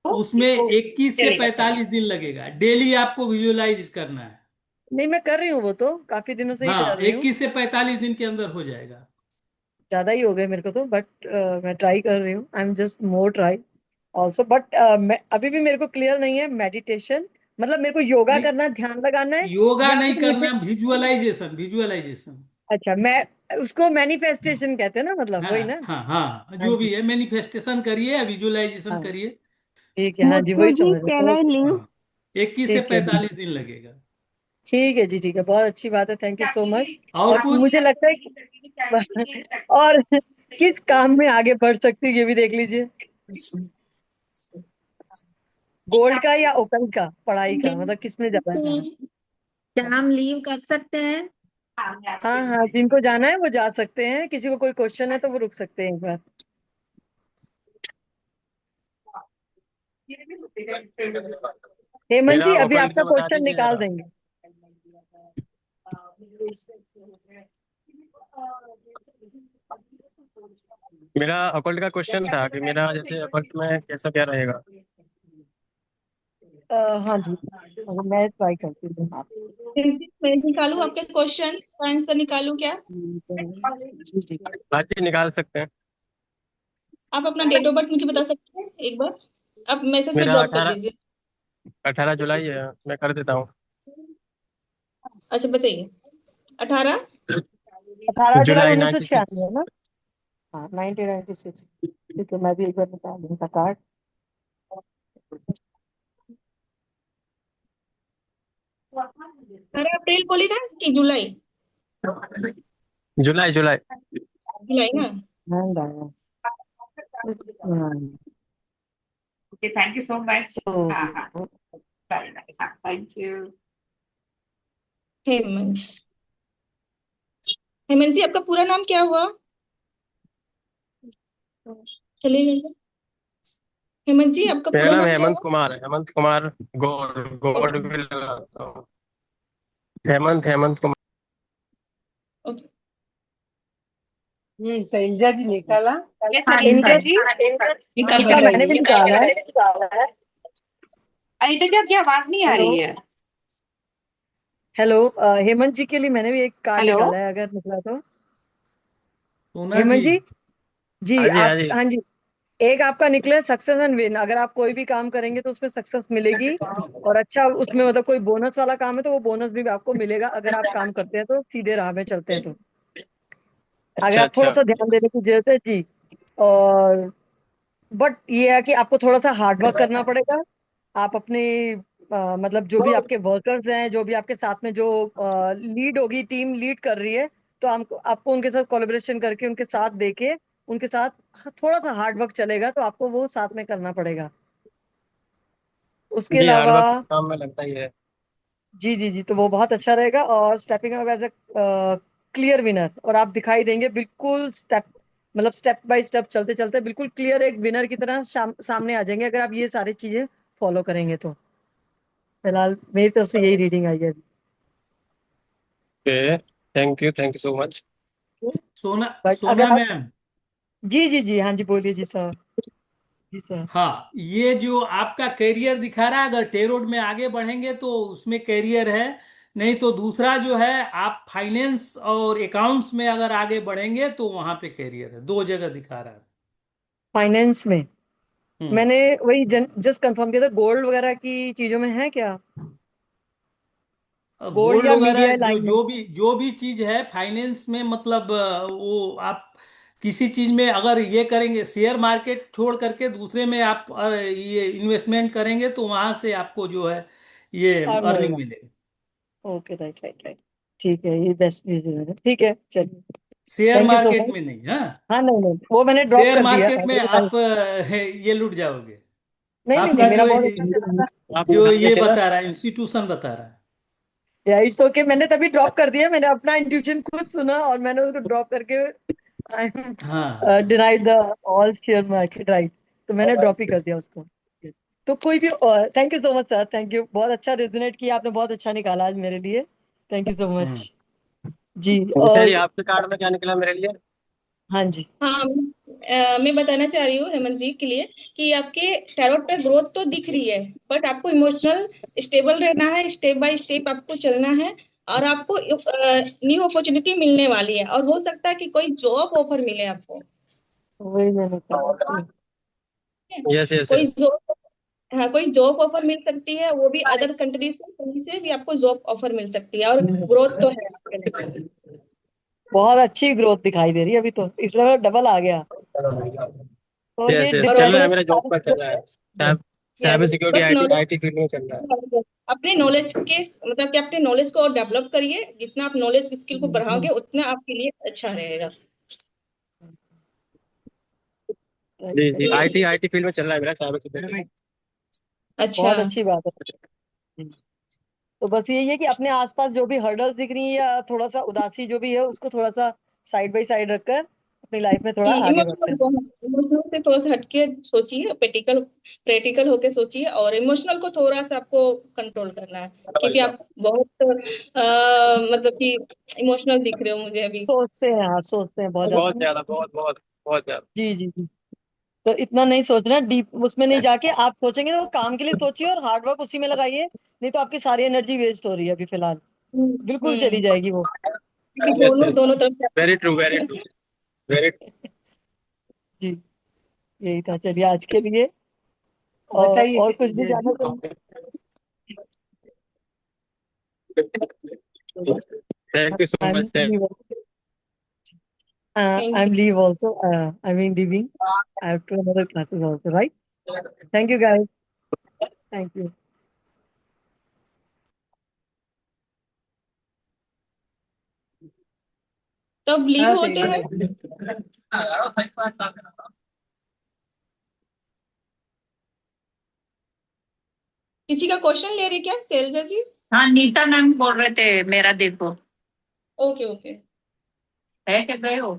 E: उसमें
H: तो
E: 21 से
H: चलेगा चलेगा।
E: 45 दिन लगेगा। डेली आपको विजुअलाइज करना है।
H: नहीं मैं कर रही हूँ, वो तो काफी दिनों से ही
E: हाँ,
H: कर रही हूँ।
E: 21 से 45 दिन के अंदर हो जाएगा।
H: ज्यादा ही हो गए मेरे को तो, बट मैं ट्राई कर रही हूँ, I am just more try also, but अभी भी मेरे को क्लियर नहीं है मेडिटेशन मतलब मेरे को योगा
E: नहीं,
H: करना, ध्यान लगाना है
E: योगा
H: या
E: नहीं
H: फिर मुझे।
E: करना, विजुअलाइजेशन विजुअलाइजेशन।
H: अच्छा, मैं उसको मैनिफेस्टेशन कहते हैं ना, मतलब
E: हाँ
H: वही ना।
E: हाँ हाँ,
H: हाँ
E: जो
H: जी,
E: भी है मैनिफेस्टेशन करिए या विजुअलाइजेशन
H: हाँ
E: करिए।
H: ठीक है, हाँ जी
A: मुत्तू
H: वही
A: जी,
H: समझ रहे
A: कैन
H: थे।
A: I leave?
E: हाँ, 21 से
H: ठीक है जी,
E: 45 दिन लगेगा।
H: ठीक है जी, ठीक है, बहुत अच्छी बात है, थैंक यू सो मच।
E: और
H: और
E: कुछ?
H: मुझे लगता है कि और किस काम में आगे बढ़ सकती है ये भी देख लीजिए, गोल्ड का या ओकल का, पढ़ाई का, मतलब किसमें जाना है?
L: क्या हम लीव कर सकते हैं?
H: हाँ हाँ, जिनको जाना है वो जा सकते हैं, किसी को कोई क्वेश्चन है तो वो रुक सकते हैं एक बार। हेमंत
F: मेरा
H: जी अभी
F: ऑकल्ट
H: आपका
F: का बता
H: क्वेश्चन
F: दीजिए
H: निकाल
F: जरा।
H: देंगे।
F: मेरा ऑकल्ट का क्वेश्चन था कि मेरा जैसे ऑकल्ट में कैसा क्या रहेगा।
H: हाँ जी, मैं ट्राई करती हूँ आपसे।
M: मैं निकालूं आपके क्वेश्चन का आंसर निकालूं क्या?
H: जी जी,
F: आज ही निकाल सकते हैं।
M: आप अपना डेट ऑफ बर्थ मुझे बता सकते हैं एक बार? आप मैसेज पे
F: मेरा
M: ड्रॉप कर
F: 18
M: दीजिए।
F: 18 जुलाई है, मैं कर देता हूँ।
M: अच्छा बताइए। 18
H: 18 जुलाई
F: जुलाई
H: 1996
F: 96।
H: है ना? हाँ 1996, ठीक है, मैं भी एक बार बता दूँ उनका कार्ड।
M: अप्रैल बोली ना कि जुलाई?
F: जुलाई जुलाई।
M: जुलाई ना।
H: हाँ,
Q: okay, thank you so much.
H: तो
Q: हाँ हाँ, बाय बाय, हाँ, थैंक यू।
M: हेमंत। हेमंत जी आपका पूरा नाम क्या हुआ? चलिए हेमंत जी आपका
F: मेरा
M: पूरा
F: नाम
M: नाम क्या
F: हेमंत
M: है?
F: कुमार है, हेमंत कुमार। गौड़ गौड़
M: ओके
F: भी लगाता हूँ। हेमंत हेमंत कुमार।
M: ओके।
H: शैलजा जी निकाला।
Q: यस
H: हाँ
Q: अनीता
H: इनका
Q: जी।
H: इनका
G: निकाल कर
H: मैंने भी
G: रखी
H: निकाला है।
Q: अनीता जी आपकी आवाज नहीं आ
H: हेलो
Q: रही है।
H: हेलो, हेमंत जी के लिए मैंने भी एक कार्ड
Q: हेलो।
H: निकाला है, अगर निकला तो।
E: सोना
H: हेमंत
E: जी।
H: जी, जी
F: हाँ जी, हाँ
H: आप,
F: जी।
H: हाँ जी, एक आपका निकला सक्सेस एंड विन। अगर आप कोई भी काम करेंगे तो उसमें सक्सेस मिलेगी, और अच्छा उसमें मतलब कोई बोनस वाला काम है तो वो बोनस भी आपको मिलेगा, अगर आप काम करते हैं तो, सीधे राह में चलते हैं तो। अगर
F: अच्छा
H: आप थोड़ा
F: अच्छा।
H: सा ध्यान देने की जरूरत है जी। और बट ये है कि आपको थोड़ा सा हार्ड वर्क करना पड़ेगा। आप अपने मतलब जो भी आपके वर्कर्स हैं, जो भी आपके साथ में जो लीड होगी, टीम लीड कर रही है, तो आपको आपको उनके साथ कोलैबोरेशन करके, उनके साथ देके, उनके साथ थोड़ा सा हार्ड वर्क चलेगा, तो आपको वो साथ में करना पड़ेगा। उसके
F: जी, हार्ड
H: अलावा
F: वर्क काम में लगता ही है।
H: जी जी जी, तो वो बहुत अच्छा रहेगा। और stepping up as a clear winner, और आप दिखाई देंगे बिल्कुल स्टेप, मतलब स्टेप बाय स्टेप चलते चलते बिल्कुल क्लियर एक विनर की तरह सामने आ जाएंगे, अगर आप ये सारी चीजें फॉलो करेंगे तो। फिलहाल मेरी तरफ से यही रीडिंग आई है अभी।
F: Okay, thank you so much.
E: सोना
H: बट
E: सोना
H: अगर आप,
E: मैम।
H: जी जी जी, हाँ जी, बोलिए जी सर। जी सर।
E: हाँ, ये जो आपका करियर दिखा रहा है, अगर टेरोड में आगे बढ़ेंगे तो उसमें करियर है। नहीं तो दूसरा जो है, आप फाइनेंस और अकाउंट्स में अगर आगे बढ़ेंगे तो वहां पे करियर है। दो जगह दिखा रहा है।
H: फाइनेंस में
E: हम्म।
H: मैंने वही जस्ट कंफर्म किया था, गोल्ड वगैरह की चीजों में है क्या? गोल्ड
E: गोल्ड
H: या
E: वगैरह
H: मीडिया
E: जो
H: लाइन में?
E: जो भी चीज है फाइनेंस में, मतलब वो आप किसी चीज में अगर ये करेंगे, शेयर मार्केट छोड़ करके दूसरे में आप ये इन्वेस्टमेंट करेंगे तो वहां से आपको जो है ये
H: अर्न
E: अर्निंग
H: होएगा।
E: मिलेगी।
H: Okay, right right right. ठीक है, ये बेस्ट डिसीजन है। ठीक है, चलिए।
E: Share
H: thank you so
E: market
H: much.
E: में नहीं, हाँ।
H: हाँ नहीं नहीं, वो मैंने ड्रॉप
E: शेयर
H: कर दिया
E: मार्केट में
H: है।
E: आप ये लूट जाओगे।
H: नहीं नहीं नहीं,
E: आपका
H: मेरा
E: जो
H: बहुत अच्छा चल रहा
F: आप
E: जो
F: ध्यान
E: ये
F: देखे ना।
E: बता रहा है, इंस्टीट्यूशन बता रहा है।
H: है। इट्स ओके, मैंने तभी ड्रॉप कर दिया, मैंने अपना इंट्यूशन खुद सुना और मैंने उसको ड्रॉप करके, आई
E: हाँ हाँ।
H: Denied the all share market, right. तो मैंने ड्रॉप ही कर दिया उसको। तो कोई भी, thank you so much sir, thank you, बहुत अच्छा रेजोनेट किया आपने, बहुत अच्छा निकाला आज मेरे लिए। Thank you so
E: hmm.
H: Much जी।
F: निशा जी,
H: और
F: आपके कार्ड में क्या निकला मेरे लिए?
H: हाँ जी।
M: हाँ, मैं बताना चाह रही हूँ हेमंत जी के लिए कि आपके टैरोट पे ग्रोथ तो दिख रही है, बट आपको इमोशनल स्टेबल रहना है, स्टेप बाय स्टेप आपको चलना है। और आपको न्यू अपॉर्चुनिटी मिलने वाली है, और हो सकता है कि कोई जॉब ऑफर मिले आपको।
H: वही मैंने कहा।
M: ठीक है?
F: यस यस
M: कोई
F: यस।
M: जॉब, हाँ कोई जॉब ऑफर मिल सकती है, वो भी अदर कंट्री से, कहीं से भी आपको जॉब ऑफर मिल सकती है, और ग्रोथ तो है आपके लिए।
H: बहुत अच्छी ग्रोथ दिखाई दे रही है अभी तो, इसलिए डबल आ गया। तो ये
F: यस यस,
M: और
F: चल रहा है,
H: डेफिनेटली
F: मेरा जॉब का चल रहा है। साइबर सिक्योरिटी,
M: बस
F: आईटी
M: नॉलेज,
F: आईटी फील्ड में चल रहा है।
M: अपने नॉलेज के मतलब कि अपने नॉलेज को और डेवलप करिए। जितना आप नॉलेज स्किल को बढ़ाओगे उतना आपके लिए अच्छा रहेगा।
F: जी जी, आईटी आईटी फील्ड में चल रहा है मेरा, साइबर सिक्योरिटी।
M: अच्छा।
H: बहुत अच्छी बात है। तो बस यही है कि अपने आसपास जो भी हर्डल्स दिख रही है या थोड़ा सा उदासी जो भी है, उसको थोड़ा सा साइड बाय साइड रखकर अपनी लाइफ में थोड़ा आगे बढ़ते हैं।
M: इमोशनल से थोड़ा सा हटके सोचिए, प्रैक्टिकल प्रैक्टिकल होके सोचिए, और इमोशनल को थोड़ा सा आपको कंट्रोल करना है, क्योंकि आप बहुत मतलब कि इमोशनल दिख रहे हो मुझे अभी।
H: सोचते हैं, हाँ सोचते हैं बहुत ज्यादा
F: बहुत
H: ना।
F: ज्यादा, बहुत बहुत बहुत ज्यादा।
H: जी जी जी। तो इतना नहीं सोचना डीप, उसमें नहीं जाके आप सोचेंगे तो काम के लिए सोचिए और हार्ड वर्क उसी में लगाइए, नहीं तो आपकी सारी एनर्जी वेस्ट हो रही है अभी फिलहाल, बिल्कुल चली जाएगी वो।
M: क्योंकि
F: यस
M: दोनों
F: यस,
M: दोनों तरफ
F: very true very true, very.
H: जी, यही था, चलिए आज के लिए। और कुछ भी जानना चाहिए?
F: Thank you so
H: I
F: much.
H: Am
M: thank
H: I'm leave also. I mean leaving. I have two another classes also, right? Thank you guys. Thank you.
M: तब लीव होते हैं। किसी का क्वेश्चन ले रही क्या शैलजा जी?
G: हाँ, नीता मैम बोल रहे थे, मेरा देखो।
M: Okay okay.
G: है क्या, गए हो?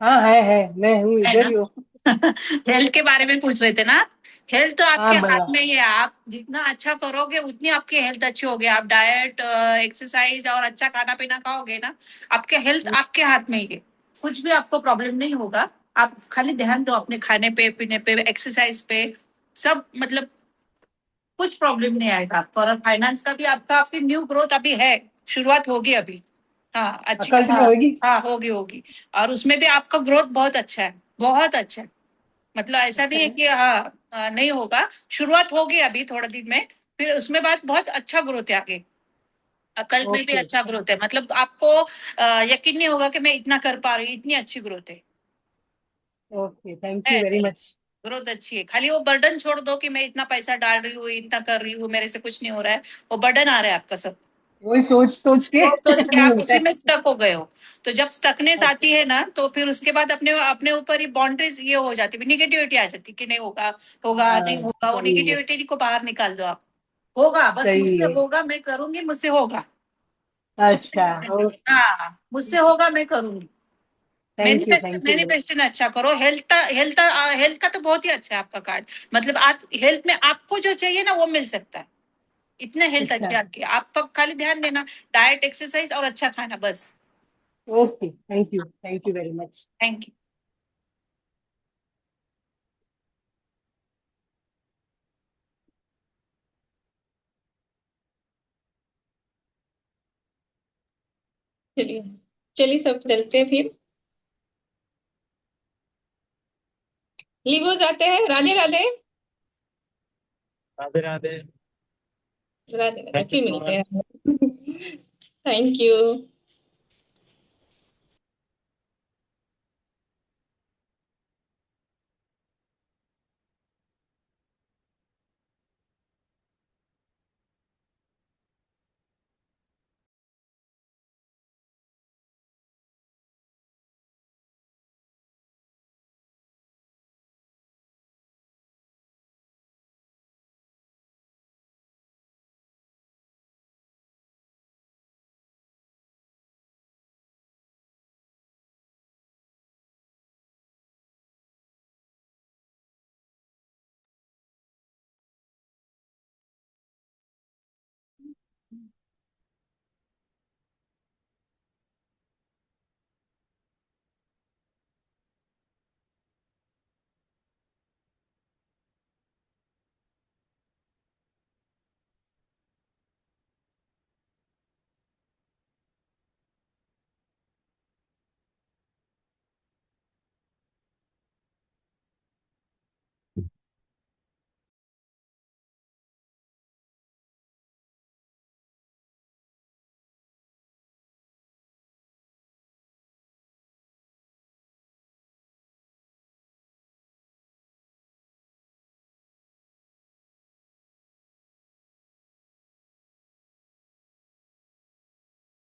H: हाँ है, मैं हूँ,
G: है
H: इधर
G: ना?
H: ही हूँ।
G: हेल्थ के बारे में पूछ रहे थे ना। हेल्थ तो आपके
H: हाँ
G: हाथ
H: भैया।
G: में ही है, आप जितना अच्छा करोगे उतनी आपकी हेल्थ अच्छी होगी। आप डाइट, एक्सरसाइज और अच्छा खाना पीना खाओगे ना, आपके हेल्थ आपके हाथ में ही है। कुछ भी आपको प्रॉब्लम नहीं होगा। आप खाली ध्यान दो अपने खाने पे, पीने पे, एक्सरसाइज पे, सब मतलब कुछ प्रॉब्लम नहीं आएगा आपको। और फाइनेंस का भी आपका, आपकी न्यू ग्रोथ अभी है, शुरुआत होगी अभी। हाँ अच्छी,
H: कल्ट में
G: हाँ
H: होगी।
G: हाँ होगी होगी। और उसमें भी आपका ग्रोथ बहुत अच्छा है, बहुत अच्छा है। मतलब ऐसा
H: अच्छा
G: नहीं है
H: है।
G: कि हाँ नहीं होगा, शुरुआत होगी अभी थोड़ा दिन में, फिर उसमें बाद बहुत अच्छा ग्रोथ है आगे। कल में भी
H: ओके।
G: अच्छा ग्रोथ है, मतलब आपको यकीन नहीं होगा कि मैं इतना कर पा रही हूँ, इतनी अच्छी ग्रोथ
H: ओके, थैंक यू
G: है।
H: Very much.
G: ग्रोथ अच्छी है, खाली वो बर्डन छोड़ दो कि मैं इतना पैसा डाल रही हूँ, इतना कर रही हूँ, मेरे से कुछ नहीं हो रहा है। वो बर्डन आ रहा है आपका सब,
H: वही सोच सोच के
G: वो सोच के
H: नहीं
G: आप
H: होता
G: उसी
H: है।
G: में स्टक हो गए हो। तो जब स्टकनेस
H: अच्छा।
G: आती है ना, तो फिर उसके बाद अपने अपने ऊपर ही बाउंड्रीज ये हो जाती है, निगेटिविटी आ जाती है कि नहीं होगा, होगा नहीं
H: हाँ
G: होगा। वो
H: सही है।
G: निगेटिविटी को बाहर निकाल दो आप। होगा, बस
H: सही
G: मुझसे
H: है।
G: होगा, मैं करूंगी, मुझसे होगा।
H: अच्छा। ओके।
G: हाँ मुझसे होगा, मैं करूंगी।
H: Thank you, thank you very.
G: Manifestation अच्छा करो। हेल्थ का तो बहुत ही अच्छा है आपका कार्ड। मतलब आज हेल्थ में आपको जो चाहिए ना वो मिल सकता है, इतने हेल्थ
H: अच्छा।
G: अच्छी है आपकी। आप खाली ध्यान देना, डाइट, एक्सरसाइज और अच्छा खाना, बस।
H: Okay, thank you very much.
G: Thank you.
M: चलिए, चलिए सब चलते हैं फिर। लिवो जाते हैं। राधे राधे।
F: राधे राधे।
M: राधे राधे,
F: थैंक यू
M: फिर
F: सो
M: मिलते
F: मच।
M: हैं। Thank you.